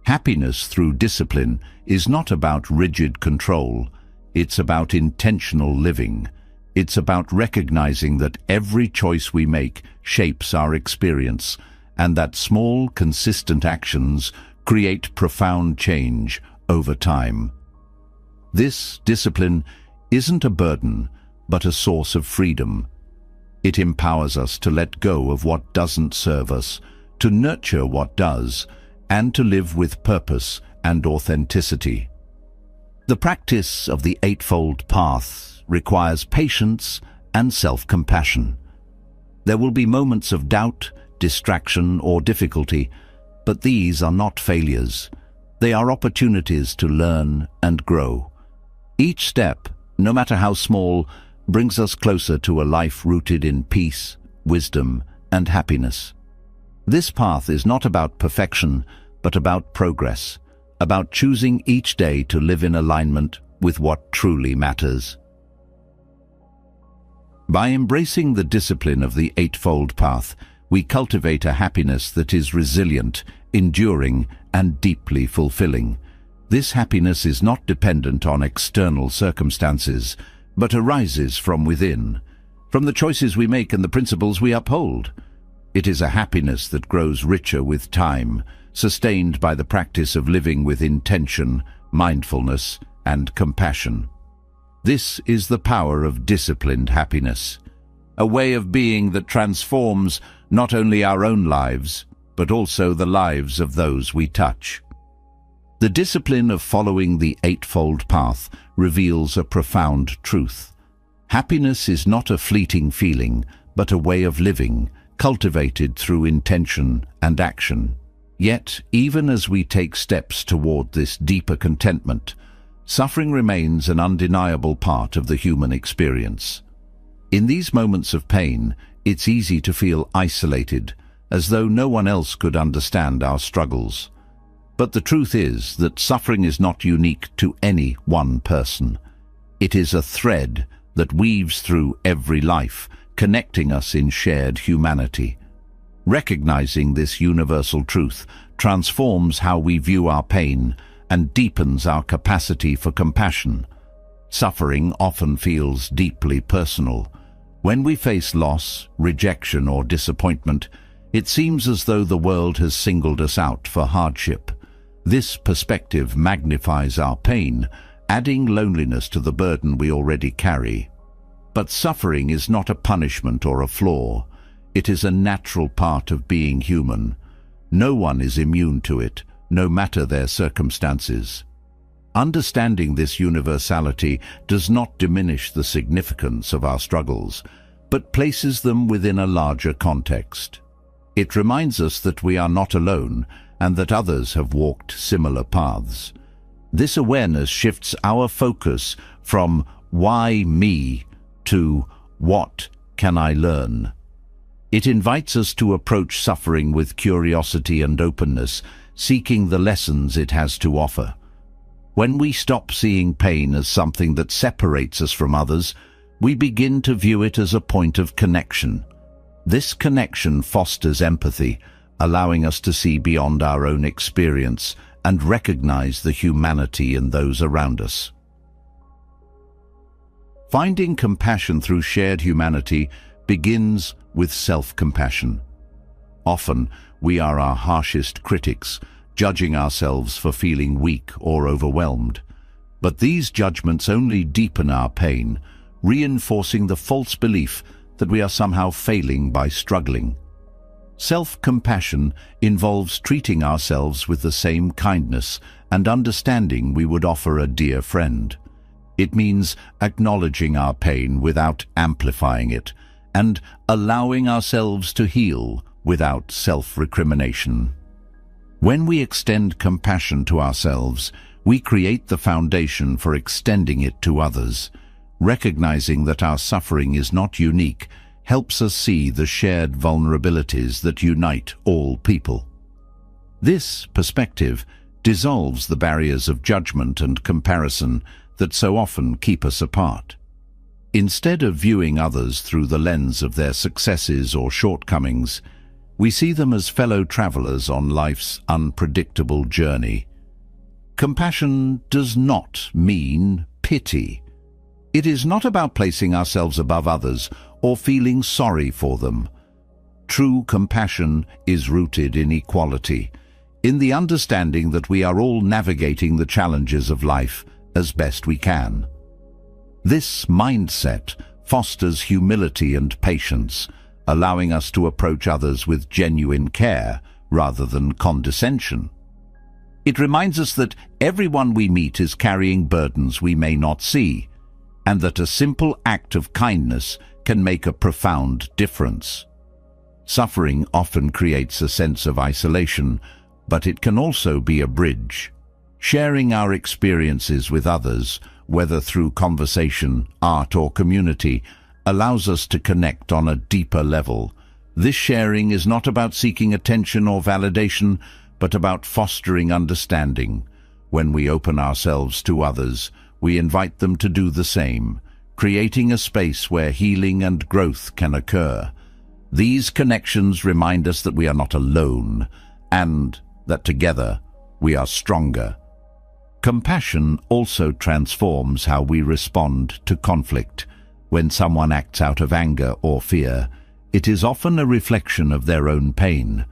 Happiness through discipline is not about rigid control. It's about intentional living. It's about recognizing that every choice we make shapes our experience, and that small, consistent actions create profound change over time. This discipline isn't a burden, but a source of freedom. It empowers us to let go of what doesn't serve us, to nurture what does, and to live with purpose and authenticity. The practice of the Eightfold Path requires patience and self-compassion. There will be moments of doubt, distraction, or difficulty, but these are not failures. They are opportunities to learn and grow. Each step, no matter how small, brings us closer to a life rooted in peace, wisdom, and happiness. This path is not about perfection, but about progress, about choosing each day to live in alignment with what truly matters. By embracing the discipline of the Eightfold Path, we cultivate a happiness that is resilient, enduring, and deeply fulfilling. This happiness is not dependent on external circumstances, but arises from within, from the choices we make and the principles we uphold. It is a happiness that grows richer with time, sustained by the practice of living with intention, mindfulness, and compassion. This is the power of disciplined happiness, a way of being that transforms not only our own lives, but also the lives of those we touch. The discipline of following the Eightfold Path reveals a profound truth. Happiness is not a fleeting feeling, but a way of living, cultivated through intention and action. Yet, even as we take steps toward this deeper contentment, suffering remains an undeniable part of the human experience. In these moments of pain, it's easy to feel isolated, as though no one else could understand our struggles. But the truth is that suffering is not unique to any one person. It is a thread that weaves through every life, connecting us in shared humanity. Recognizing this universal truth transforms how we view our pain and deepens our capacity for compassion. Suffering often feels deeply personal. When we face loss, rejection, or disappointment, it seems as though the world has singled us out for hardship. This perspective magnifies our pain, adding loneliness to the burden we already carry. But suffering is not a punishment or a flaw. It is a natural part of being human. No one is immune to it, no matter their circumstances. Understanding this universality does not diminish the significance of our struggles, but places them within a larger context. It reminds us that we are not alone and that others have walked similar paths. This awareness shifts our focus from "why me" to "what can I learn?" It invites us to approach suffering with curiosity and openness, seeking the lessons it has to offer. When we stop seeing pain as something that separates us from others, we begin to view it as a point of connection. This connection fosters empathy, allowing us to see beyond our own experience and recognize the humanity in those around us. Finding compassion through shared humanity begins with self-compassion. Often, we are our harshest critics, judging ourselves for feeling weak or overwhelmed. But these judgments only deepen our pain, reinforcing the false belief that we are somehow failing by struggling. Self-compassion involves treating ourselves with the same kindness and understanding we would offer a dear friend. It means acknowledging our pain without amplifying it, and allowing ourselves to heal without self-recrimination. When we extend compassion to ourselves, we create the foundation for extending it to others. Recognizing that our suffering is not unique helps us see the shared vulnerabilities that unite all people. This perspective dissolves the barriers of judgment and comparison that so often keep us apart. Instead of viewing others through the lens of their successes or shortcomings, we see them as fellow travelers on life's unpredictable journey. Compassion does not mean pity. It is not about placing ourselves above others or feeling sorry for them. True compassion is rooted in equality, in the understanding that we are all navigating the challenges of life as best we can. This mindset fosters humility and patience, allowing us to approach others with genuine care rather than condescension. It reminds us that everyone we meet is carrying burdens we may not see, and that a simple act of kindness can make a profound difference. Suffering often creates a sense of isolation, but it can also be a bridge. Sharing our experiences with others, whether through conversation, art, or community, allows us to connect on a deeper level. This sharing is not about seeking attention or validation, but about fostering understanding. When we open ourselves to others, we invite them to do the same, creating a space where healing and growth can occur. These connections remind us that we are not alone, and that together we are stronger. Compassion also transforms how we respond to conflict. When someone acts out of anger or fear, it is often a reflection of their own pain.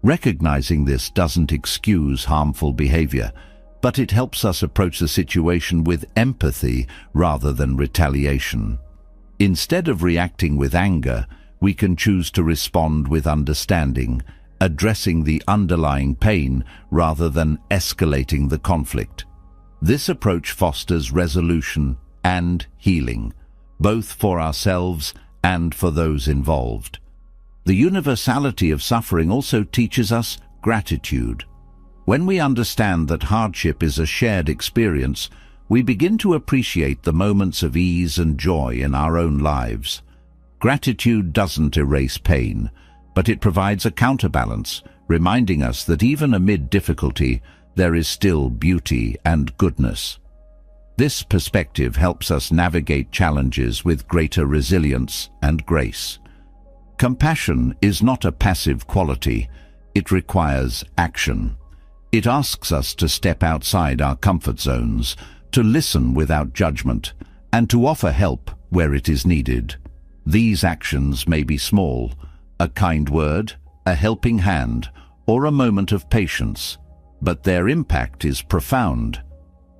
Recognizing this doesn't excuse harmful behavior, but it helps us approach the situation with empathy rather than retaliation. Instead of reacting with anger, we can choose to respond with understanding, addressing the underlying pain rather than escalating the conflict. This approach fosters resolution and healing, both for ourselves and for those involved. The universality of suffering also teaches us gratitude. When we understand that hardship is a shared experience, we begin to appreciate the moments of ease and joy in our own lives. Gratitude doesn't erase pain, but it provides a counterbalance, reminding us that even amid difficulty, there is still beauty and goodness. This perspective helps us navigate challenges with greater resilience and grace. Compassion is not a passive quality, it requires action. It asks us to step outside our comfort zones, to listen without judgment, and to offer help where it is needed. These actions may be small, a kind word, a helping hand, or a moment of patience, but their impact is profound.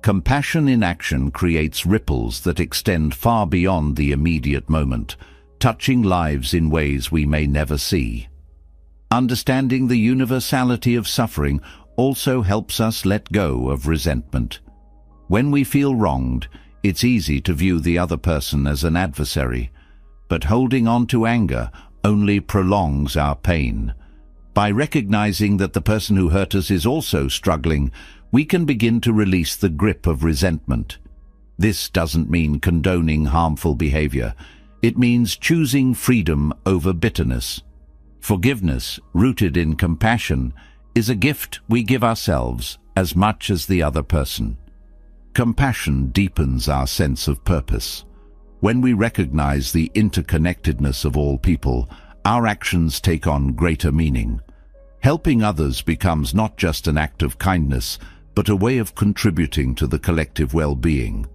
Compassion in action creates ripples that extend far beyond the immediate moment, touching lives in ways we may never see. Understanding the universality of suffering also helps us let go of resentment. When we feel wronged, it's easy to view the other person as an adversary, but holding on to anger only prolongs our pain. By recognizing that the person who hurt us is also struggling, we can begin to release the grip of resentment. This doesn't mean condoning harmful behavior. It means choosing freedom over bitterness. Forgiveness, rooted in compassion, is a gift we give ourselves as much as the other person. Compassion deepens our sense of purpose. When we recognize the interconnectedness of all people, our actions take on greater meaning. Helping others becomes not just an act of kindness, but a way of contributing to the collective well-being.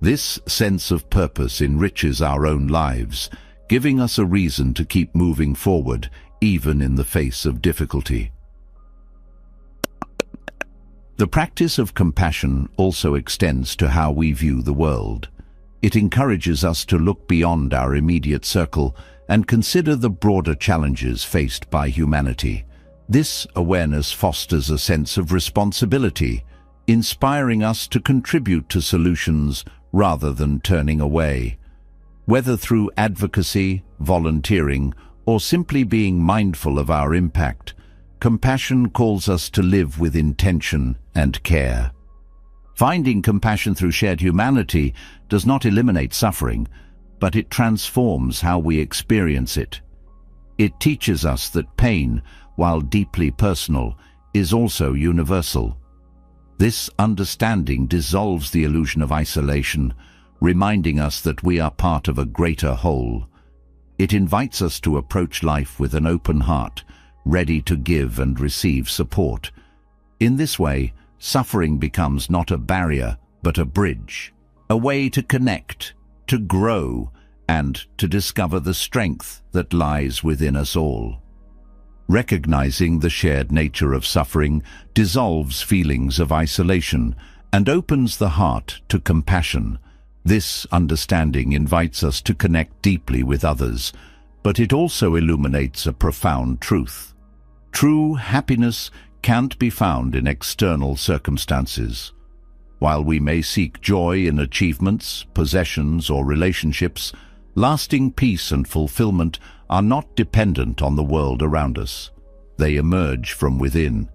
This sense of purpose enriches our own lives, giving us a reason to keep moving forward, even in the face of difficulty. The practice of compassion also extends to how we view the world. It encourages us to look beyond our immediate circle and consider the broader challenges faced by humanity. This awareness fosters a sense of responsibility, inspiring us to contribute to solutions rather than turning away. Whether through advocacy, volunteering, or simply being mindful of our impact, compassion calls us to live with intention and care. Finding compassion through shared humanity does not eliminate suffering, but it transforms how we experience it. It teaches us that pain, while deeply personal, is also universal. This understanding dissolves the illusion of isolation, reminding us that we are part of a greater whole. It invites us to approach life with an open heart, ready to give and receive support. In this way, suffering becomes not a barrier, but a bridge, a way to connect, to grow, and to discover the strength that lies within us all. Recognizing the shared nature of suffering dissolves feelings of isolation and opens the heart to compassion. This understanding invites us to connect deeply with others, but it also illuminates a profound truth. True happiness can't be found in external circumstances. While we may seek joy in achievements, possessions, or relationships, lasting peace and fulfillment are not dependent on the world around us. They emerge from within.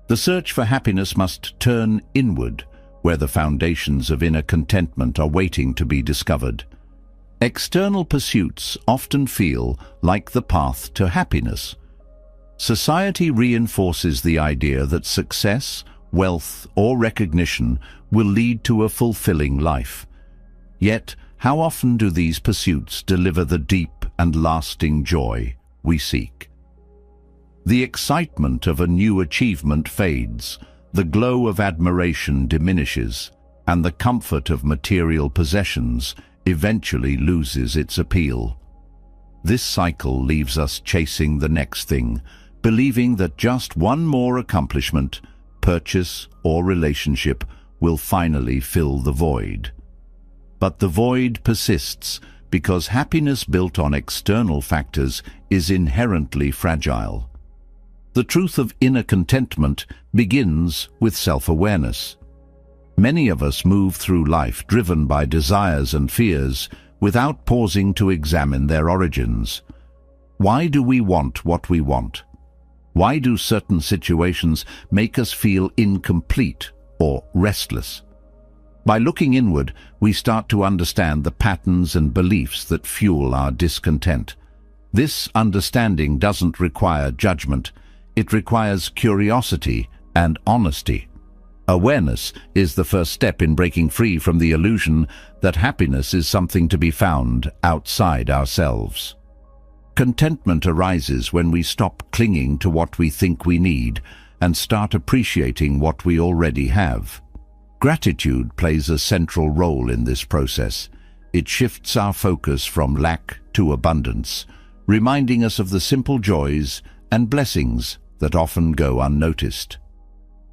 The search for happiness must turn inward, where the foundations of inner contentment are waiting to be discovered. External pursuits often feel like the path to happiness. Society reinforces the idea that success, wealth, or recognition will lead to a fulfilling life. Yet, how often do these pursuits deliver the deep and lasting joy we seek? The excitement of a new achievement fades, the glow of admiration diminishes, and the comfort of material possessions eventually loses its appeal. This cycle leaves us chasing the next thing, believing that just one more accomplishment, purchase, or relationship will finally fill the void. But the void persists because happiness built on external factors is inherently fragile. The truth of inner contentment begins with self-awareness. Many of us move through life driven by desires and fears without pausing to examine their origins. Why do we want what we want? Why do certain situations make us feel incomplete or restless? By looking inward, we start to understand the patterns and beliefs that fuel our discontent. This understanding doesn't require judgment. It requires curiosity and honesty. Awareness is the first step in breaking free from the illusion that happiness is something to be found outside ourselves. Contentment arises when we stop clinging to what we think we need and start appreciating what we already have. Gratitude plays a central role in this process. It shifts our focus from lack to abundance, reminding us of the simple joys and blessings that often go unnoticed.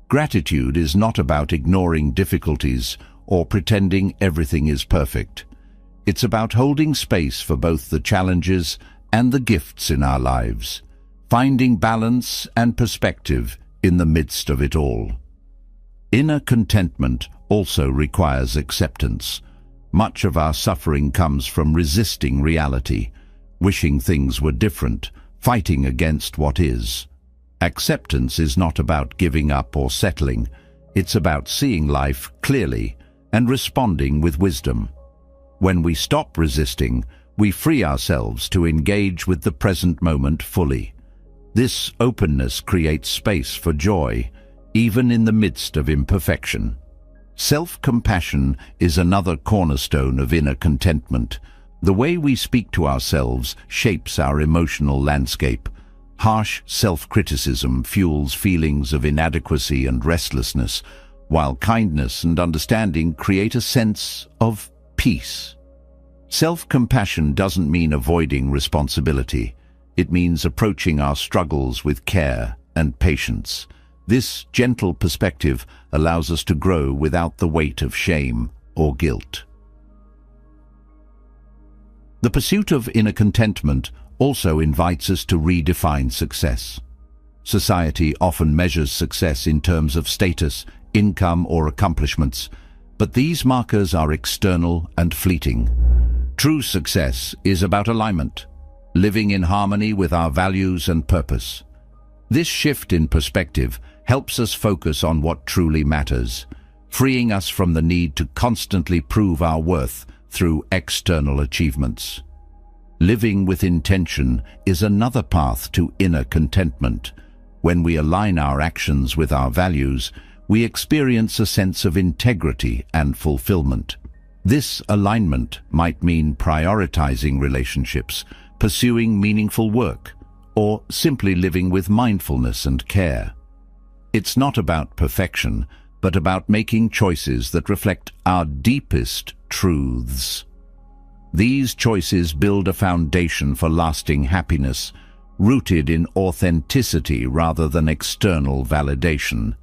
Gratitude is not about ignoring difficulties or pretending everything is perfect. It's about holding space for both the challenges and the gifts in our lives, finding balance and perspective in the midst of it all. Inner contentment also requires acceptance. Much of our suffering comes from resisting reality, wishing things were different, fighting against what is. Acceptance is not about giving up or settling. It's about seeing life clearly and responding with wisdom. When we stop resisting, we free ourselves to engage with the present moment fully. This openness creates space for joy, even in the midst of imperfection. Self-compassion is another cornerstone of inner contentment. The way we speak to ourselves shapes our emotional landscape. Harsh self-criticism fuels feelings of inadequacy and restlessness, while kindness and understanding create a sense of peace. Self-compassion doesn't mean avoiding responsibility. It means approaching our struggles with care and patience. This gentle perspective allows us to grow without the weight of shame or guilt. The pursuit of inner contentment also invites us to redefine success. Society often measures success in terms of status, income, or accomplishments, but these markers are external and fleeting. True success is about alignment, living in harmony with our values and purpose. This shift in perspective helps us focus on what truly matters, freeing us from the need to constantly prove our worth through external achievements. Living with intention is another path to inner contentment. When we align our actions with our values, we experience a sense of integrity and fulfillment. This alignment might mean prioritizing relationships, pursuing meaningful work, or simply living with mindfulness and care. It's not about perfection, but about making choices that reflect our deepest truths. These choices build a foundation for lasting happiness, rooted in authenticity rather than external validation.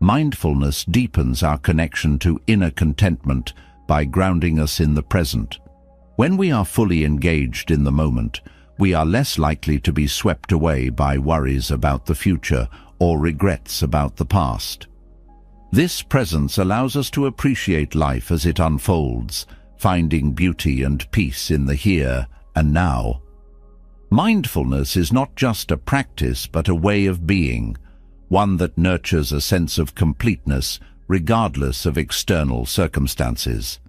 Mindfulness deepens our connection to inner contentment by grounding us in the present. When we are fully engaged in the moment, we are less likely to be swept away by worries about the future or regrets about the past. This presence allows us to appreciate life as it unfolds, finding beauty and peace in the here and now. Mindfulness is not just a practice but a way of being, one that nurtures a sense of completeness regardless of external circumstances.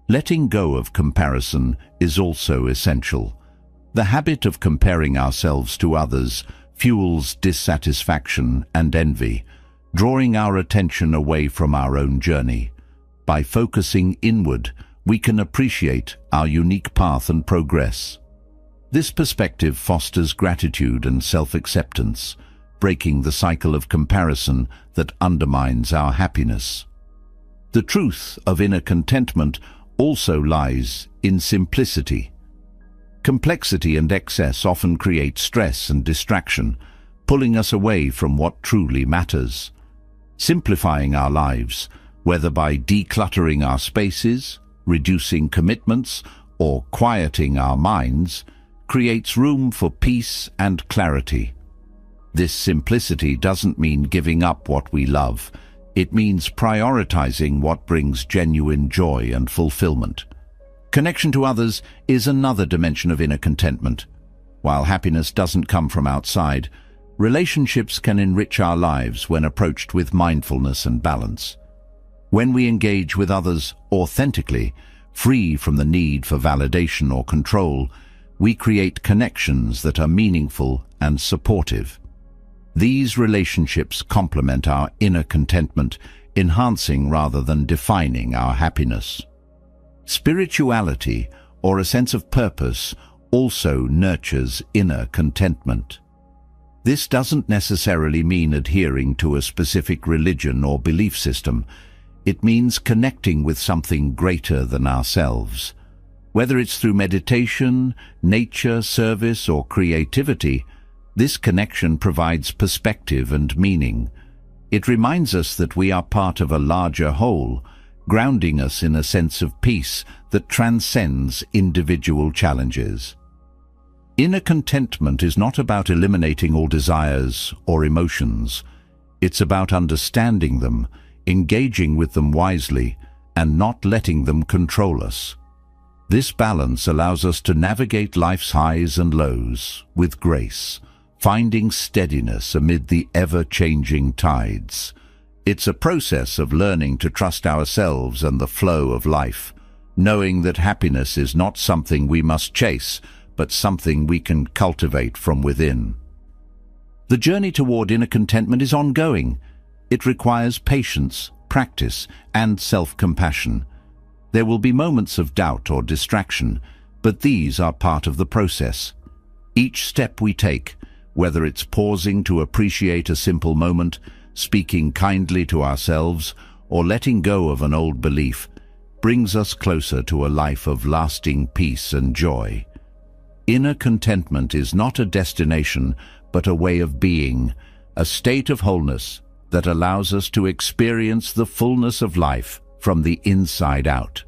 Letting go of comparison is also essential. The habit of comparing ourselves to others fuels dissatisfaction and envy, drawing our attention away from our own journey. By focusing inward, we can appreciate our unique path and progress. This perspective fosters gratitude and self-acceptance, breaking the cycle of comparison that undermines our happiness. The truth of inner contentment also lies in simplicity. Complexity and excess often create stress and distraction, pulling us away from what truly matters. Simplifying our lives, whether by decluttering our spaces, reducing commitments, or quieting our minds, creates room for peace and clarity. This simplicity doesn't mean giving up what we love. It means prioritizing what brings genuine joy and fulfillment. Connection to others is another dimension of inner contentment. While happiness doesn't come from outside, relationships can enrich our lives when approached with mindfulness and balance. When we engage with others authentically, free from the need for validation or control, we create connections that are meaningful and supportive. These relationships complement our inner contentment, enhancing rather than defining our happiness. Spirituality, or a sense of purpose, also nurtures inner contentment. This doesn't necessarily mean adhering to a specific religion or belief system. It means connecting with something greater than ourselves. Whether it's through meditation, nature, service, or creativity, this connection provides perspective and meaning. It reminds us that we are part of a larger whole, grounding us in a sense of peace that transcends individual challenges. Inner contentment is not about eliminating all desires or emotions. It's about understanding them, engaging with them wisely, and not letting them control us. This balance allows us to navigate life's highs and lows with grace, finding steadiness amid the ever-changing tides. It's a process of learning to trust ourselves and the flow of life, knowing that happiness is not something we must chase, but something we can cultivate from within. The journey toward inner contentment is ongoing. It requires patience, practice and self-compassion. There will be moments of doubt or distraction, but these are part of the process. Each step we take, whether it's pausing to appreciate a simple moment, speaking kindly to ourselves, or letting go of an old belief, brings us closer to a life of lasting peace and joy. Inner contentment is not a destination, but a way of being, a state of wholeness that allows us to experience the fullness of life from the inside out.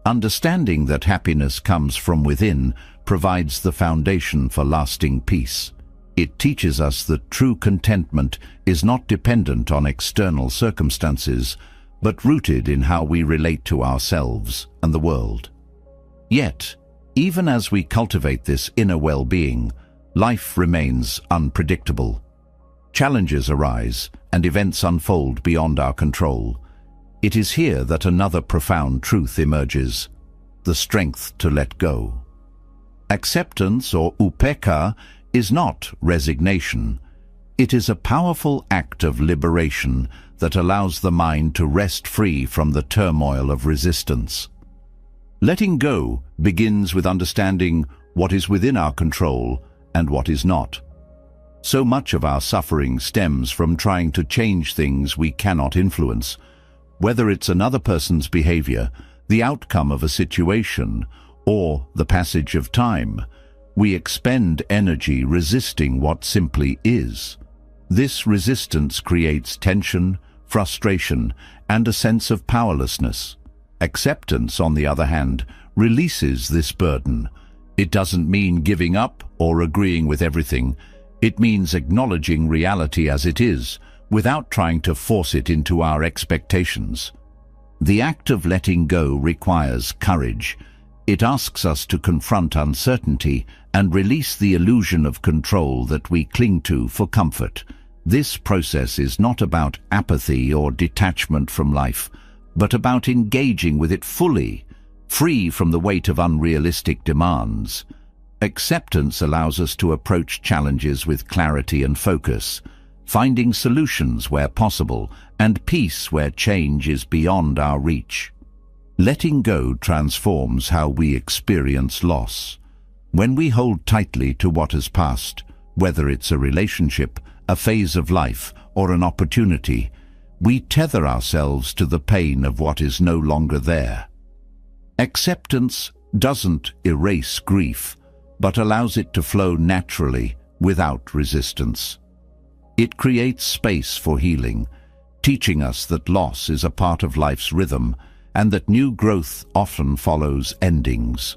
Understanding that happiness comes from within provides the foundation for lasting peace. It teaches us that true contentment is not dependent on external circumstances, but rooted in how we relate to ourselves and the world. Yet, even as we cultivate this inner well-being, life remains unpredictable. Challenges arise and events unfold beyond our control. It is here that another profound truth emerges: the strength to let go. Acceptance, or upekkha, is not resignation. It is a powerful act of liberation that allows the mind to rest free from the turmoil of resistance. Letting go begins with understanding what is within our control and what is not. So much of our suffering stems from trying to change things we cannot influence. Whether it's another person's behavior, the outcome of a situation, or the passage of time, we expend energy resisting what simply is. This resistance creates tension, frustration, and a sense of powerlessness. Acceptance, on the other hand, releases this burden. It doesn't mean giving up or agreeing with everything. It means acknowledging reality as it is, without trying to force it into our expectations. The act of letting go requires courage. It asks us to confront uncertainty and release the illusion of control that we cling to for comfort. This process is not about apathy or detachment from life, but about engaging with it fully, free from the weight of unrealistic demands. Acceptance allows us to approach challenges with clarity and focus, finding solutions where possible and peace where change is beyond our reach. Letting go transforms how we experience loss. When we hold tightly to what has passed, whether it's a relationship, a phase of life, or an opportunity, we tether ourselves to the pain of what is no longer there. Acceptance doesn't erase grief, but allows it to flow naturally without resistance. It creates space for healing, teaching us that loss is a part of life's rhythm and that new growth often follows endings.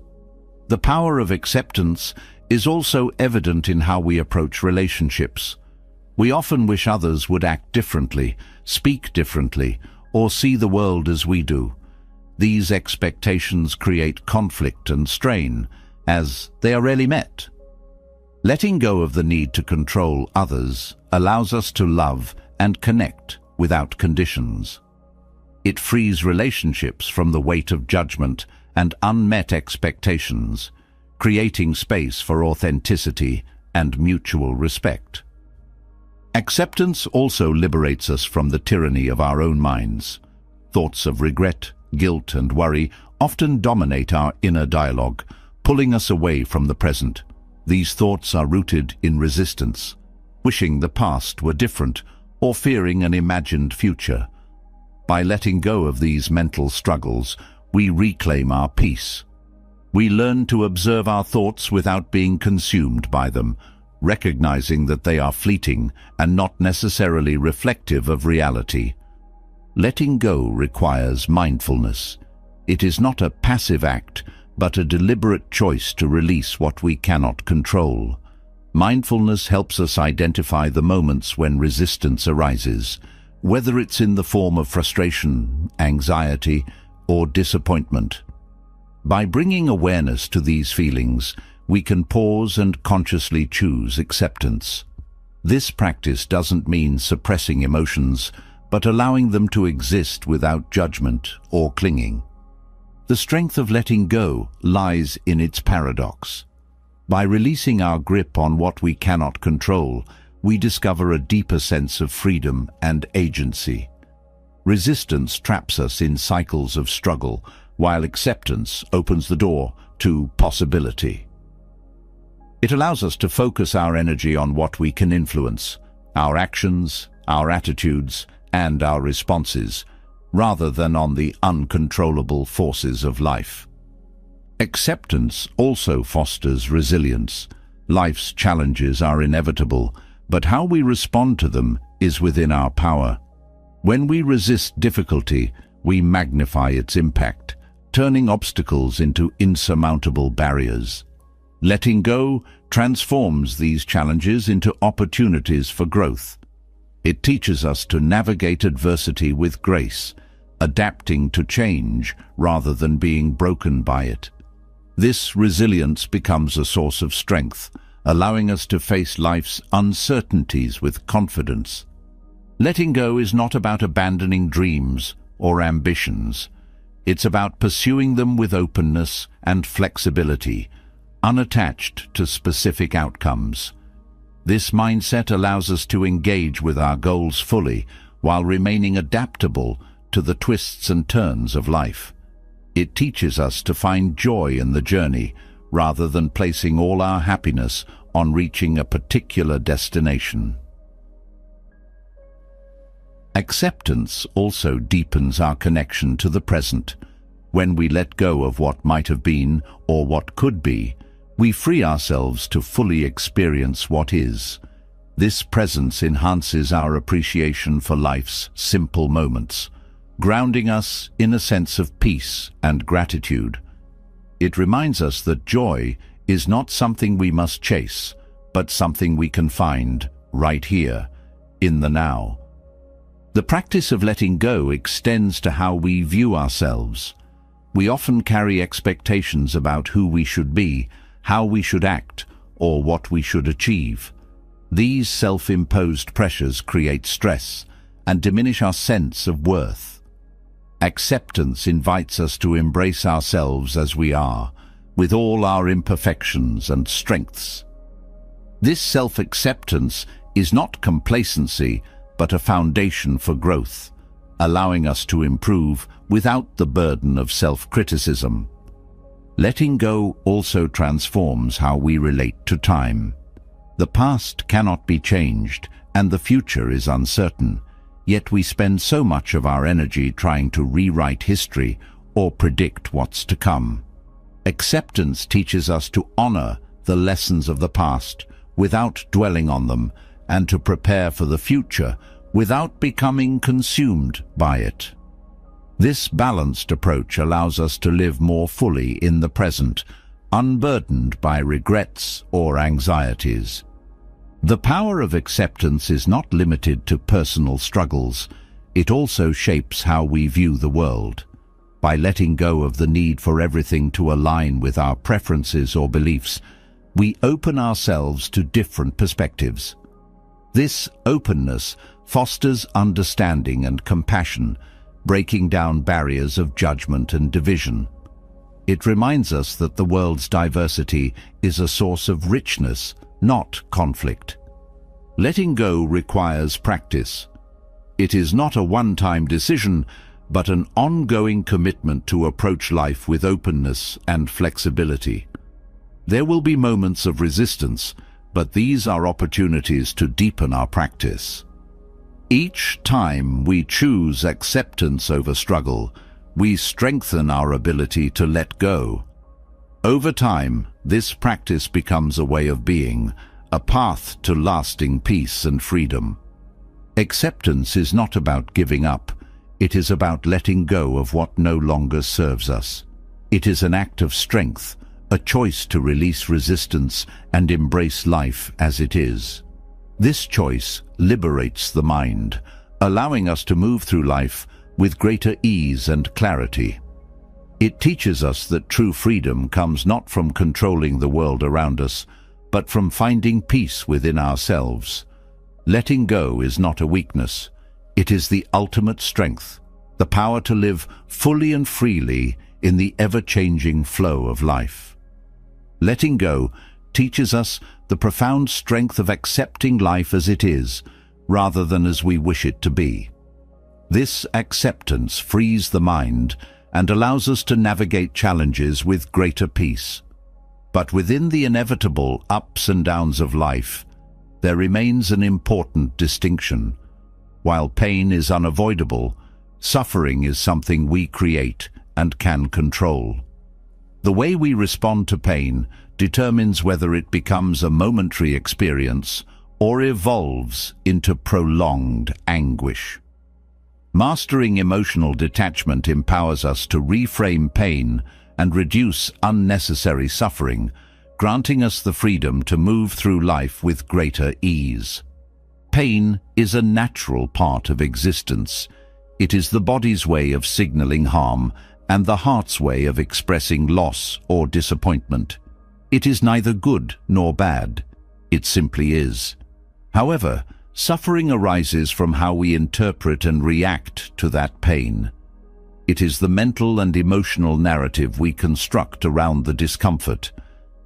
The power of acceptance is also evident in how we approach relationships. We often wish others would act differently, speak differently, or see the world as we do. These expectations create conflict and strain, as they are rarely met. Letting go of the need to control others allows us to love and connect without conditions. It frees relationships from the weight of judgment and unmet expectations, creating space for authenticity and mutual respect. Acceptance also liberates us from the tyranny of our own minds. Thoughts of regret, guilt, and worry often dominate our inner dialogue, pulling us away from the present. These thoughts are rooted in resistance, wishing the past were different or fearing an imagined future. By letting go of these mental struggles, we reclaim our peace. We learn to observe our thoughts without being consumed by them, recognizing that they are fleeting and not necessarily reflective of reality. Letting go requires mindfulness. It is not a passive act, but a deliberate choice to release what we cannot control. Mindfulness helps us identify the moments when resistance arises, whether it's in the form of frustration, anxiety, or disappointment. By bringing awareness to these feelings, we can pause and consciously choose acceptance. This practice doesn't mean suppressing emotions, but allowing them to exist without judgment or clinging. The strength of letting go lies in its paradox. By releasing our grip on what we cannot control, we discover a deeper sense of freedom and agency. Resistance traps us in cycles of struggle, while acceptance opens the door to possibility. It allows us to focus our energy on what we can influence, our actions, our attitudes, and our responses, rather than on the uncontrollable forces of life. Acceptance also fosters resilience. Life's challenges are inevitable, but how we respond to them is within our power. When we resist difficulty, we magnify its impact, turning obstacles into insurmountable barriers. Letting go transforms these challenges into opportunities for growth. It teaches us to navigate adversity with grace, adapting to change rather than being broken by it. This resilience becomes a source of strength, allowing us to face life's uncertainties with confidence. Letting go is not about abandoning dreams or ambitions. It's about pursuing them with openness and flexibility, unattached to specific outcomes. This mindset allows us to engage with our goals fully while remaining adaptable to the twists and turns of life. It teaches us to find joy in the journey rather than placing all our happiness on reaching a particular destination. Acceptance also deepens our connection to the present. When we let go of what might have been or what could be, we free ourselves to fully experience what is. This presence enhances our appreciation for life's simple moments, grounding us in a sense of peace and gratitude. It reminds us that joy is not something we must chase, but something we can find right here, in the now. The practice of letting go extends to how we view ourselves. We often carry expectations about who we should be, how we should act, or what we should achieve. These self-imposed pressures create stress and diminish our sense of worth. Acceptance invites us to embrace ourselves as we are, with all our imperfections and strengths. This self-acceptance is not complacency, but a foundation for growth, allowing us to improve without the burden of self-criticism. Letting go also transforms how we relate to time. The past cannot be changed, and the future is uncertain, yet we spend so much of our energy trying to rewrite history or predict what's to come. Acceptance teaches us to honor the lessons of the past without dwelling on them, and to prepare for the future without becoming consumed by it. This balanced approach allows us to live more fully in the present, unburdened by regrets or anxieties. The power of acceptance is not limited to personal struggles. It also shapes how we view the world. By letting go of the need for everything to align with our preferences or beliefs, we open ourselves to different perspectives. This openness fosters understanding and compassion, breaking down barriers of judgment and division. It reminds us that the world's diversity is a source of richness, not conflict. Letting go requires practice. It is not a one-time decision, but an ongoing commitment to approach life with openness and flexibility. There will be moments of resistance, but these are opportunities to deepen our practice. Each time we choose acceptance over struggle, we strengthen our ability to let go. Over time, this practice becomes a way of being, a path to lasting peace and freedom. Acceptance is not about giving up. It is about letting go of what no longer serves us. It is an act of strength, a choice to release resistance and embrace life as it is. This choice liberates the mind, allowing us to move through life with greater ease and clarity. It teaches us that true freedom comes not from controlling the world around us, but from finding peace within ourselves. Letting go is not a weakness. It is the ultimate strength, the power to live fully and freely in the ever-changing flow of life. Letting go teaches us the profound strength of accepting life as it is, rather than as we wish it to be. This acceptance frees the mind and allows us to navigate challenges with greater peace. But within the inevitable ups and downs of life, there remains an important distinction. While pain is unavoidable, suffering is something we create and can control. The way we respond to pain determines whether it becomes a momentary experience or evolves into prolonged anguish. Mastering emotional detachment empowers us to reframe pain and reduce unnecessary suffering, granting us the freedom to move through life with greater ease. Pain is a natural part of existence. It is the body's way of signaling harm and the heart's way of expressing loss or disappointment. It is neither good nor bad. It simply is. However, suffering arises from how we interpret and react to that pain. It is the mental and emotional narrative we construct around the discomfort.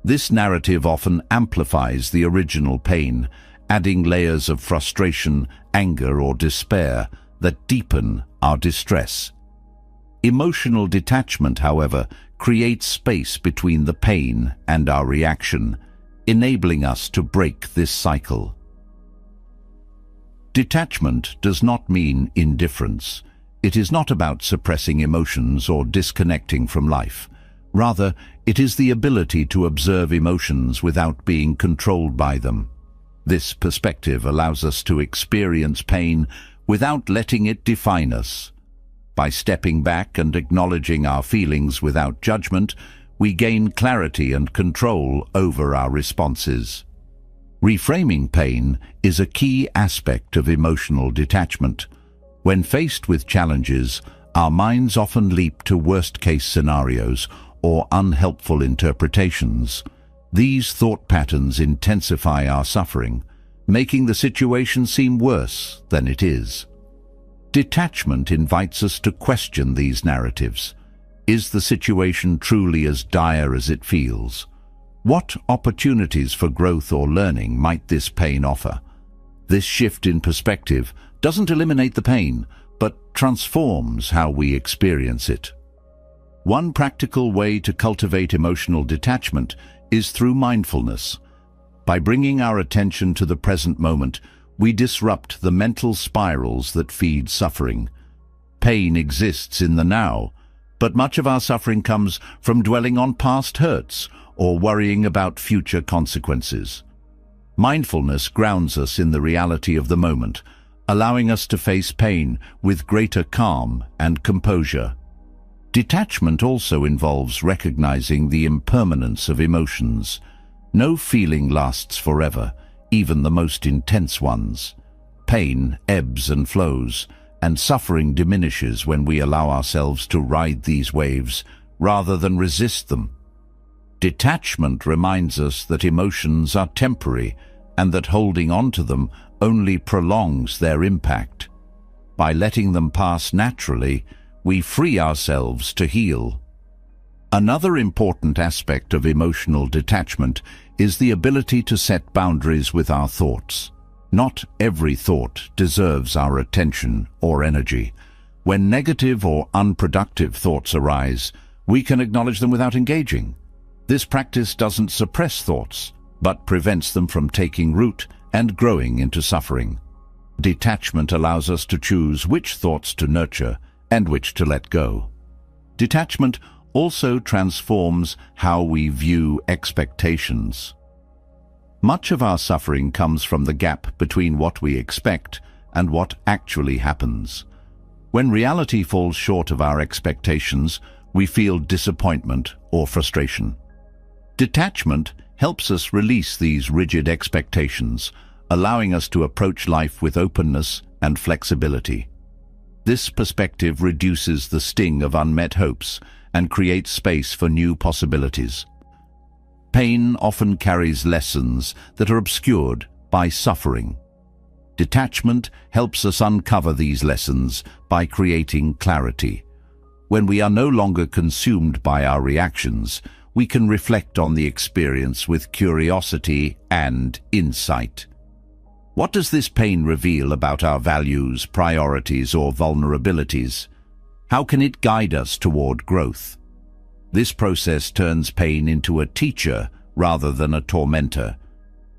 This narrative often amplifies the original pain, adding layers of frustration, anger, or despair that deepen our distress. Emotional detachment, however, creates space between the pain and our reaction, enabling us to break this cycle. Detachment does not mean indifference. It is not about suppressing emotions or disconnecting from life. Rather, it is the ability to observe emotions without being controlled by them. This perspective allows us to experience pain without letting it define us. By stepping back and acknowledging our feelings without judgment, we gain clarity and control over our responses. Reframing pain is a key aspect of emotional detachment. When faced with challenges, our minds often leap to worst-case scenarios or unhelpful interpretations. These thought patterns intensify our suffering, making the situation seem worse than it is. Detachment invites us to question these narratives. Is the situation truly as dire as it feels? What opportunities for growth or learning might this pain offer? This shift in perspective doesn't eliminate the pain, but transforms how we experience it. One practical way to cultivate emotional detachment is through mindfulness. By bringing our attention to the present moment, we disrupt the mental spirals that feed suffering. Pain exists in the now, but much of our suffering comes from dwelling on past hurts or worrying about future consequences. Mindfulness grounds us in the reality of the moment, allowing us to face pain with greater calm and composure. Detachment also involves recognizing the impermanence of emotions. No feeling lasts forever, even the most intense ones. Pain ebbs and flows, and suffering diminishes when we allow ourselves to ride these waves rather than resist them. Detachment reminds us that emotions are temporary and that holding on to them only prolongs their impact. By letting them pass naturally, we free ourselves to heal. Another important aspect of emotional detachment is the ability to set boundaries with our thoughts. Not every thought deserves our attention or energy. When negative or unproductive thoughts arise, we can acknowledge them without engaging. This practice doesn't suppress thoughts, but prevents them from taking root and growing into suffering. Detachment allows us to choose which thoughts to nurture and which to let go. Detachment also transforms how we view expectations. Much of our suffering comes from the gap between what we expect and what actually happens. When reality falls short of our expectations, we feel disappointment or frustration. Detachment helps us release these rigid expectations, allowing us to approach life with openness and flexibility. This perspective reduces the sting of unmet hopes and creates space for new possibilities. Pain often carries lessons that are obscured by suffering. Detachment helps us uncover these lessons by creating clarity. When we are no longer consumed by our reactions, we can reflect on the experience with curiosity and insight. What does this pain reveal about our values, priorities, or vulnerabilities? How can it guide us toward growth? This process turns pain into a teacher rather than a tormentor.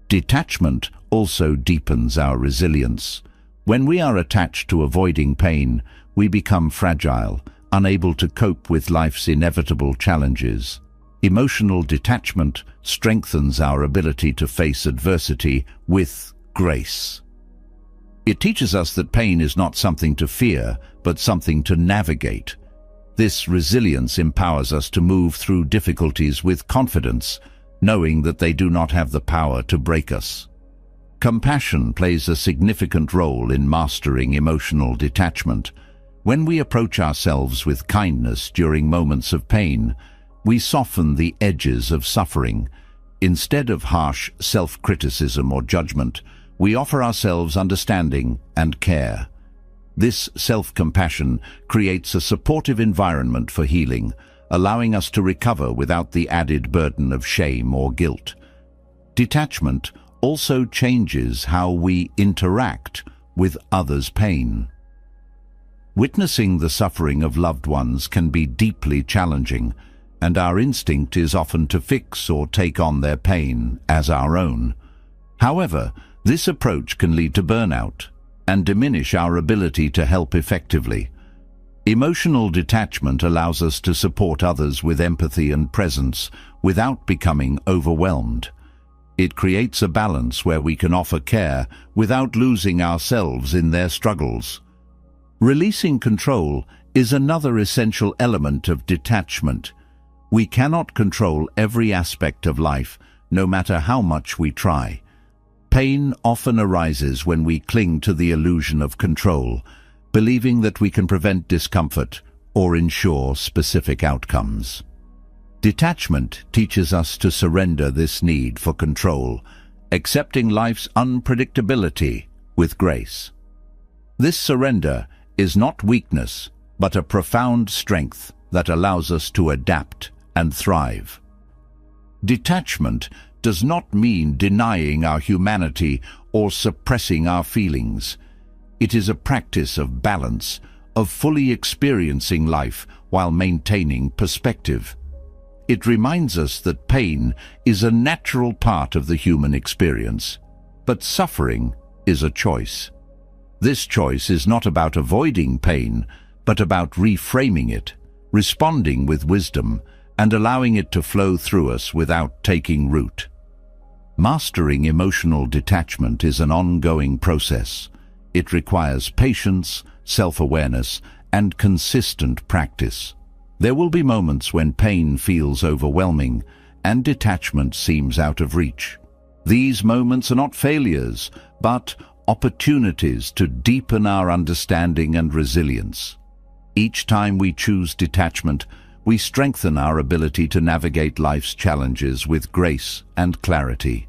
Detachment also deepens our resilience. When we are attached to avoiding pain, we become fragile, unable to cope with life's inevitable challenges. Emotional detachment strengthens our ability to face adversity with grace. It teaches us that pain is not something to fear, but something to navigate. This resilience empowers us to move through difficulties with confidence, knowing that they do not have the power to break us. Compassion plays a significant role in mastering emotional detachment. When we approach ourselves with kindness during moments of pain, we soften the edges of suffering. Instead of harsh self-criticism or judgment, we offer ourselves understanding and care. This self-compassion creates a supportive environment for healing, allowing us to recover without the added burden of shame or guilt. Detachment also changes how we interact with others' pain. Witnessing the suffering of loved ones can be deeply challenging, and our instinct is often to fix or take on their pain as our own. However, this approach can lead to burnout and diminish our ability to help effectively. Emotional detachment allows us to support others with empathy and presence without becoming overwhelmed. It creates a balance where we can offer care without losing ourselves in their struggles. Releasing control is another essential element of detachment. We cannot control every aspect of life, no matter how much we try. Pain often arises when we cling to the illusion of control, believing that we can prevent discomfort or ensure specific outcomes. Detachment teaches us to surrender this need for control, accepting life's unpredictability with grace. This surrender is not weakness, but a profound strength that allows us to adapt and thrive. Detachment does not mean denying our humanity or suppressing our feelings. It is a practice of balance, of fully experiencing life while maintaining perspective. It reminds us that pain is a natural part of the human experience, but suffering is a choice. This choice is not about avoiding pain, but about reframing it, responding with wisdom, and allowing it to flow through us without taking root. Mastering emotional detachment is an ongoing process. It requires patience, self-awareness, and consistent practice. There will be moments when pain feels overwhelming and detachment seems out of reach. These moments are not failures, but opportunities to deepen our understanding and resilience. Each time we choose detachment, we strengthen our ability to navigate life's challenges with grace and clarity.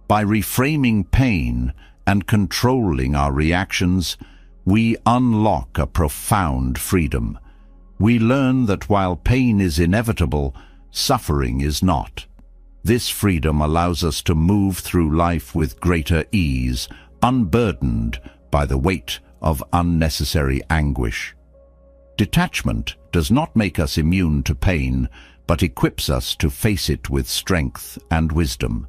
By reframing pain and controlling our reactions, we unlock a profound freedom. We learn that while pain is inevitable, suffering is not. This freedom allows us to move through life with greater ease, unburdened by the weight of unnecessary anguish. Detachment does not make us immune to pain, but equips us to face it with strength and wisdom.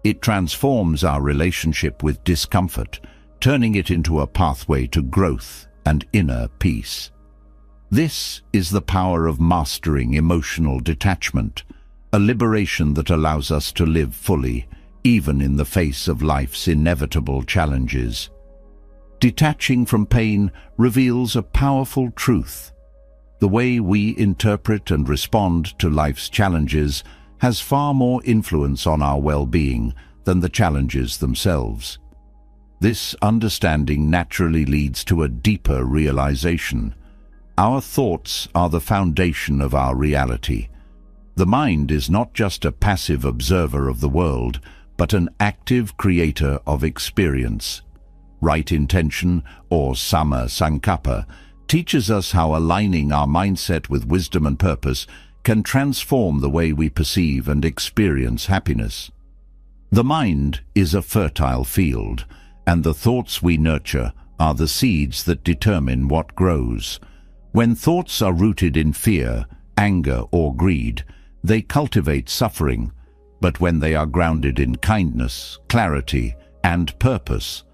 It transforms our relationship with discomfort, turning it into a pathway to growth and inner peace. This is the power of mastering emotional detachment, a liberation that allows us to live fully, even in the face of life's inevitable challenges. Detaching from pain reveals a powerful truth. The way we interpret and respond to life's challenges has far more influence on our well-being than the challenges themselves. This understanding naturally leads to a deeper realization. Our thoughts are the foundation of our reality. The mind is not just a passive observer of the world, but an active creator of experience. Right intention, or samma sankappa, teaches us how aligning our mindset with wisdom and purpose can transform the way we perceive and experience happiness. The mind is a fertile field, and the thoughts we nurture are the seeds that determine what grows. When thoughts are rooted in fear, anger, or greed, they cultivate suffering, but when they are grounded in kindness, clarity, and purpose,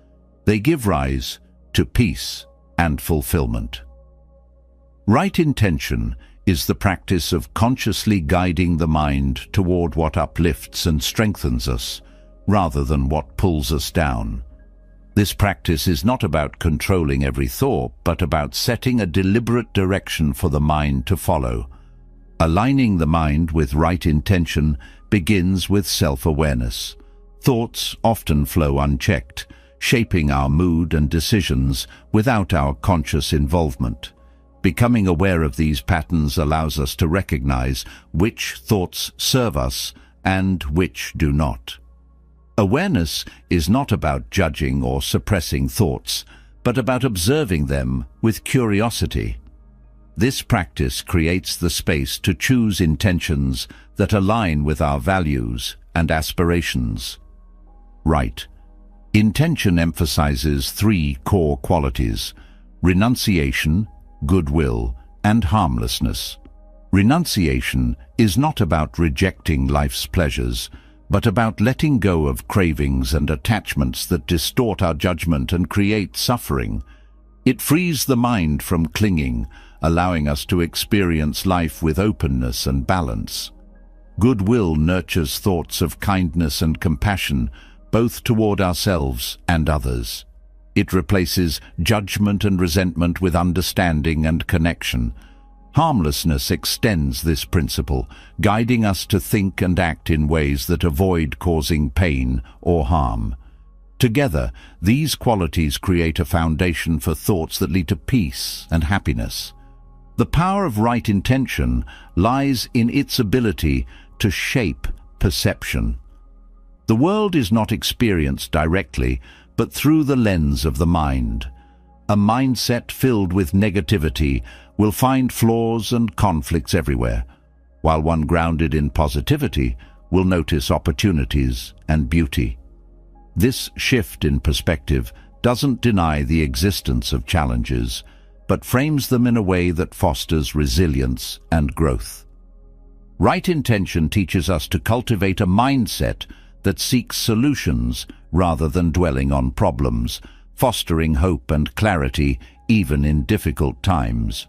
they give rise to peace and fulfillment. Right intention is the practice of consciously guiding the mind toward what uplifts and strengthens us, rather than what pulls us down. This practice is not about controlling every thought, but about setting a deliberate direction for the mind to follow. Aligning the mind with right intention begins with self-awareness. Thoughts often flow unchecked, shaping our mood and decisions without our conscious involvement. Becoming aware of these patterns allows us to recognize which thoughts serve us and which do not. Awareness is not about judging or suppressing thoughts, but about observing them with curiosity. This practice creates the space to choose intentions that align with our values and aspirations. Right intention emphasizes three core qualities: renunciation, goodwill, and harmlessness. Renunciation is not about rejecting life's pleasures, but about letting go of cravings and attachments that distort our judgment and create suffering. It frees the mind from clinging, allowing us to experience life with openness and balance. Goodwill nurtures thoughts of kindness and compassion, both toward ourselves and others. It replaces judgment and resentment with understanding and connection. Harmlessness extends this principle, guiding us to think and act in ways that avoid causing pain or harm. Together, these qualities create a foundation for thoughts that lead to peace and happiness. The power of right intention lies in its ability to shape perception. The world is not experienced directly, but through the lens of the mind. A mindset filled with negativity will find flaws and conflicts everywhere, while one grounded in positivity will notice opportunities and beauty. This shift in perspective doesn't deny the existence of challenges, but frames them in a way that fosters resilience and growth. Right intention teaches us to cultivate a mindset that seeks solutions rather than dwelling on problems, fostering hope and clarity even in difficult times.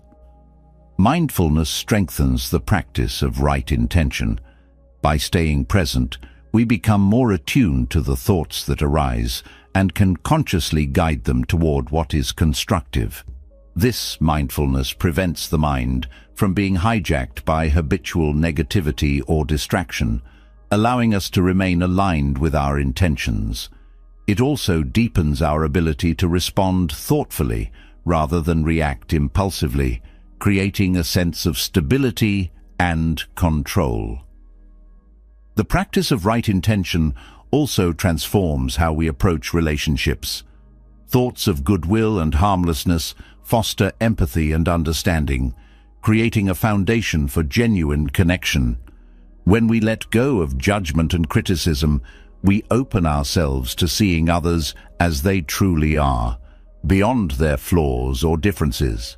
Mindfulness strengthens the practice of right intention. By staying present, we become more attuned to the thoughts that arise and can consciously guide them toward what is constructive. This mindfulness prevents the mind from being hijacked by habitual negativity or distraction, allowing us to remain aligned with our intentions. It also deepens our ability to respond thoughtfully rather than react impulsively, creating a sense of stability and control. The practice of right intention also transforms how we approach relationships. Thoughts of goodwill and harmlessness foster empathy and understanding, creating a foundation for genuine connection. When we let go of judgment and criticism, we open ourselves to seeing others as they truly are, beyond their flaws or differences.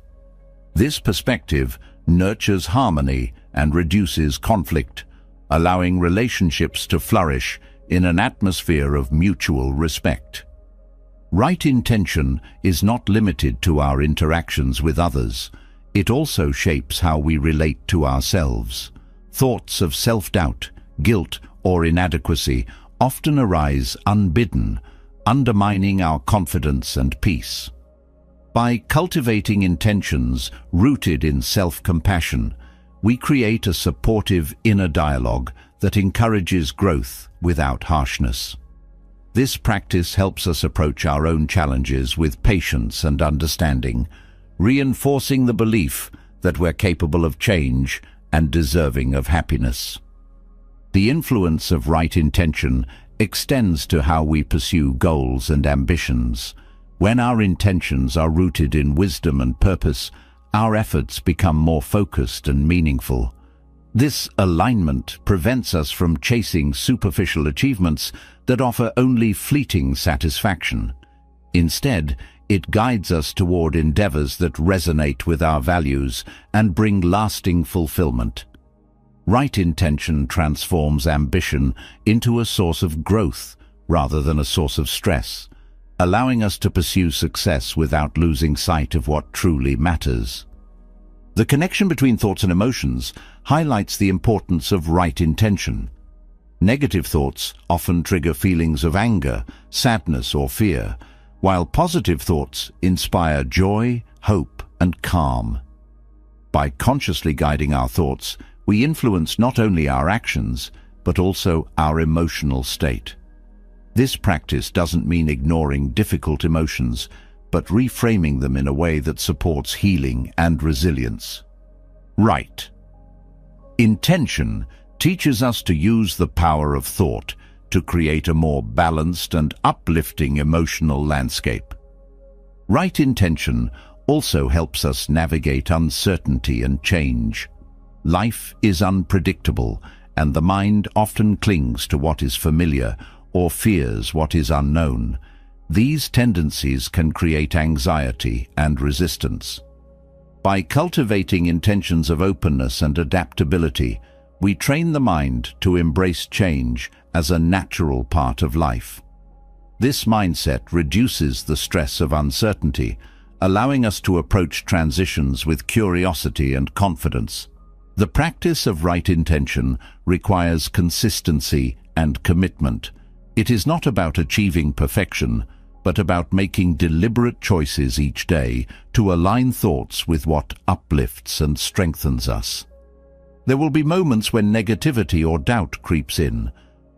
This perspective nurtures harmony and reduces conflict, allowing relationships to flourish in an atmosphere of mutual respect. Right intention is not limited to our interactions with others. It also shapes how we relate to ourselves. Thoughts of self-doubt, guilt, or inadequacy often arise unbidden, undermining our confidence and peace. By cultivating intentions rooted in self-compassion, we create a supportive inner dialogue that encourages growth without harshness. This practice helps us approach our own challenges with patience and understanding, reinforcing the belief that we're capable of change and deserving of happiness. The influence of right intention extends to how we pursue goals and ambitions. When our intentions are rooted in wisdom and purpose, our efforts become more focused and meaningful. This alignment prevents us from chasing superficial achievements that offer only fleeting satisfaction. Instead, it guides us toward endeavors that resonate with our values and bring lasting fulfillment. Right intention transforms ambition into a source of growth rather than a source of stress, allowing us to pursue success without losing sight of what truly matters. The connection between thoughts and emotions highlights the importance of right intention. Negative thoughts often trigger feelings of anger, sadness, or fear, while positive thoughts inspire joy, hope, and calm. By consciously guiding our thoughts, we influence not only our actions, but also our emotional state. This practice doesn't mean ignoring difficult emotions, but reframing them in a way that supports healing and resilience. Right intention teaches us to use the power of thought to create a more balanced and uplifting emotional landscape. Right intention also helps us navigate uncertainty and change. Life is unpredictable, and the mind often clings to what is familiar or fears what is unknown. These tendencies can create anxiety and resistance. By cultivating intentions of openness and adaptability, we train the mind to embrace change as a natural part of life. This mindset reduces the stress of uncertainty, allowing us to approach transitions with curiosity and confidence. The practice of right intention requires consistency and commitment. It is not about achieving perfection, but about making deliberate choices each day to align thoughts with what uplifts and strengthens us. There will be moments when negativity or doubt creeps in,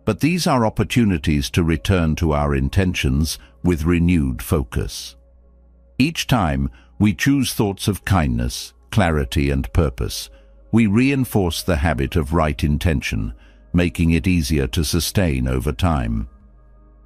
but these are opportunities to return to our intentions with renewed focus. Each time we choose thoughts of kindness, clarity, and purpose, we reinforce the habit of right intention, making it easier to sustain over time.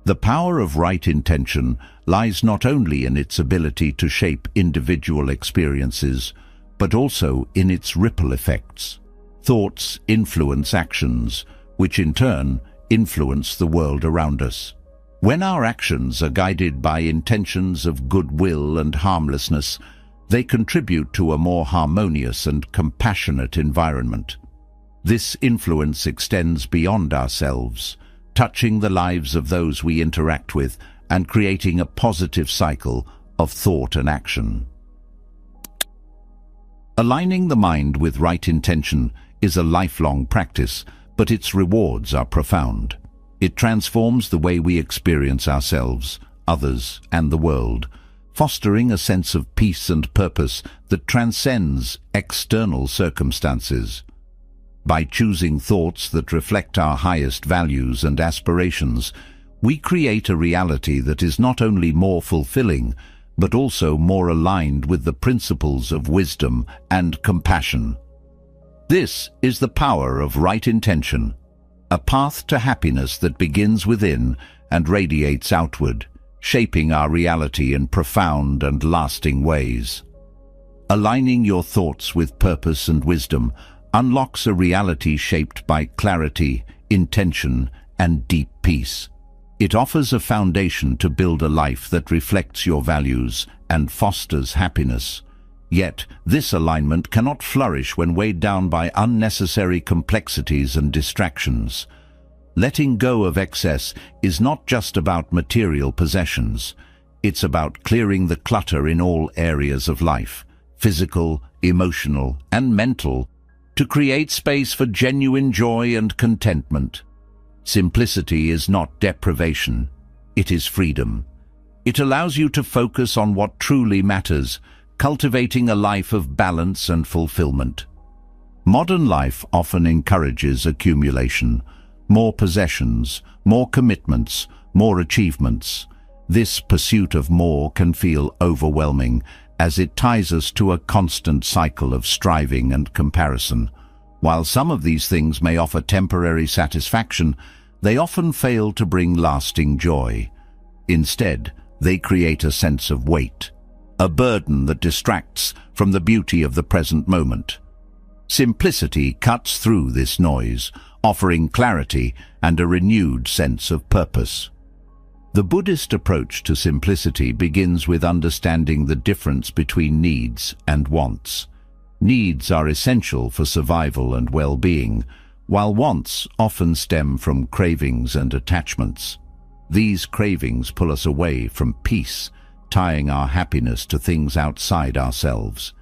The power of right intention lies not only in its ability to shape individual experiences, but also in its ripple effects. Thoughts influence actions, which in turn influence the world around us. When our actions are guided by intentions of goodwill and harmlessness, they contribute to a more harmonious and compassionate environment. This influence extends beyond ourselves, touching the lives of those we interact with and creating a positive cycle of thought and action. Aligning the mind with right intention is a lifelong practice, but its rewards are profound. It transforms the way we experience ourselves, others, and the world, fostering a sense of peace and purpose that transcends external circumstances. By choosing thoughts that reflect our highest values and aspirations, we create a reality that is not only more fulfilling, but also more aligned with the principles of wisdom and compassion. This is the power of right intention, a path to happiness that begins within and radiates outward, shaping our reality in profound and lasting ways. Aligning your thoughts with purpose and wisdom unlocks a reality shaped by clarity, intention, and deep peace. It offers a foundation to build a life that reflects your values and fosters happiness. Yet, this alignment cannot flourish when weighed down by unnecessary complexities and distractions. Letting go of excess is not just about material possessions. It's about clearing the clutter in all areas of life, physical, emotional, and mental, to create space for genuine joy and contentment. Simplicity is not deprivation, it is freedom. It allows you to focus on what truly matters, cultivating a life of balance and fulfillment. Modern life often encourages accumulation, more possessions, more commitments, more achievements. This pursuit of more can feel overwhelming, as it ties us to a constant cycle of striving and comparison. While some of these things may offer temporary satisfaction, they often fail to bring lasting joy. Instead, they create a sense of weight, a burden that distracts from the beauty of the present moment. Simplicity cuts through this noise, offering clarity and a renewed sense of purpose. The Buddhist approach to simplicity begins with understanding the difference between needs and wants. Needs are essential for survival and well-being, while wants often stem from cravings and attachments. These cravings pull us away from peace, tying our happiness to things outside ourselves.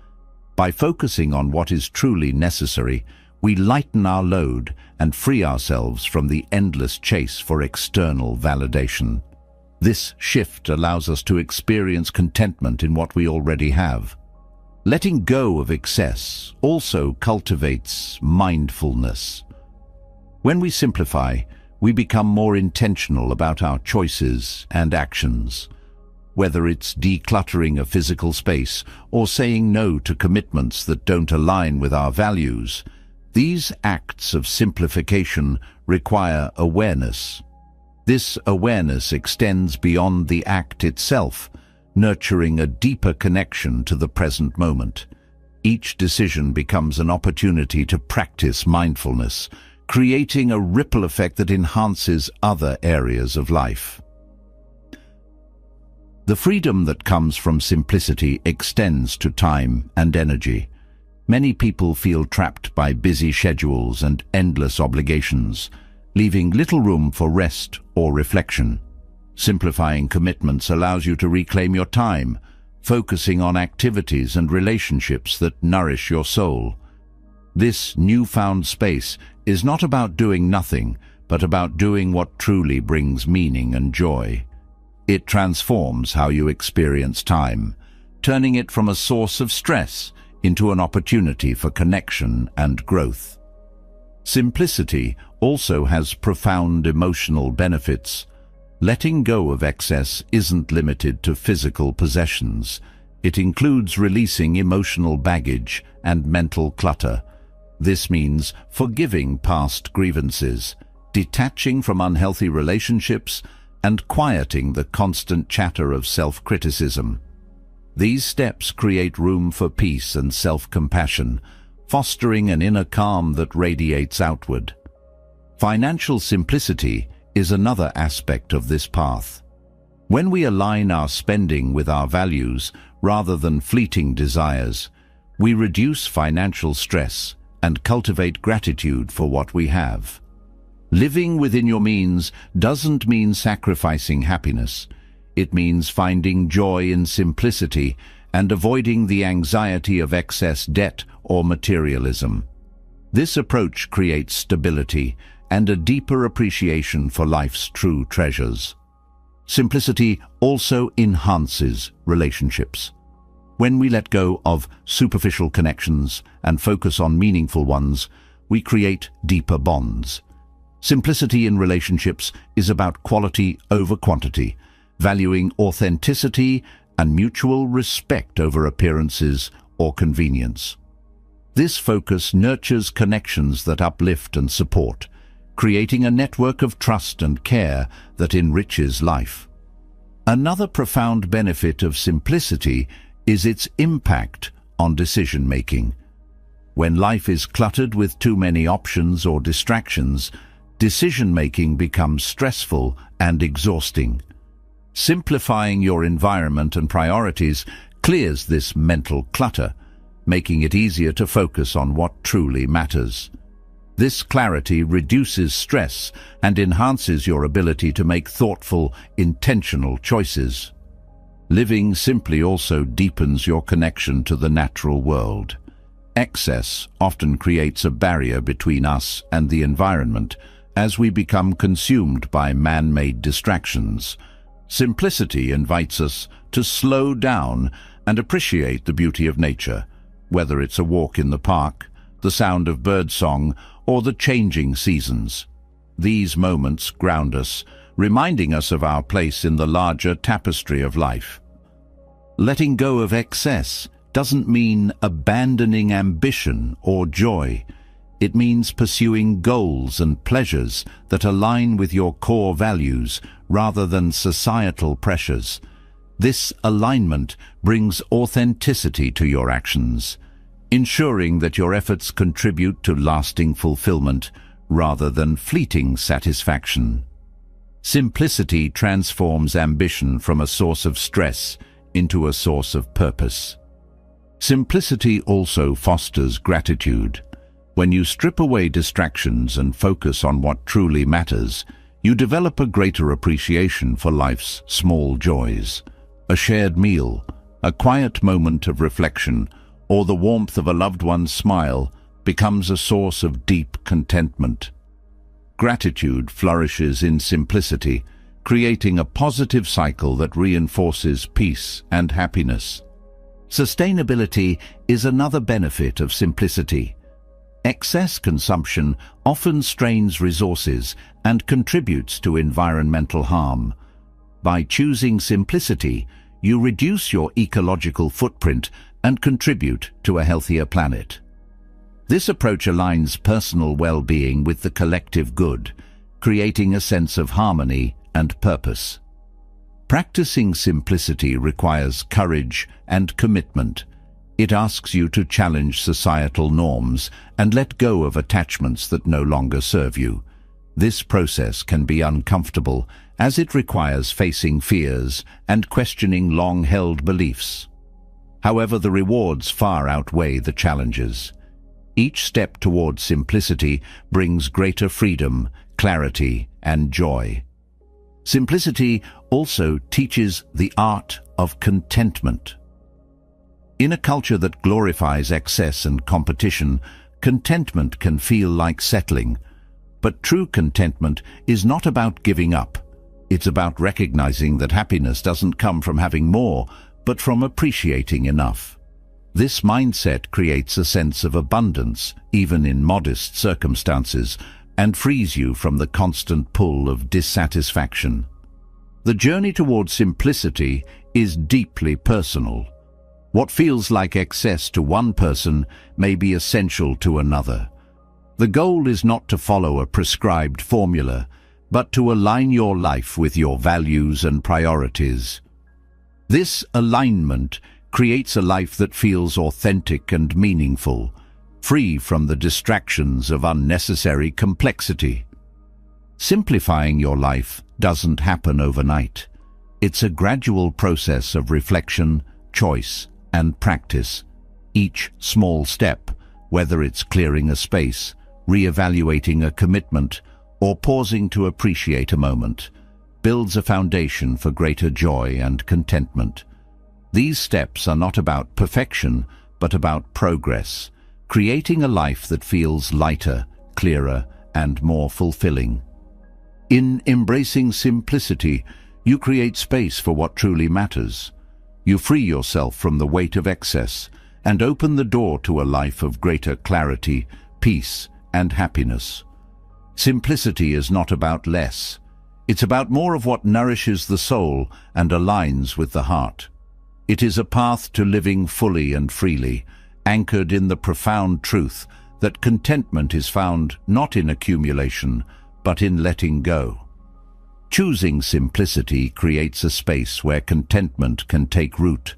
By focusing on what is truly necessary, we lighten our load and free ourselves from the endless chase for external validation. This shift allows us to experience contentment in what we already have. Letting go of excess also cultivates mindfulness. When we simplify, we become more intentional about our choices and actions. Whether it's decluttering a physical space or saying no to commitments that don't align with our values, these acts of simplification require awareness. This awareness extends beyond the act itself, nurturing a deeper connection to the present moment. Each decision becomes an opportunity to practice mindfulness, creating a ripple effect that enhances other areas of life. The freedom that comes from simplicity extends to time and energy. Many people feel trapped by busy schedules and endless obligations, leaving little room for rest or reflection. Simplifying commitments allows you to reclaim your time, focusing on activities and relationships that nourish your soul. This newfound space is not about doing nothing, but about doing what truly brings meaning and joy. It transforms how you experience time, turning it from a source of stress into an opportunity for connection and growth. Simplicity also has profound emotional benefits. Letting go of excess isn't limited to physical possessions. It includes releasing emotional baggage and mental clutter. This means forgiving past grievances, detaching from unhealthy relationships, and quieting the constant chatter of self-criticism. These steps create room for peace and self-compassion, fostering an inner calm that radiates outward. Financial simplicity is another aspect of this path. When we align our spending with our values rather than fleeting desires, we reduce financial stress and cultivate gratitude for what we have. Living within your means doesn't mean sacrificing happiness. It means finding joy in simplicity and avoiding the anxiety of excess debt or materialism. This approach creates stability and a deeper appreciation for life's true treasures. Simplicity also enhances relationships. When we let go of superficial connections and focus on meaningful ones, we create deeper bonds. Simplicity in relationships is about quality over quantity, valuing authenticity and mutual respect over appearances or convenience. This focus nurtures connections that uplift and support, creating a network of trust and care that enriches life. Another profound benefit of simplicity is its impact on decision-making. When life is cluttered with too many options or distractions, decision-making becomes stressful and exhausting. Simplifying your environment and priorities clears this mental clutter, making it easier to focus on what truly matters. This clarity reduces stress and enhances your ability to make thoughtful, intentional choices. Living simply also deepens your connection to the natural world. Excess often creates a barrier between us and the environment as we become consumed by man-made distractions. Simplicity invites us to slow down and appreciate the beauty of nature, whether it's a walk in the park, the sound of birdsong, or the changing seasons. These moments ground us, reminding us of our place in the larger tapestry of life. Letting go of excess doesn't mean abandoning ambition or joy. It means pursuing goals and pleasures that align with your core values rather than societal pressures. This alignment brings authenticity to your actions, ensuring that your efforts contribute to lasting fulfillment rather than fleeting satisfaction. Simplicity transforms ambition from a source of stress into a source of purpose. Simplicity also fosters gratitude. When you strip away distractions and focus on what truly matters, you develop a greater appreciation for life's small joys. A shared meal, a quiet moment of reflection, or the warmth of a loved one's smile becomes a source of deep contentment. Gratitude flourishes in simplicity, creating a positive cycle that reinforces peace and happiness. Sustainability is another benefit of simplicity. Excess consumption often strains resources and contributes to environmental harm. By choosing simplicity, you reduce your ecological footprint and contribute to a healthier planet. This approach aligns personal well-being with the collective good, creating a sense of harmony and purpose. Practicing simplicity requires courage and commitment. It asks you to challenge societal norms and let go of attachments that no longer serve you. This process can be uncomfortable as it requires facing fears and questioning long-held beliefs. However, the rewards far outweigh the challenges. Each step towards simplicity brings greater freedom, clarity, and joy. Simplicity also teaches the art of contentment. In a culture that glorifies excess and competition, contentment can feel like settling. But true contentment is not about giving up. It's about recognizing that happiness doesn't come from having more, but from appreciating enough. This mindset creates a sense of abundance, even in modest circumstances, and frees you from the constant pull of dissatisfaction. The journey towards simplicity is deeply personal. What feels like excess to one person may be essential to another. The goal is not to follow a prescribed formula, but to align your life with your values and priorities. This alignment creates a life that feels authentic and meaningful, free from the distractions of unnecessary complexity. Simplifying your life doesn't happen overnight. It's a gradual process of reflection, choice, and practice. Each small step, whether it's clearing a space, re-evaluating a commitment, or pausing to appreciate a moment, builds a foundation for greater joy and contentment. These steps are not about perfection, but about progress, creating a life that feels lighter, clearer, and more fulfilling. In embracing simplicity, you create space for what truly matters. You free yourself from the weight of excess and open the door to a life of greater clarity, peace, and happiness. Simplicity is not about less. It's about more of what nourishes the soul and aligns with the heart. It is a path to living fully and freely, anchored in the profound truth that contentment is found not in accumulation, but in letting go. Choosing simplicity creates a space where contentment can take root.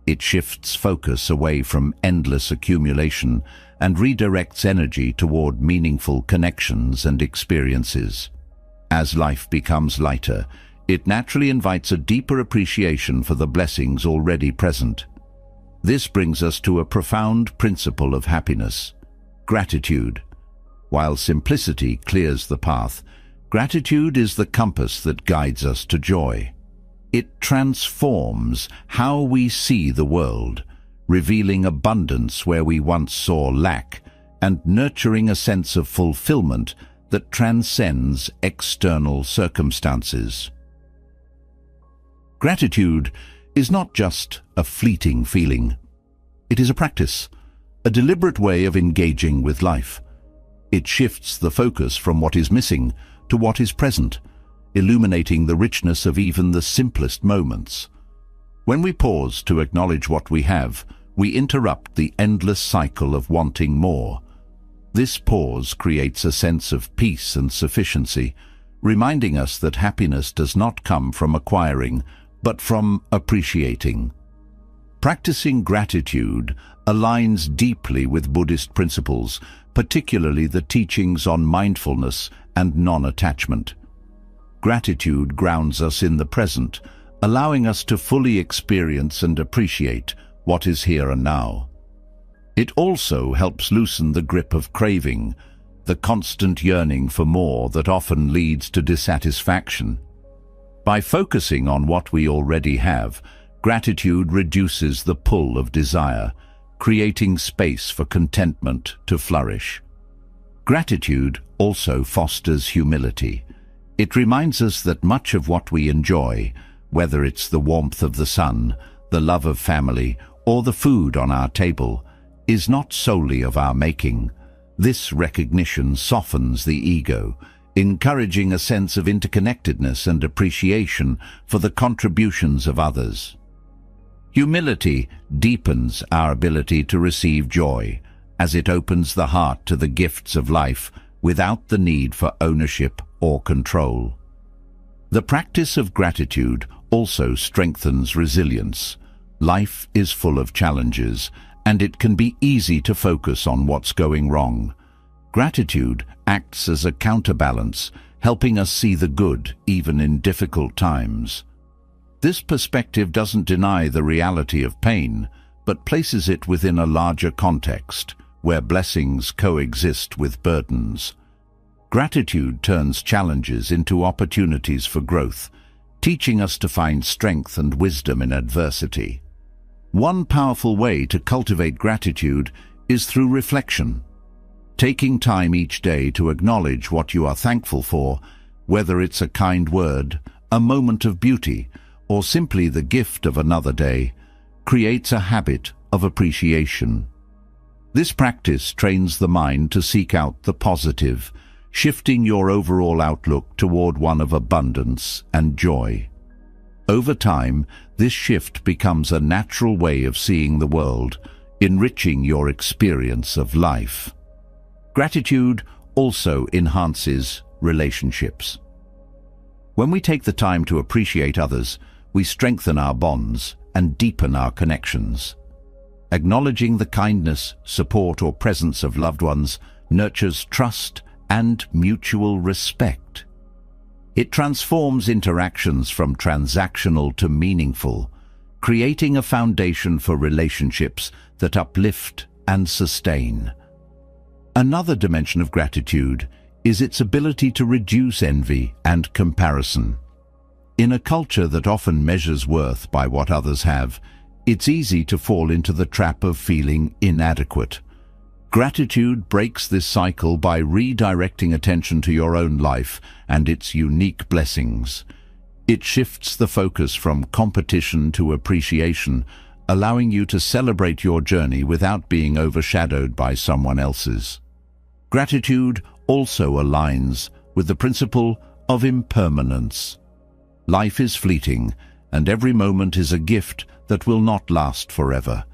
It shifts focus away from endless accumulation and redirects energy toward meaningful connections and experiences. As life becomes lighter, it naturally invites a deeper appreciation for the blessings already present. This brings us to a profound principle of happiness: gratitude. While simplicity clears the path, gratitude is the compass that guides us to joy. It transforms how we see the world, revealing abundance where we once saw lack, and nurturing a sense of fulfillment that transcends external circumstances. Gratitude is not just a fleeting feeling. It is a practice, a deliberate way of engaging with life. It shifts the focus from what is missing to what is present, illuminating the richness of even the simplest moments. When we pause to acknowledge what we have, we interrupt the endless cycle of wanting more. This pause creates a sense of peace and sufficiency, reminding us that happiness does not come from acquiring, but from appreciating. Practicing gratitude aligns deeply with Buddhist principles, particularly the teachings on mindfulness and non-attachment. Gratitude grounds us in the present, allowing us to fully experience and appreciate what is here and now. It also helps loosen the grip of craving, the constant yearning for more that often leads to dissatisfaction. By focusing on what we already have, gratitude reduces the pull of desire, creating space for contentment to flourish. Gratitude also fosters humility. It reminds us that much of what we enjoy, whether it's the warmth of the sun, the love of family, or the food on our table, is not solely of our making. This recognition softens the ego, encouraging a sense of interconnectedness and appreciation for the contributions of others. Humility deepens our ability to receive joy, as it opens the heart to the gifts of life without the need for ownership or control. The practice of gratitude also strengthens resilience. Life is full of challenges, and it can be easy to focus on what's going wrong. Gratitude acts as a counterbalance, helping us see the good even in difficult times. This perspective doesn't deny the reality of pain, but places it within a larger context, where blessings coexist with burdens. Gratitude turns challenges into opportunities for growth, teaching us to find strength and wisdom in adversity. One powerful way to cultivate gratitude is through reflection. Taking time each day to acknowledge what you are thankful for, whether it's a kind word, a moment of beauty, or simply the gift of another day, creates a habit of appreciation. This practice trains the mind to seek out the positive, shifting your overall outlook toward one of abundance and joy. Over time, this shift becomes a natural way of seeing the world, enriching your experience of life. Gratitude also enhances relationships. When we take the time to appreciate others, we strengthen our bonds and deepen our connections. Acknowledging the kindness, support, or presence of loved ones nurtures trust and mutual respect. It transforms interactions from transactional to meaningful, creating a foundation for relationships that uplift and sustain. Another dimension of gratitude is its ability to reduce envy and comparison. In a culture that often measures worth by what others have, it's easy to fall into the trap of feeling inadequate. Gratitude breaks this cycle by redirecting attention to your own life and its unique blessings. It shifts the focus from competition to appreciation, allowing you to celebrate your journey without being overshadowed by someone else's. Gratitude also aligns with the principle of impermanence. Life is fleeting, and every moment is a gift that will not last forever.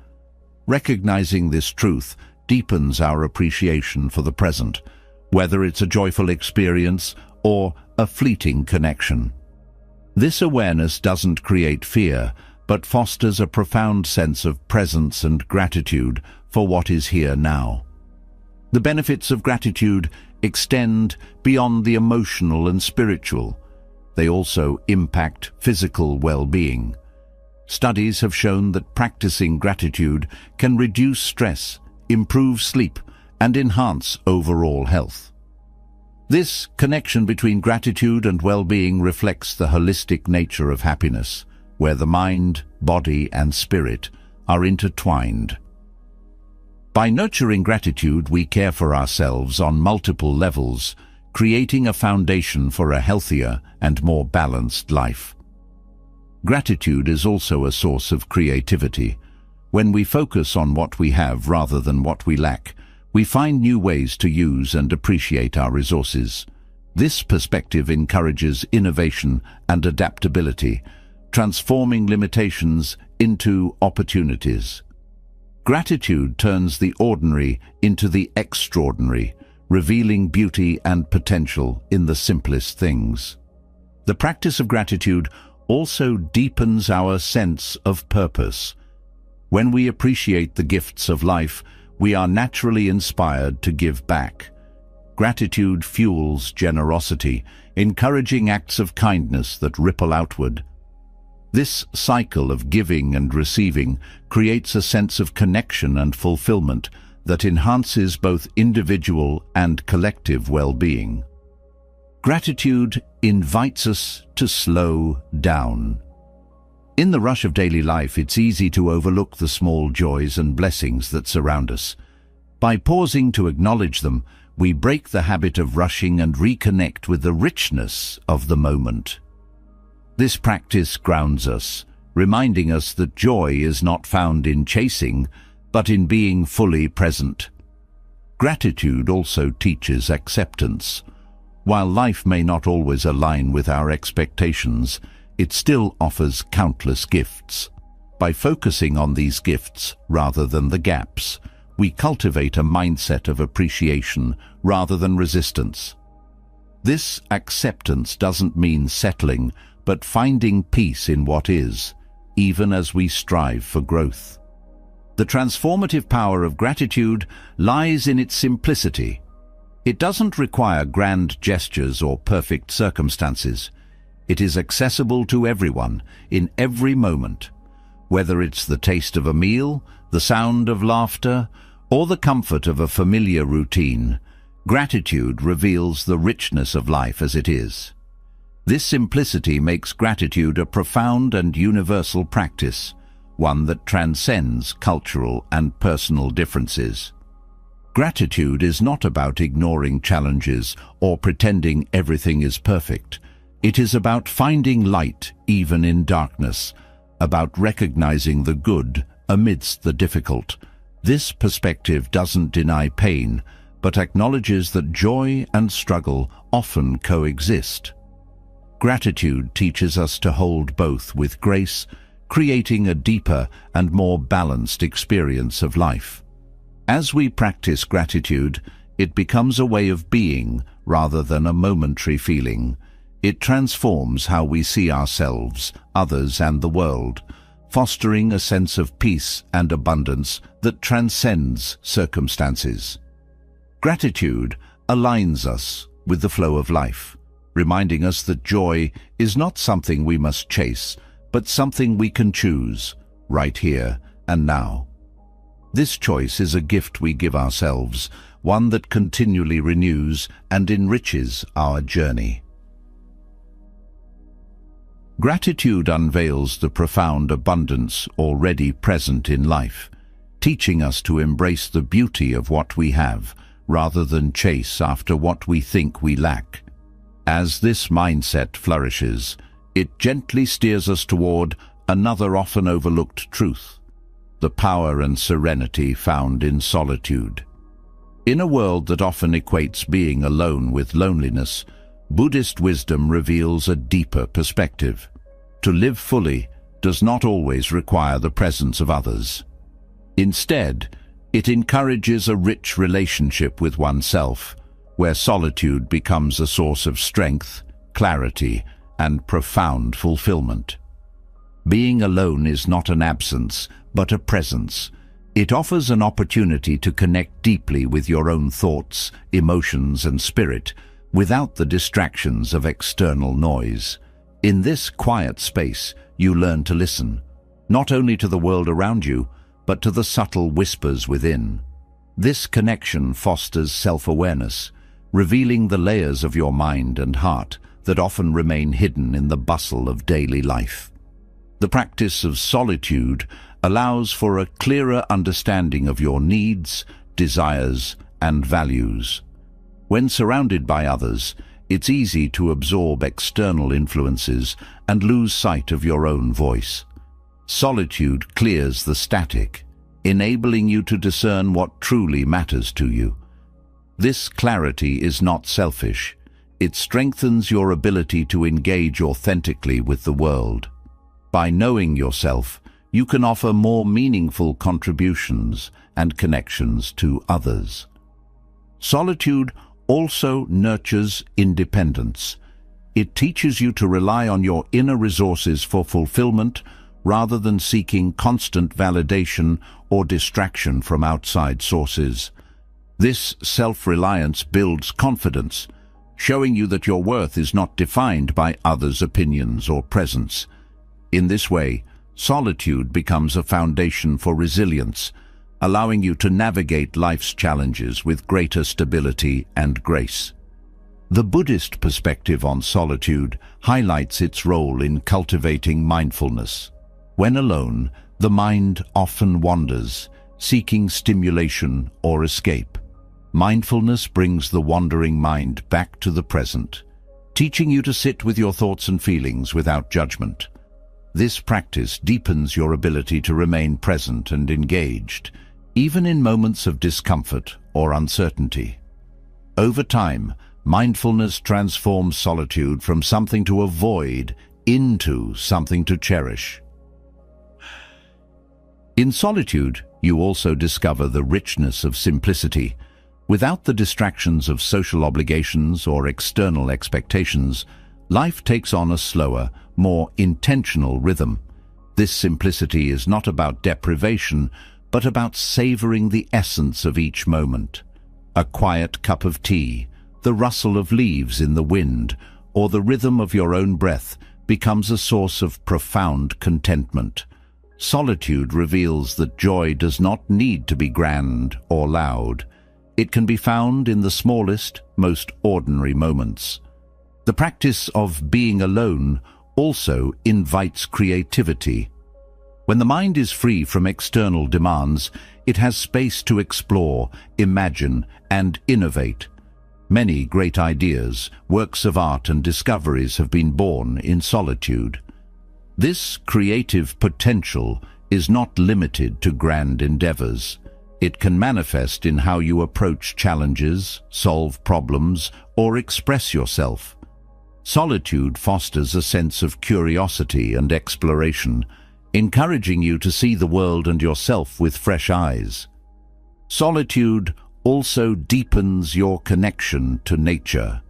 Recognizing this truth deepens our appreciation for the present, whether it's a joyful experience or a fleeting connection. This awareness doesn't create fear, but fosters a profound sense of presence and gratitude for what is here now. The benefits of gratitude extend beyond the emotional and spiritual. They also impact physical well-being. Studies have shown that practicing gratitude can reduce stress, improve sleep, and enhance overall health. This connection between gratitude and well-being reflects the holistic nature of happiness, where the mind, body, and spirit are intertwined. By nurturing gratitude, we care for ourselves on multiple levels, creating a foundation for a healthier and more balanced life. Gratitude is also a source of creativity. When we focus on what we have rather than what we lack, we find new ways to use and appreciate our resources. This perspective encourages innovation and adaptability, transforming limitations into opportunities. Gratitude turns the ordinary into the extraordinary, revealing beauty and potential in the simplest things. The practice of gratitude also deepens our sense of purpose. When we appreciate the gifts of life, we are naturally inspired to give back. Gratitude fuels generosity, encouraging acts of kindness that ripple outward. This cycle of giving and receiving creates a sense of connection and fulfillment that enhances both individual and collective well-being. Gratitude invites us to slow down. In the rush of daily life, it's easy to overlook the small joys and blessings that surround us. By pausing to acknowledge them, we break the habit of rushing and reconnect with the richness of the moment. This practice grounds us, reminding us that joy is not found in chasing, but in being fully present. Gratitude also teaches acceptance. While life may not always align with our expectations, it still offers countless gifts. By focusing on these gifts rather than the gaps, we cultivate a mindset of appreciation rather than resistance. This acceptance doesn't mean settling, but finding peace in what is, even as we strive for growth. The transformative power of gratitude lies in its simplicity. It doesn't require grand gestures or perfect circumstances. It is accessible to everyone, in every moment. Whether it's the taste of a meal, the sound of laughter, or the comfort of a familiar routine, gratitude reveals the richness of life as it is. This simplicity makes gratitude a profound and universal practice, one that transcends cultural and personal differences. Gratitude is not about ignoring challenges or pretending everything is perfect. It is about finding light even in darkness, about recognizing the good amidst the difficult. This perspective doesn't deny pain, but acknowledges that joy and struggle often coexist. Gratitude teaches us to hold both with grace, creating a deeper and more balanced experience of life. As we practice gratitude, it becomes a way of being rather than a momentary feeling. It transforms how we see ourselves, others, and the world, fostering a sense of peace and abundance that transcends circumstances. Gratitude aligns us with the flow of life, reminding us that joy is not something we must chase, but something we can choose, right here and now. This choice is a gift we give ourselves, one that continually renews and enriches our journey. Gratitude unveils the profound abundance already present in life, teaching us to embrace the beauty of what we have, rather than chase after what we think we lack. As this mindset flourishes, it gently steers us toward another often overlooked truth: the power and serenity found in solitude. In a world that often equates being alone with loneliness, Buddhist wisdom reveals a deeper perspective. To live fully does not always require the presence of others. Instead, it encourages a rich relationship with oneself, where solitude becomes a source of strength, clarity, and profound fulfillment. Being alone is not an absence, but a presence. It offers an opportunity to connect deeply with your own thoughts, emotions, and spirit, without the distractions of external noise. In this quiet space, you learn to listen, not only to the world around you, but to the subtle whispers within. This connection fosters self-awareness, revealing the layers of your mind and heart that often remain hidden in the bustle of daily life. The practice of solitude allows for a clearer understanding of your needs, desires, and values. When surrounded by others, it's easy to absorb external influences and lose sight of your own voice. Solitude clears the static, enabling you to discern what truly matters to you. This clarity is not selfish. It strengthens your ability to engage authentically with the world. By knowing yourself, you can offer more meaningful contributions and connections to others. Solitude also nurtures independence. It teaches you to rely on your inner resources for fulfillment rather than seeking constant validation or distraction from outside sources. This self-reliance builds confidence. showing you that your worth is not defined by others' opinions or presence. In this way, solitude becomes a foundation for resilience, allowing you to navigate life's challenges with greater stability and grace. The Buddhist perspective on solitude highlights its role in cultivating mindfulness. When alone, the mind often wanders, seeking stimulation or escape. Mindfulness brings the wandering mind back to the present, teaching you to sit with your thoughts and feelings without judgment. This practice deepens your ability to remain present and engaged, even in moments of discomfort or uncertainty. Over time, mindfulness transforms solitude from something to avoid into something to cherish. In solitude, you also discover the richness of simplicity. Without the distractions of social obligations or external expectations, life takes on a slower, more intentional rhythm. This simplicity is not about deprivation, but about savoring the essence of each moment. A quiet cup of tea, the rustle of leaves in the wind, or the rhythm of your own breath becomes a source of profound contentment. Solitude reveals that joy does not need to be grand or loud. It can be found in the smallest, most ordinary moments. The practice of being alone also invites creativity. When the mind is free from external demands, it has space to explore, imagine, and innovate. Many great ideas, works of art, and discoveries have been born in solitude. This creative potential is not limited to grand endeavors. It can manifest in how you approach challenges, solve problems, or express yourself. Solitude fosters a sense of curiosity and exploration, encouraging you to see the world and yourself with fresh eyes. Solitude also deepens your connection to nature.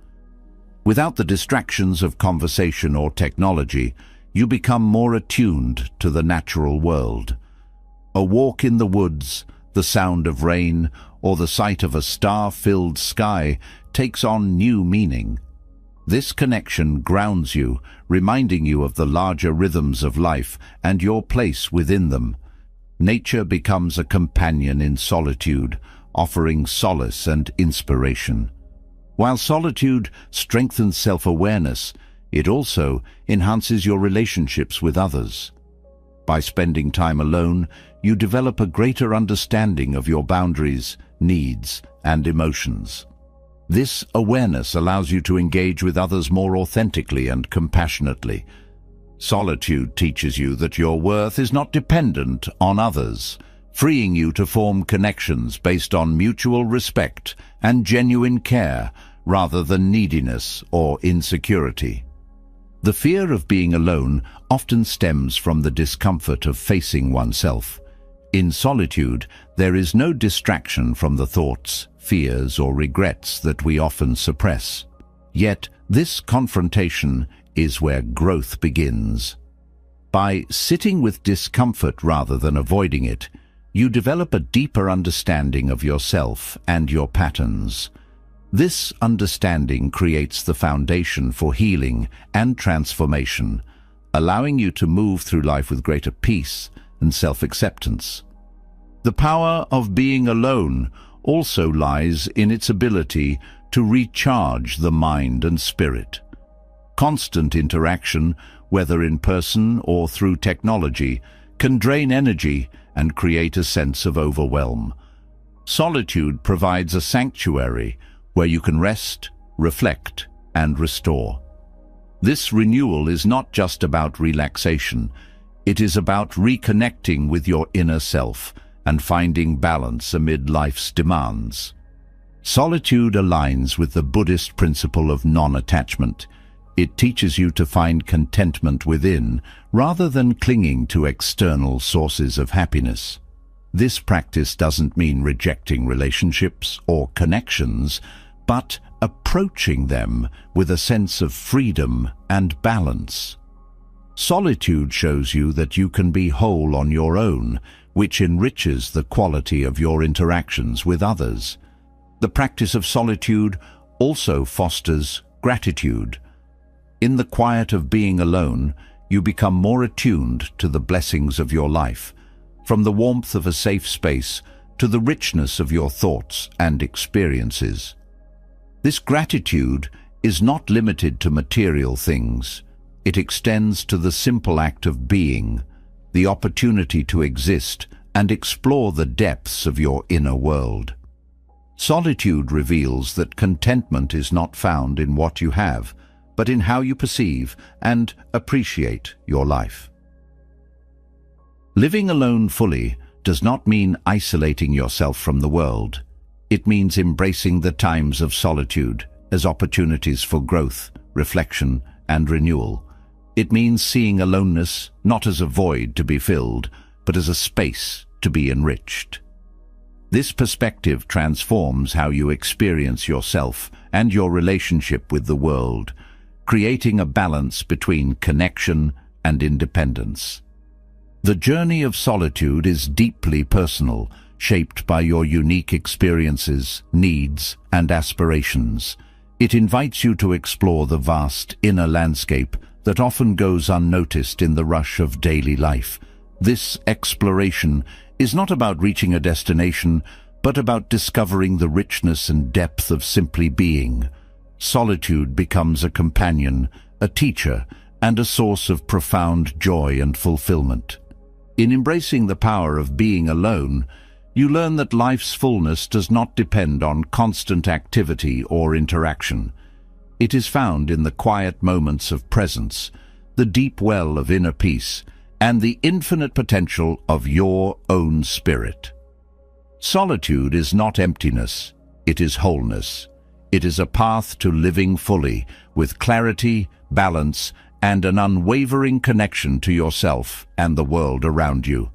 Without the distractions of conversation or technology, you become more attuned to the natural world. A walk in the woods, the sound of rain, or the sight of a star-filled sky takes on new meaning. This connection grounds you, reminding you of the larger rhythms of life and your place within them. Nature becomes a companion in solitude, offering solace and inspiration. While solitude strengthens self-awareness, it also enhances your relationships with others. By spending time alone, you develop a greater understanding of your boundaries, needs, and emotions. This awareness allows you to engage with others more authentically and compassionately. Solitude teaches you that your worth is not dependent on others, freeing you to form connections based on mutual respect and genuine care rather than neediness or insecurity. The fear of being alone often stems from the discomfort of facing oneself. In solitude, there is no distraction from the thoughts, fears, or regrets that we often suppress. Yet, this confrontation is where growth begins. By sitting with discomfort rather than avoiding it, you develop a deeper understanding of yourself and your patterns. This understanding creates the foundation for healing and transformation, allowing you to move through life with greater peace and self-acceptance. The power of being alone also lies in its ability to recharge the mind and spirit. Constant interaction, whether in person or through technology, can drain energy and create a sense of overwhelm. Solitude provides a sanctuary where you can rest, reflect, and restore. This renewal is not just about relaxation. It is about reconnecting with your inner self and finding balance amid life's demands. Solitude aligns with the Buddhist principle of non-attachment. It teaches you to find contentment within, rather than clinging to external sources of happiness. This practice doesn't mean rejecting relationships or connections, but approaching them with a sense of freedom and balance. Solitude shows you that you can be whole on your own, which enriches the quality of your interactions with others. The practice of solitude also fosters gratitude. In the quiet of being alone, you become more attuned to the blessings of your life, from the warmth of a safe space to the richness of your thoughts and experiences. This gratitude is not limited to material things. It extends to the simple act of being, the opportunity to exist and explore the depths of your inner world. Solitude reveals that contentment is not found in what you have, but in how you perceive and appreciate your life. Living alone fully does not mean isolating yourself from the world. It means embracing the times of solitude as opportunities for growth, reflection, and renewal. It means seeing aloneness not as a void to be filled, but as a space to be enriched. This perspective transforms how you experience yourself and your relationship with the world, creating a balance between connection and independence. The journey of solitude is deeply personal, shaped by your unique experiences, needs, and aspirations. It invites you to explore the vast inner landscape that often goes unnoticed in the rush of daily life. This exploration is not about reaching a destination, but about discovering the richness and depth of simply being. Solitude becomes a companion, a teacher, and a source of profound joy and fulfillment. In embracing the power of being alone, you learn that life's fullness does not depend on constant activity or interaction. It is found in the quiet moments of presence, the deep well of inner peace, and the infinite potential of your own spirit. Solitude is not emptiness, it is wholeness. It is a path to living fully, with clarity, balance, and an unwavering connection to yourself and the world around you.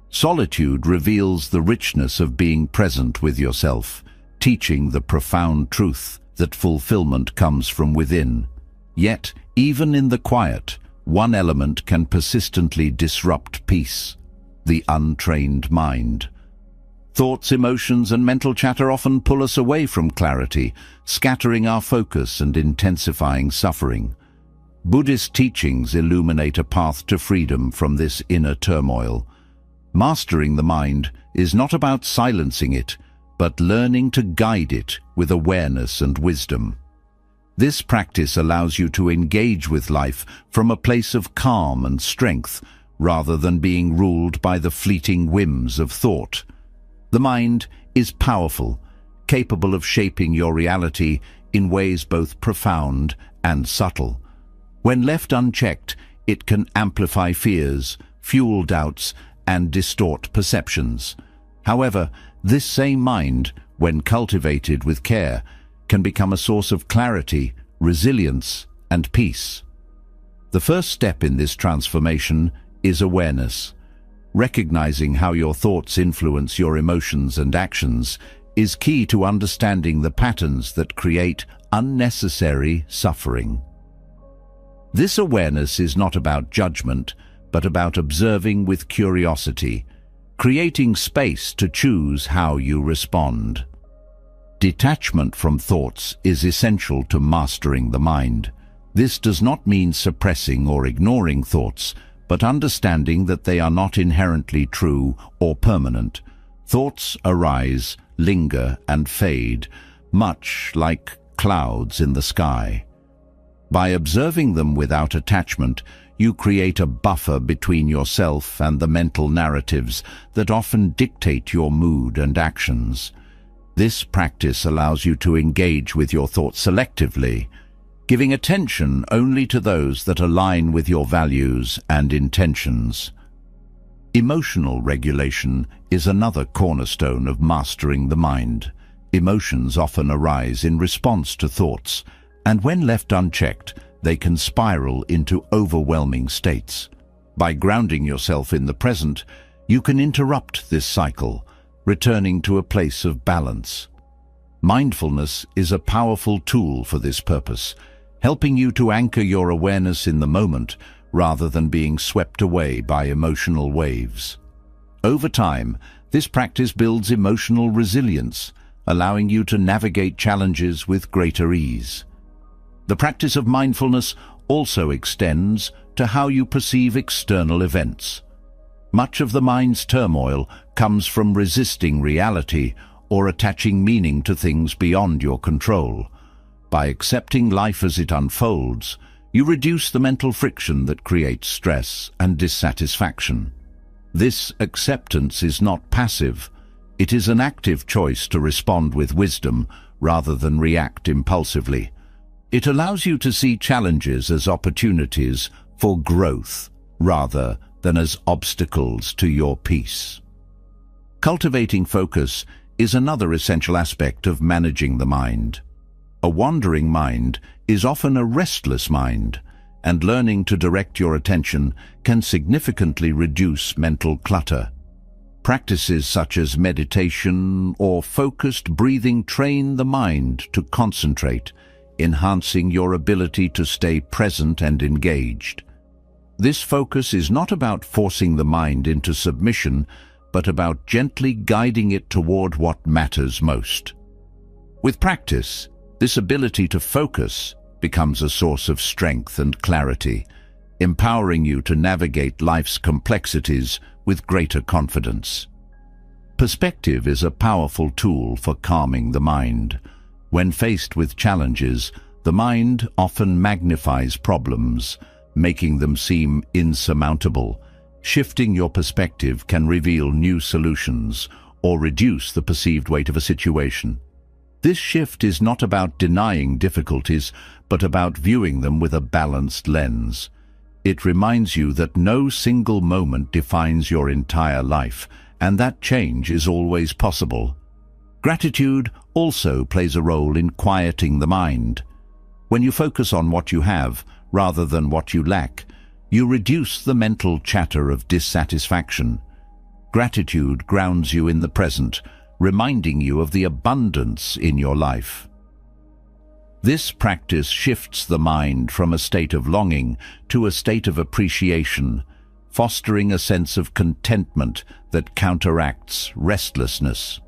Solitude reveals the richness of being present with yourself, teaching the profound truth that fulfillment comes from within. Yet, even in the quiet, one element can persistently disrupt peace: the untrained mind. Thoughts, emotions, and mental chatter often pull us away from clarity, scattering our focus and intensifying suffering. Buddhist teachings illuminate a path to freedom from this inner turmoil. Mastering the mind is not about silencing it, but learning to guide it with awareness and wisdom. This practice allows you to engage with life from a place of calm and strength, rather than being ruled by the fleeting whims of thought. The mind is powerful, capable of shaping your reality in ways both profound and subtle. When left unchecked, it can amplify fears, fuel doubts, and distort perceptions. However, this same mind, when cultivated with care, can become a source of clarity, resilience, and peace. The first step in this transformation is awareness. Recognizing how your thoughts influence your emotions and actions is key to understanding the patterns that create unnecessary suffering. This awareness is not about judgment, but about observing with curiosity, creating space to choose how you respond. Detachment from thoughts is essential to mastering the mind. This does not mean suppressing or ignoring thoughts, but understanding that they are not inherently true or permanent. Thoughts arise, linger, and fade, much like clouds in the sky. By observing them without attachment, you create a buffer between yourself and the mental narratives that often dictate your mood and actions. This practice allows you to engage with your thoughts selectively, giving attention only to those that align with your values and intentions. Emotional regulation is another cornerstone of mastering the mind. Emotions often arise in response to thoughts, and when left unchecked, they can spiral into overwhelming states. By grounding yourself in the present, you can interrupt this cycle, returning to a place of balance. Mindfulness is a powerful tool for this purpose, helping you to anchor your awareness in the moment rather than being swept away by emotional waves. Over time, this practice builds emotional resilience, allowing you to navigate challenges with greater ease. The practice of mindfulness also extends to how you perceive external events. Much of the mind's turmoil comes from resisting reality or attaching meaning to things beyond your control. By accepting life as it unfolds, you reduce the mental friction that creates stress and dissatisfaction. This acceptance is not passive. It is an active choice to respond with wisdom rather than react impulsively. It allows you to see challenges as opportunities for growth rather than as obstacles to your peace. Cultivating focus is another essential aspect of managing the mind. A wandering mind is often a restless mind, and learning to direct your attention can significantly reduce mental clutter. Practices such as meditation or focused breathing train the mind to concentrate, enhancing your ability to stay present and engaged. This focus is not about forcing the mind into submission, but about gently guiding it toward what matters most. With practice, this ability to focus becomes a source of strength and clarity, empowering you to navigate life's complexities with greater confidence. Perspective is a powerful tool for calming the mind. When faced with challenges, the mind often magnifies problems, making them seem insurmountable. Shifting your perspective can reveal new solutions or reduce the perceived weight of a situation. This shift is not about denying difficulties, but about viewing them with a balanced lens. It reminds you that no single moment defines your entire life, and that change is always possible. Gratitude also plays a role in quieting the mind. When you focus on what you have rather than what you lack, you reduce the mental chatter of dissatisfaction. Gratitude grounds you in the present, reminding you of the abundance in your life. This practice shifts the mind from a state of longing to a state of appreciation, fostering a sense of contentment that counteracts restlessness.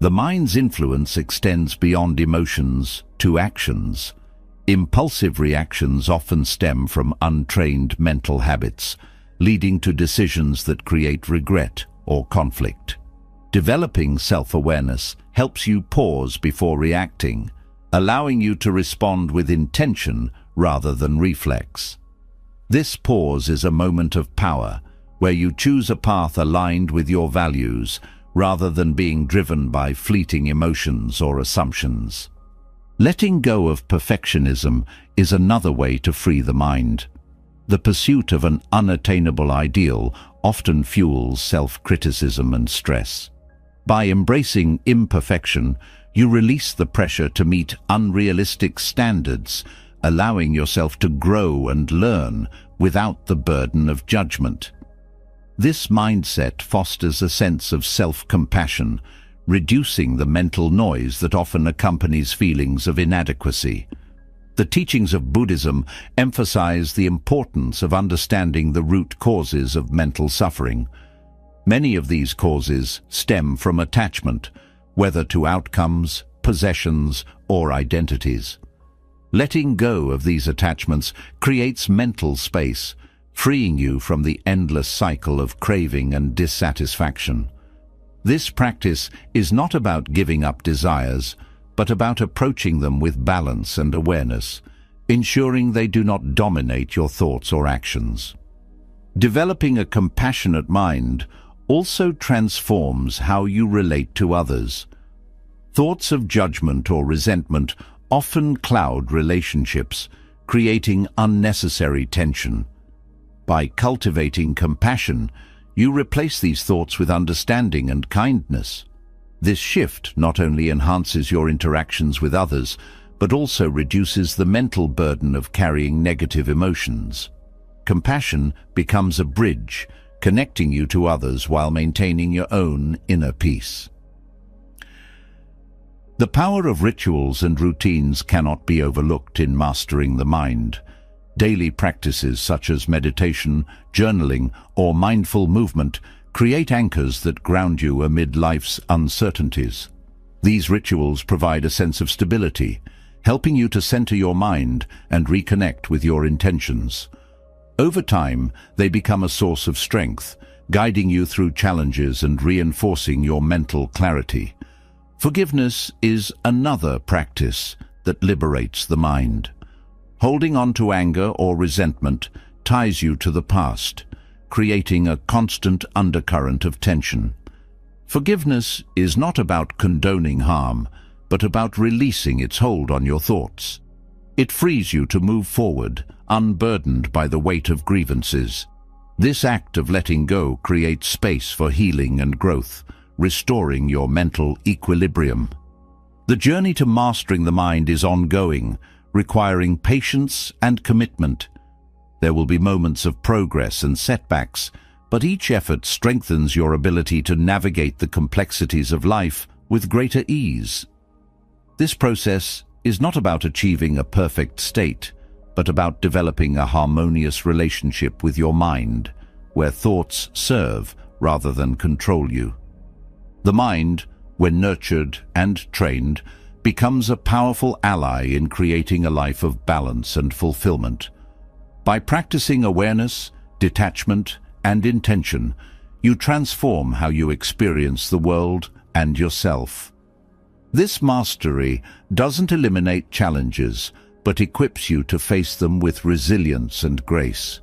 The mind's influence extends beyond emotions to actions. Impulsive reactions often stem from untrained mental habits, leading to decisions that create regret or conflict. Developing self-awareness helps you pause before reacting, allowing you to respond with intention rather than reflex. This pause is a moment of power, where you choose a path aligned with your values rather than being driven by fleeting emotions or assumptions. Letting go of perfectionism is another way to free the mind. The pursuit of an unattainable ideal often fuels self-criticism and stress. By embracing imperfection, you release the pressure to meet unrealistic standards, allowing yourself to grow and learn without the burden of judgment. This mindset fosters a sense of self-compassion, reducing the mental noise that often accompanies feelings of inadequacy. The teachings of Buddhism emphasize the importance of understanding the root causes of mental suffering. Many of these causes stem from attachment, whether to outcomes, possessions, or identities. Letting go of these attachments creates mental space, freeing you from the endless cycle of craving and dissatisfaction. This practice is not about giving up desires, but about approaching them with balance and awareness, ensuring they do not dominate your thoughts or actions. Developing a compassionate mind also transforms how you relate to others. Thoughts of judgment or resentment often cloud relationships, creating unnecessary tension. By cultivating compassion, you replace these thoughts with understanding and kindness. This shift not only enhances your interactions with others, but also reduces the mental burden of carrying negative emotions. Compassion becomes a bridge, connecting you to others while maintaining your own inner peace. The power of rituals and routines cannot be overlooked in mastering the mind. Daily practices such as meditation, journaling, or mindful movement create anchors that ground you amid life's uncertainties. These rituals provide a sense of stability, helping you to center your mind and reconnect with your intentions. Over time, they become a source of strength, guiding you through challenges and reinforcing your mental clarity. Forgiveness is another practice that liberates the mind. Holding on to anger or resentment ties you to the past, creating a constant undercurrent of tension. Forgiveness is not about condoning harm, but about releasing its hold on your thoughts. It frees you to move forward, unburdened by the weight of grievances. This act of letting go creates space for healing and growth, restoring your mental equilibrium. The journey to mastering the mind is ongoing, requiring patience and commitment. There will be moments of progress and setbacks, but each effort strengthens your ability to navigate the complexities of life with greater ease. This process is not about achieving a perfect state, but about developing a harmonious relationship with your mind, where thoughts serve rather than control you. The mind, when nurtured and trained, becomes a powerful ally in creating a life of balance and fulfillment. By practicing awareness, detachment, and intention, you transform how you experience the world and yourself. This mastery doesn't eliminate challenges, but equips you to face them with resilience and grace.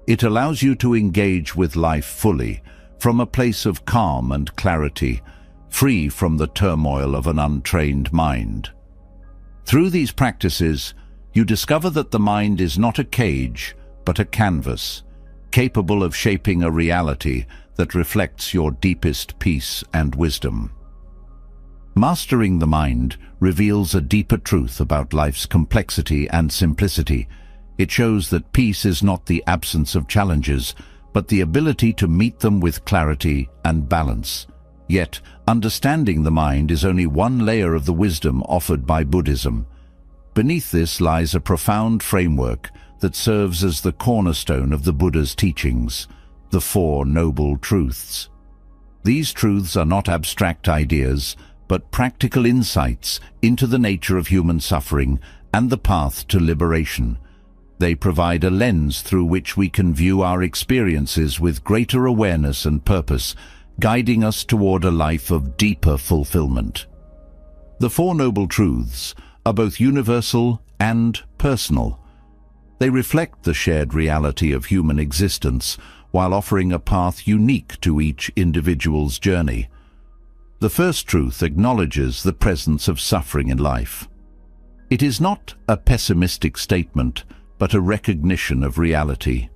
It allows you to engage with life fully, from a place of calm and clarity, free from the turmoil of an untrained mind. Through these practices, you discover that the mind is not a cage, but a canvas, capable of shaping a reality that reflects your deepest peace and wisdom. Mastering the mind reveals a deeper truth about life's complexity and simplicity. It shows that peace is not the absence of challenges, but the ability to meet them with clarity and balance. Yet, understanding the mind is only one layer of the wisdom offered by Buddhism. Beneath this lies a profound framework that serves as the cornerstone of the Buddha's teachings, the Four Noble Truths. These truths are not abstract ideas, but practical insights into the nature of human suffering and the path to liberation. They provide a lens through which we can view our experiences with greater awareness and purpose, guiding us toward a life of deeper fulfillment. The Four Noble Truths are both universal and personal. They reflect the shared reality of human existence while offering a path unique to each individual's journey. The first truth acknowledges the presence of suffering in life. It is not a pessimistic statement, but a recognition of reality.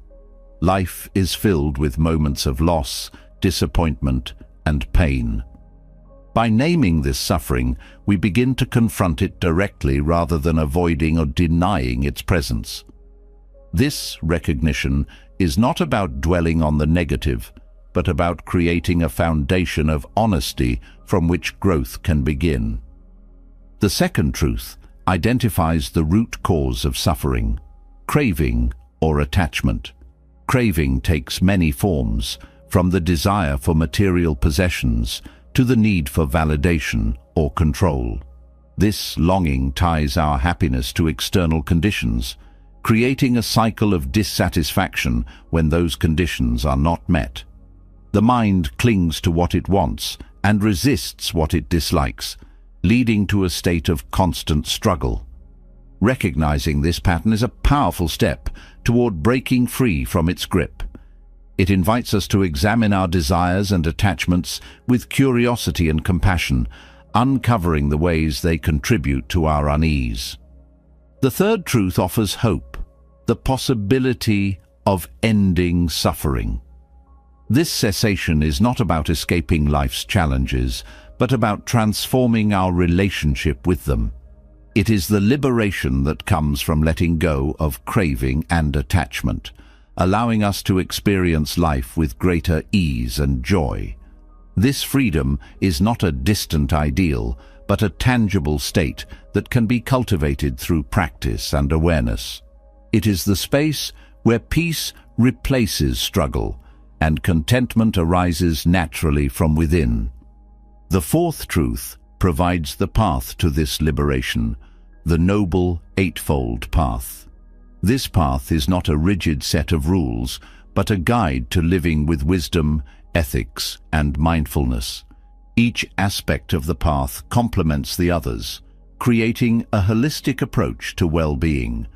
Life is filled with moments of loss, disappointment, and pain. By naming this suffering, we begin to confront it directly rather than avoiding or denying its presence. This recognition is not about dwelling on the negative, but about creating a foundation of honesty from which growth can begin. The second truth identifies the root cause of suffering: craving or attachment. Craving takes many forms, from the desire for material possessions to the need for validation or control. This longing ties our happiness to external conditions, creating a cycle of dissatisfaction when those conditions are not met. The mind clings to what it wants and resists what it dislikes, leading to a state of constant struggle. Recognizing this pattern is a powerful step toward breaking free from its grip. It invites us to examine our desires and attachments with curiosity and compassion, uncovering the ways they contribute to our unease. The third truth offers hope, the possibility of ending suffering. This cessation is not about escaping life's challenges, but about transforming our relationship with them. It is the liberation that comes from letting go of craving and attachment, allowing us to experience life with greater ease and joy. This freedom is not a distant ideal, but a tangible state that can be cultivated through practice and awareness. It is the space where peace replaces struggle and contentment arises naturally from within. The fourth truth provides the path to this liberation, the Noble Eightfold Path. This path is not a rigid set of rules, but a guide to living with wisdom, ethics, and mindfulness. Each aspect of the path complements the others, creating a holistic approach to well-being.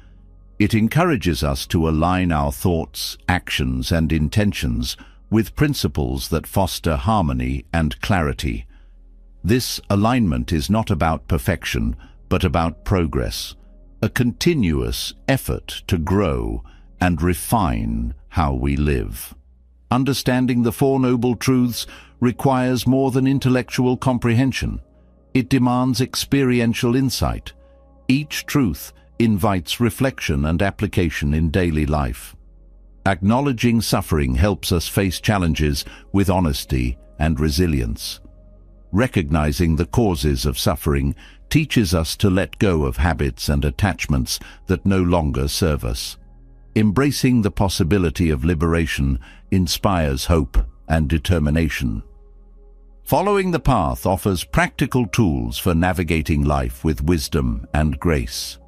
It encourages us to align our thoughts, actions, and intentions with principles that foster harmony and clarity. This alignment is not about perfection, but about progress, a continuous effort to grow and refine how we live. Understanding the Four Noble Truths requires more than intellectual comprehension. It demands experiential insight. Each truth invites reflection and application in daily life. Acknowledging suffering helps us face challenges with honesty and resilience. Recognizing the causes of suffering teaches us to let go of habits and attachments that no longer serve us. Embracing the possibility of liberation inspires hope and determination. Following the path offers practical tools for navigating life with wisdom and grace.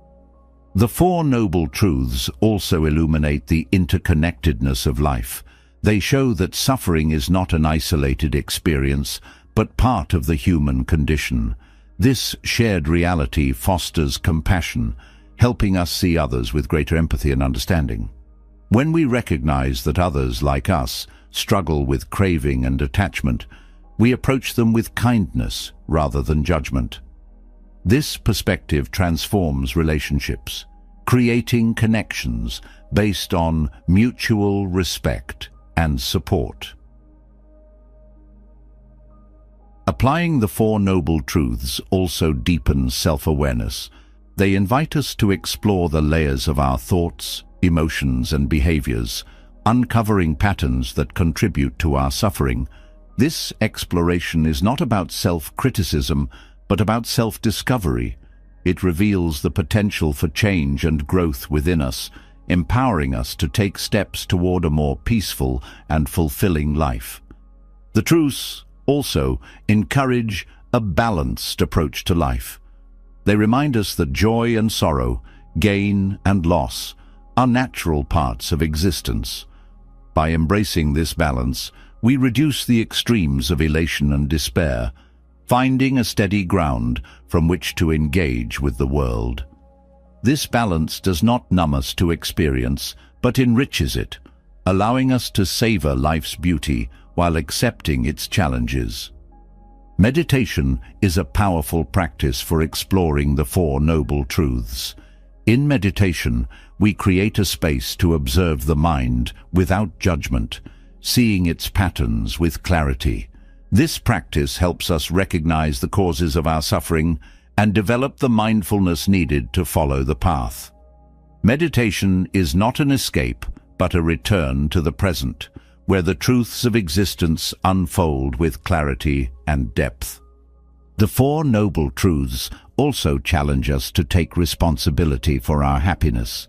The Four Noble Truths also illuminate the interconnectedness of life. They show that suffering is not an isolated experience, but part of the human condition. This shared reality fosters compassion, helping us see others with greater empathy and understanding. When we recognize that others, like us, struggle with craving and attachment, we approach them with kindness rather than judgment. This perspective transforms relationships, creating connections based on mutual respect and support. Applying the Four Noble Truths also deepens self-awareness. They invite us to explore the layers of our thoughts, emotions, and behaviors, uncovering patterns that contribute to our suffering. This exploration is not about self-criticism, but about self-discovery. It reveals the potential for change and growth within us, empowering us to take steps toward a more peaceful and fulfilling life. The truths also encourage a balanced approach to life. They remind us that joy and sorrow, gain and loss, are natural parts of existence. By embracing this balance, we reduce the extremes of elation and despair, finding a steady ground from which to engage with the world. This balance does not numb us to experience, but enriches it, allowing us to savor life's beauty while accepting its challenges. Meditation is a powerful practice for exploring the Four Noble Truths. In meditation, we create a space to observe the mind without judgment, seeing its patterns with clarity. This practice helps us recognize the causes of our suffering and develop the mindfulness needed to follow the path. Meditation is not an escape, but a return to the present, where the truths of existence unfold with clarity and depth. The Four Noble Truths also challenge us to take responsibility for our happiness.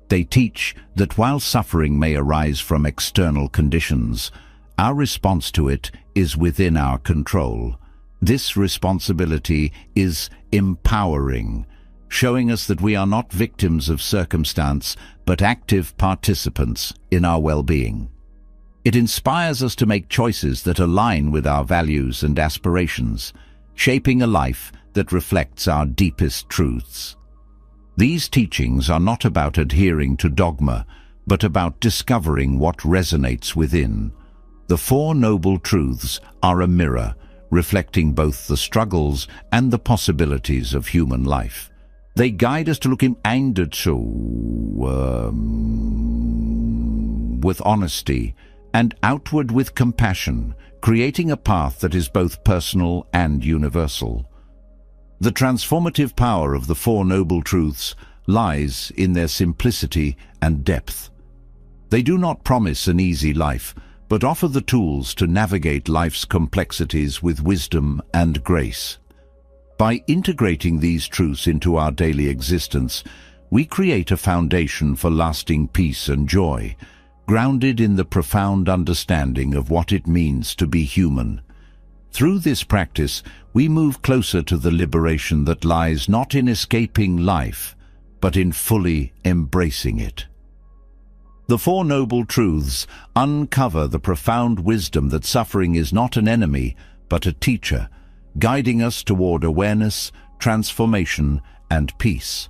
They teach that while suffering may arise from external conditions, our response to it is within our control. This responsibility is empowering, showing us that we are not victims of circumstance, but active participants in our well-being. It inspires us to make choices that align with our values and aspirations, shaping a life that reflects our deepest truths. These teachings are not about adhering to dogma, but about discovering what resonates within. The Four Noble Truths are a mirror, reflecting both the struggles and the possibilities of human life. They guide us to look with honesty and outward with compassion, creating a path that is both personal and universal. The transformative power of the Four Noble Truths lies in their simplicity and depth. They do not promise an easy life, but offer the tools to navigate life's complexities with wisdom and grace. By integrating these truths into our daily existence, we create a foundation for lasting peace and joy, grounded in the profound understanding of what it means to be human. Through this practice, we move closer to the liberation that lies not in escaping life, but in fully embracing it. The Four Noble Truths uncover the profound wisdom that suffering is not an enemy, but a teacher, guiding us toward awareness, transformation, and peace.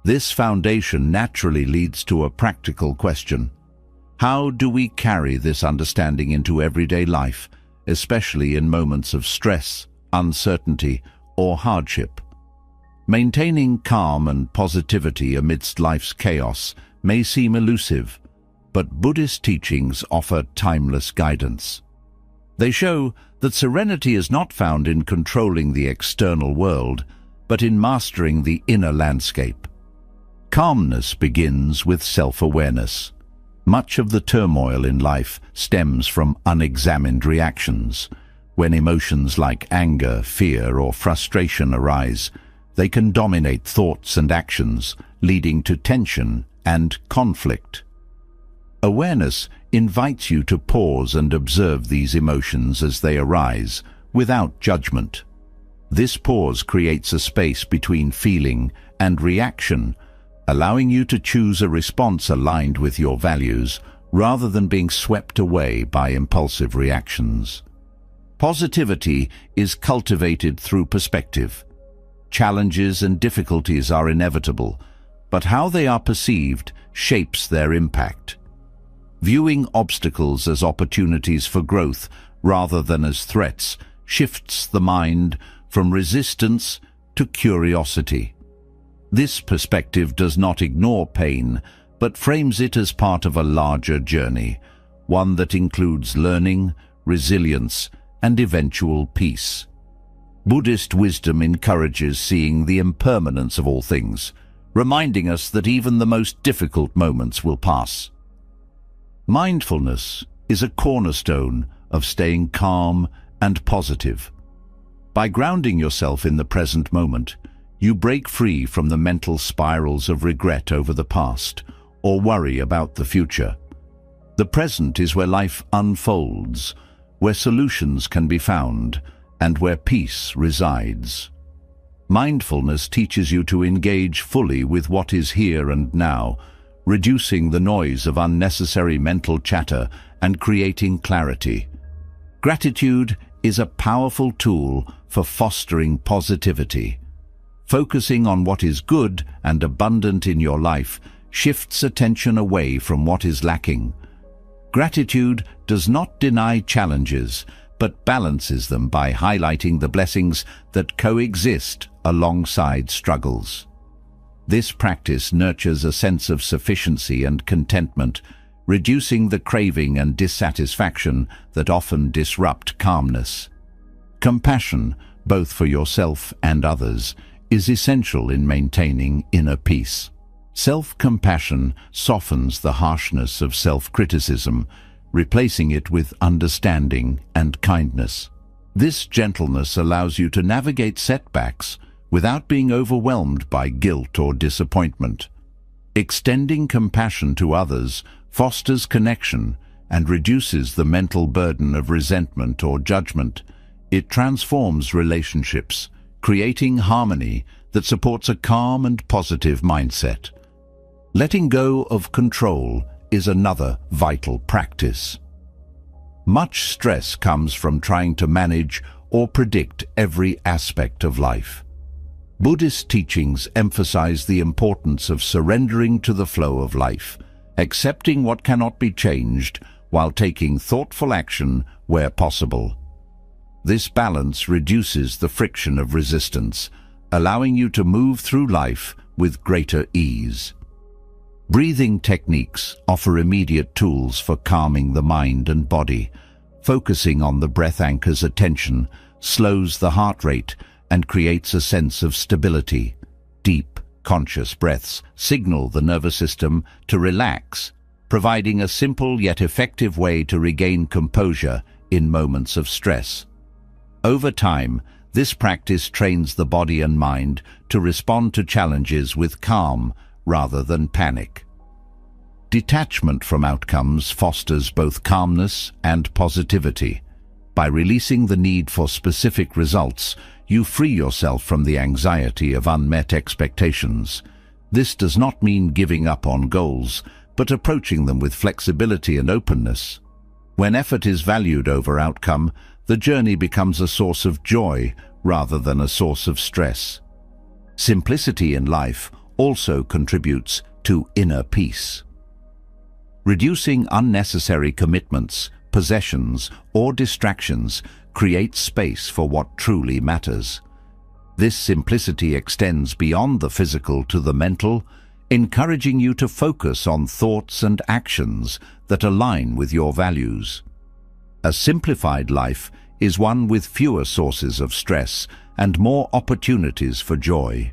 This foundation naturally leads to a practical question. How do we carry this understanding into everyday life, especially in moments of stress, uncertainty, or hardship? Maintaining calm and positivity amidst life's chaos may seem elusive, but Buddhist teachings offer timeless guidance. They show that serenity is not found in controlling the external world, but in mastering the inner landscape. Calmness begins with self-awareness. Much of the turmoil in life stems from unexamined reactions. When emotions like anger, fear, or frustration arise, they can dominate thoughts and actions, leading to tension and conflict. Awareness invites you to pause and observe these emotions as they arise, without judgment. This pause creates a space between feeling and reaction, allowing you to choose a response aligned with your values, rather than being swept away by impulsive reactions. Positivity is cultivated through perspective. Challenges and difficulties are inevitable, but how they are perceived shapes their impact. Viewing obstacles as opportunities for growth rather than as threats shifts the mind from resistance to curiosity. This perspective does not ignore pain, but frames it as part of a larger journey, one that includes learning, resilience, and eventual peace. Buddhist wisdom encourages seeing the impermanence of all things, reminding us that even the most difficult moments will pass. Mindfulness is a cornerstone of staying calm and positive. By grounding yourself in the present moment, you break free from the mental spirals of regret over the past or worry about the future. The present is where life unfolds, where solutions can be found, and where peace resides. Mindfulness teaches you to engage fully with what is here and now, reducing the noise of unnecessary mental chatter and creating clarity. Gratitude is a powerful tool for fostering positivity. Focusing on what is good and abundant in your life shifts attention away from what is lacking. Gratitude does not deny challenges, but balances them by highlighting the blessings that coexist alongside struggles. This practice nurtures a sense of sufficiency and contentment, reducing the craving and dissatisfaction that often disrupt calmness. Compassion, both for yourself and others, is essential in maintaining inner peace. Self-compassion softens the harshness of self-criticism, replacing it with understanding and kindness. This gentleness allows you to navigate setbacks without being overwhelmed by guilt or disappointment. Extending compassion to others fosters connection and reduces the mental burden of resentment or judgment. It transforms relationships, creating harmony that supports a calm and positive mindset. Letting go of control is another vital practice. Much stress comes from trying to manage or predict every aspect of life. Buddhist teachings emphasize the importance of surrendering to the flow of life, accepting what cannot be changed while taking thoughtful action where possible. This balance reduces the friction of resistance, allowing you to move through life with greater ease. Breathing techniques offer immediate tools for calming the mind and body. Focusing on the breath anchors attention, slows the heart rate, and creates a sense of stability. Deep, conscious breaths signal the nervous system to relax, providing a simple yet effective way to regain composure in moments of stress. Over time, this practice trains the body and mind to respond to challenges with calm rather than panic. Detachment from outcomes fosters both calmness and positivity. By releasing the need for specific results, you free yourself from the anxiety of unmet expectations. This does not mean giving up on goals, but approaching them with flexibility and openness. When effort is valued over outcome, the journey becomes a source of joy rather than a source of stress. Simplicity in life also contributes to inner peace. Reducing unnecessary commitments, possessions, or distractions creates space for what truly matters. This simplicity extends beyond the physical to the mental, encouraging you to focus on thoughts and actions that align with your values. A simplified life is one with fewer sources of stress and more opportunities for joy.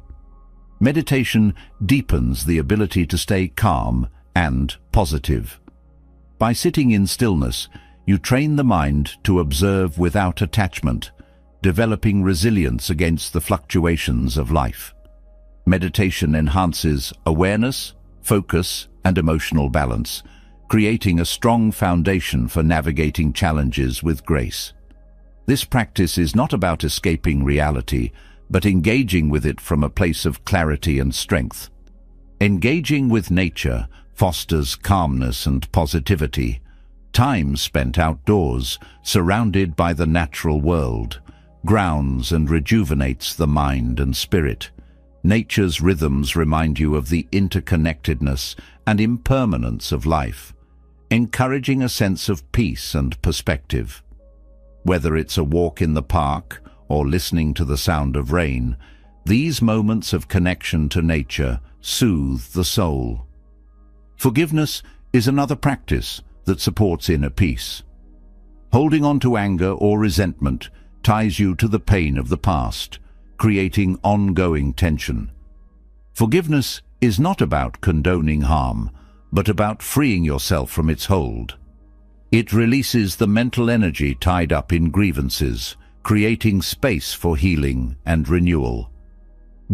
Meditation deepens the ability to stay calm and positive. By sitting in stillness, you train the mind to observe without attachment, developing resilience against the fluctuations of life. Meditation enhances awareness, focus, and emotional balance, creating a strong foundation for navigating challenges with grace. This practice is not about escaping reality, but engaging with it from a place of clarity and strength. Engaging with nature fosters calmness and positivity. Time spent outdoors, surrounded by the natural world, grounds and rejuvenates the mind and spirit. Nature's rhythms remind you of the interconnectedness and impermanence of life, encouraging a sense of peace and perspective. Whether it's a walk in the park or listening to the sound of rain, these moments of connection to nature soothe the soul. Forgiveness is another practice that supports inner peace. Holding on to anger or resentment ties you to the pain of the past, creating ongoing tension. Forgiveness is not about condoning harm, but about freeing yourself from its hold. It releases the mental energy tied up in grievances, creating space for healing and renewal.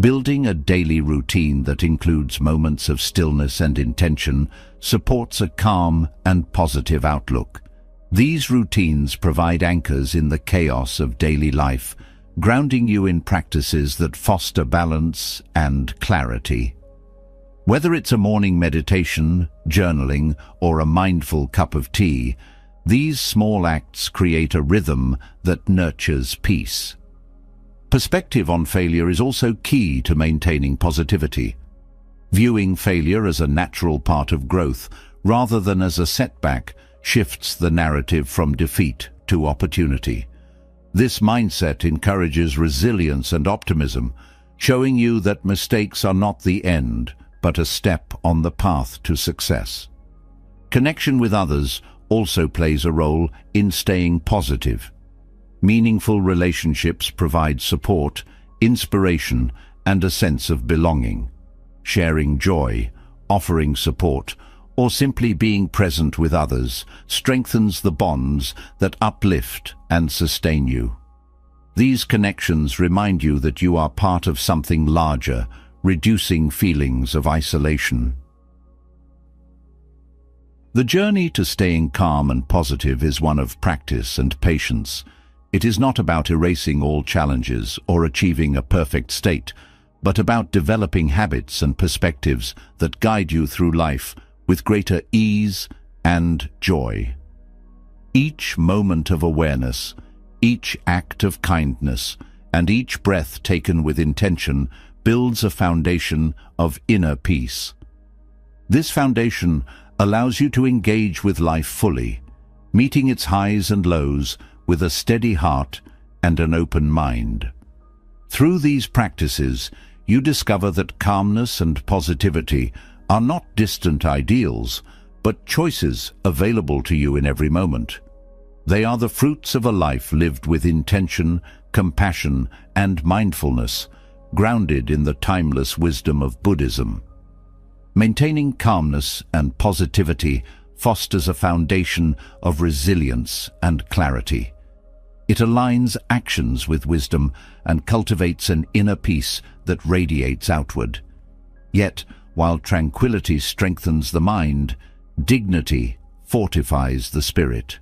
Building a daily routine that includes moments of stillness and intention supports a calm and positive outlook. These routines provide anchors in the chaos of daily life, grounding you in practices that foster balance and clarity. Whether it's a morning meditation, journaling, or a mindful cup of tea, these small acts create a rhythm that nurtures peace. Perspective on failure is also key to maintaining positivity. Viewing failure as a natural part of growth rather than as a setback shifts the narrative from defeat to opportunity. This mindset encourages resilience and optimism, showing you that mistakes are not the end, but a step on the path to success. Connection with others also plays a role in staying positive. Meaningful relationships provide support, inspiration, and a sense of belonging. Sharing joy, offering support, or simply being present with others strengthens the bonds that uplift and sustain you. These connections remind you that you are part of something larger, reducing feelings of isolation. The journey to staying calm and positive is one of practice and patience. It is not about erasing all challenges or achieving a perfect state, but about developing habits and perspectives that guide you through life with greater ease and joy. Each moment of awareness, each act of kindness, and each breath taken with intention builds a foundation of inner peace. This foundation allows you to engage with life fully, meeting its highs and lows with a steady heart and an open mind. Through these practices, you discover that calmness and positivity are not distant ideals, but choices available to you in every moment. They are the fruits of a life lived with intention, compassion, and mindfulness, grounded in the timeless wisdom of Buddhism. Maintaining calmness and positivity fosters a foundation of resilience and clarity. It aligns actions with wisdom and cultivates an inner peace that radiates outward. Yet, while tranquility strengthens the mind, dignity fortifies the spirit.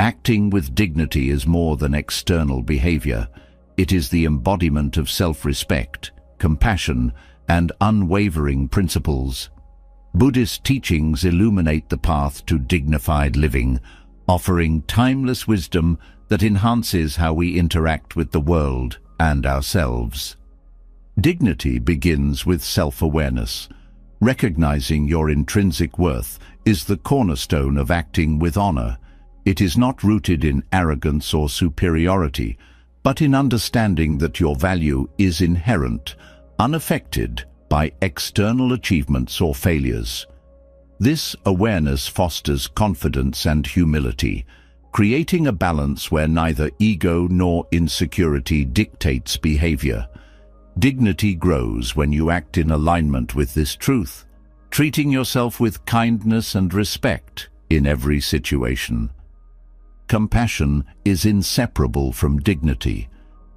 Acting with dignity is more than external behavior. It is the embodiment of self-respect, compassion, and unwavering principles. Buddhist teachings illuminate the path to dignified living, offering timeless wisdom that enhances how we interact with the world and ourselves. Dignity begins with self-awareness. Recognizing your intrinsic worth is the cornerstone of acting with honor. It is not rooted in arrogance or superiority, but in understanding that your value is inherent, unaffected by external achievements or failures. This awareness fosters confidence and humility, creating a balance where neither ego nor insecurity dictates behavior. Dignity grows when you act in alignment with this truth, treating yourself with kindness and respect in every situation. Compassion is inseparable from dignity.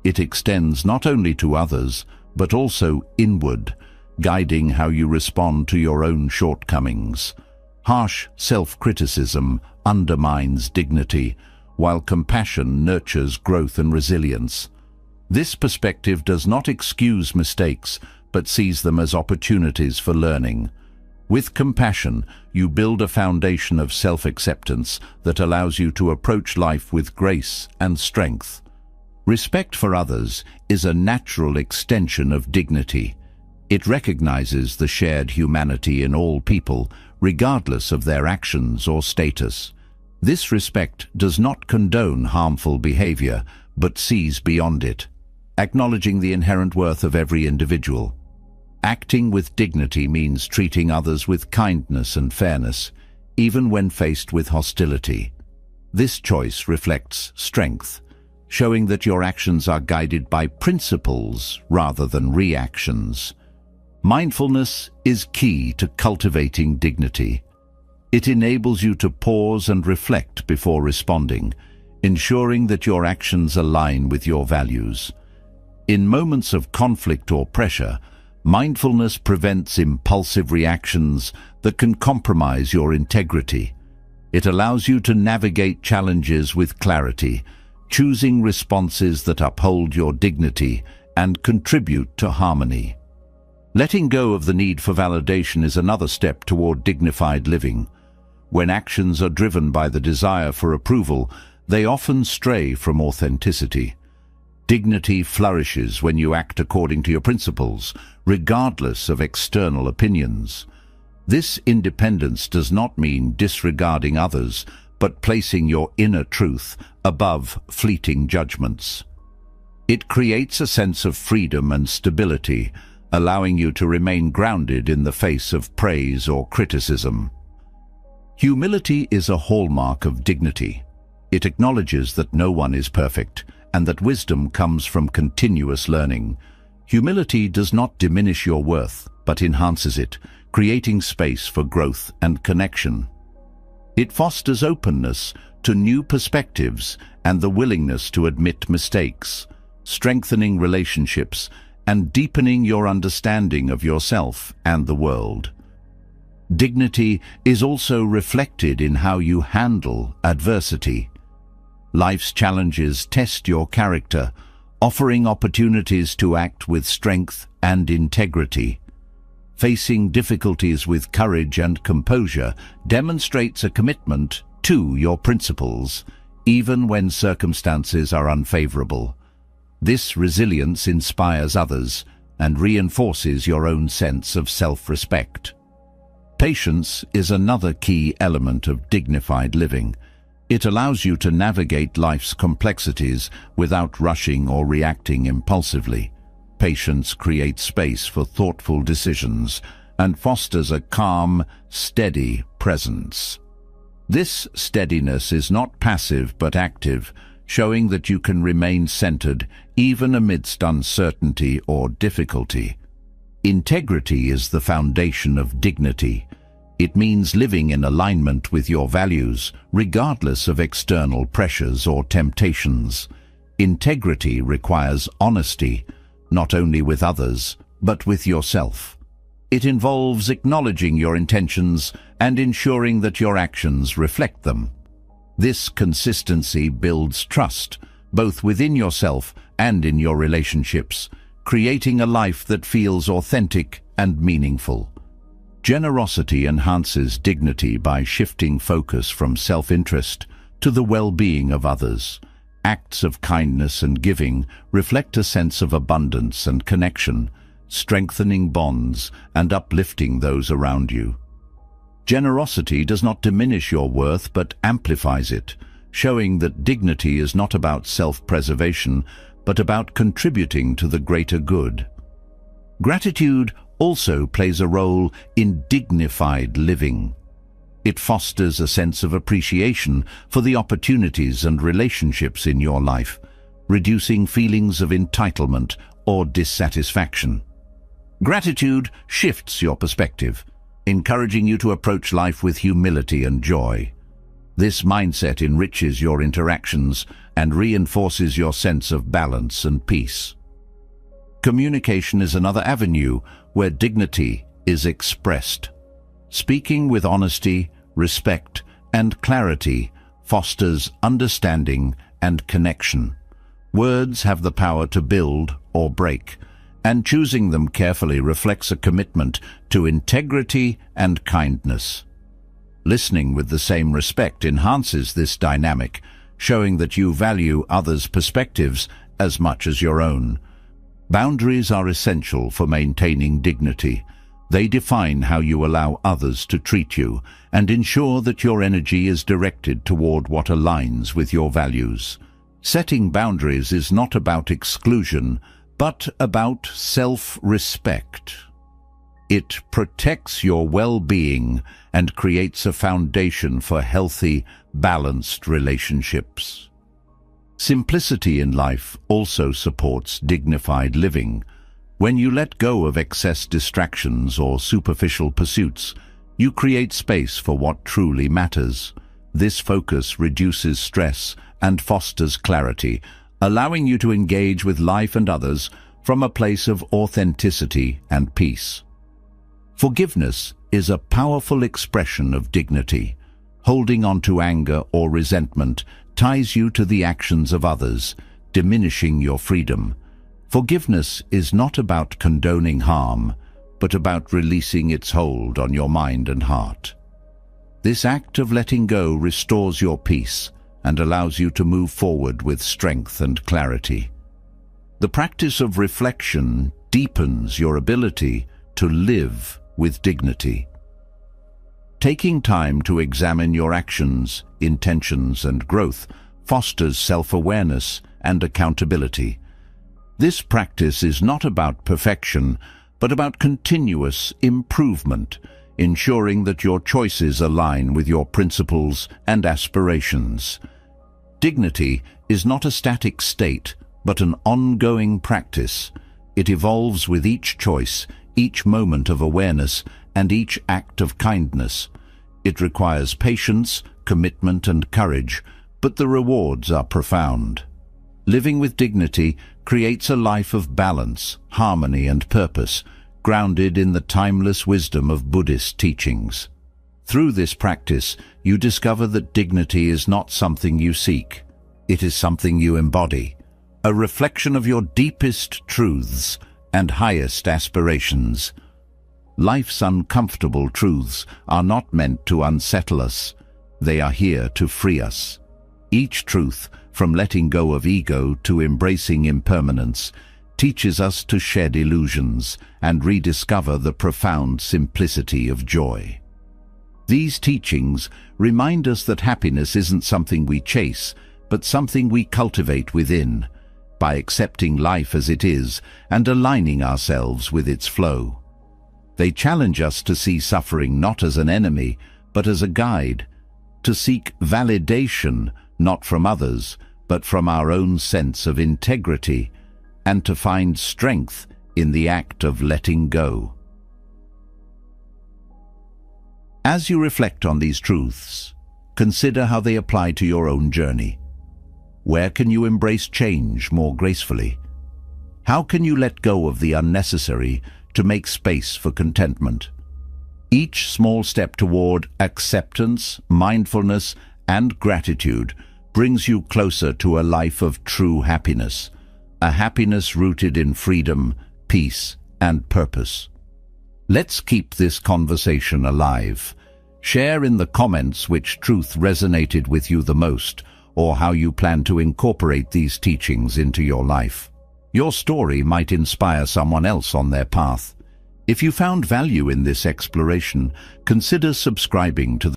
It extends not only to others, but also inward, guiding how you respond to your own shortcomings. Harsh self-criticism undermines dignity, while compassion nurtures growth and resilience. This perspective does not excuse mistakes, but sees them as opportunities for learning. With compassion, you build a foundation of self-acceptance that allows you to approach life with grace and strength. Respect for others is a natural extension of dignity. It recognizes the shared humanity in all people, regardless of their actions or status. This respect does not condone harmful behavior, but sees beyond it, acknowledging the inherent worth of every individual. Acting with dignity means treating others with kindness and fairness, even when faced with hostility. This choice reflects strength, showing that your actions are guided by principles rather than reactions. Mindfulness is key to cultivating dignity. It enables you to pause and reflect before responding, ensuring that your actions align with your values. In moments of conflict or pressure, mindfulness prevents impulsive reactions that can compromise your integrity. It allows you to navigate challenges with clarity, choosing responses that uphold your dignity and contribute to harmony. Letting go of the need for validation is another step toward dignified living. When actions are driven by the desire for approval, they often stray from authenticity. Dignity flourishes when you act according to your principles, regardless of external opinions. This independence does not mean disregarding others, but placing your inner truth above fleeting judgments. It creates a sense of freedom and stability, allowing you to remain grounded in the face of praise or criticism. Humility is a hallmark of dignity. It acknowledges that no one is perfect, and that wisdom comes from continuous learning. Humility does not diminish your worth, but enhances it, creating space for growth and connection. It fosters openness to new perspectives and the willingness to admit mistakes, strengthening relationships and deepening your understanding of yourself and the world. Dignity is also reflected in how you handle adversity. Life's challenges test your character, offering opportunities to act with strength and integrity. Facing difficulties with courage and composure demonstrates a commitment to your principles, even when circumstances are unfavorable. This resilience inspires others and reinforces your own sense of self-respect. Patience is another key element of dignified living. It allows you to navigate life's complexities without rushing or reacting impulsively. Patience creates space for thoughtful decisions and fosters a calm, steady presence. This steadiness is not passive but active, showing that you can remain centered even amidst uncertainty or difficulty. Integrity is the foundation of dignity. It means living in alignment with your values, regardless of external pressures or temptations. Integrity requires honesty, not only with others, but with yourself. It involves acknowledging your intentions and ensuring that your actions reflect them. This consistency builds trust, both within yourself and in your relationships, creating a life that feels authentic and meaningful. Generosity enhances dignity by shifting focus from self-interest to the well-being of others. Acts of kindness and giving reflect a sense of abundance and connection, strengthening bonds and uplifting those around you. Generosity does not diminish your worth but amplifies it, showing that dignity is not about self-preservation but about contributing to the greater good. Gratitude also plays a role in dignified living. It fosters a sense of appreciation for the opportunities and relationships in your life, reducing feelings of entitlement or dissatisfaction. Gratitude shifts your perspective, encouraging you to approach life with humility and joy. This mindset enriches your interactions and reinforces your sense of balance and peace. Communication is another avenue where dignity is expressed. Speaking with honesty, respect, and clarity fosters understanding and connection. Words have the power to build or break, and choosing them carefully reflects a commitment to integrity and kindness. Listening with the same respect enhances this dynamic, showing that you value others' perspectives as much as your own. Boundaries are essential for maintaining dignity. They define how you allow others to treat you and ensure that your energy is directed toward what aligns with your values. Setting boundaries is not about exclusion, but about self-respect. It protects your well-being and creates a foundation for healthy, balanced relationships. Simplicity in life also supports dignified living. When you let go of excess distractions or superficial pursuits, you create space for what truly matters. This focus reduces stress and fosters clarity, allowing you to engage with life and others from a place of authenticity and peace. Forgiveness is a powerful expression of dignity. Holding on to anger or resentment ties you to the actions of others, diminishing your freedom. Forgiveness is not about condoning harm, but about releasing its hold on your mind and heart. This act of letting go restores your peace and allows you to move forward with strength and clarity. The practice of reflection deepens your ability to live with dignity. Taking time to examine your actions, intentions, and growth fosters self-awareness and accountability. This practice is not about perfection, but about continuous improvement, ensuring that your choices align with your principles and aspirations. Dignity is not a static state, but an ongoing practice. It evolves with each choice, each moment of awareness, and each act of kindness. It requires patience, commitment, and courage, but the rewards are profound. Living with dignity creates a life of balance, harmony, and purpose, grounded in the timeless wisdom of Buddhist teachings. Through this practice, you discover that dignity is not something you seek. It is something you embody, a reflection of your deepest truths and highest aspirations. Life's uncomfortable truths are not meant to unsettle us. They are here to free us. Each truth, from letting go of ego to embracing impermanence, teaches us to shed illusions and rediscover the profound simplicity of joy. These teachings remind us that happiness isn't something we chase, but something we cultivate within, by accepting life as it is and aligning ourselves with its flow. They challenge us to see suffering not as an enemy, but as a guide, to seek validation not from others, but from our own sense of integrity, and to find strength in the act of letting go. As you reflect on these truths, consider how they apply to your own journey. Where can you embrace change more gracefully? How can you let go of the unnecessary to make space for contentment? Each small step toward acceptance, mindfulness, and gratitude brings you closer to a life of true happiness, a happiness rooted in freedom, peace, and purpose. Let's keep this conversation alive. Share in the comments which truth resonated with you the most, or how you plan to incorporate these teachings into your life. Your story might inspire someone else on their path. If you found value in this exploration, consider subscribing to the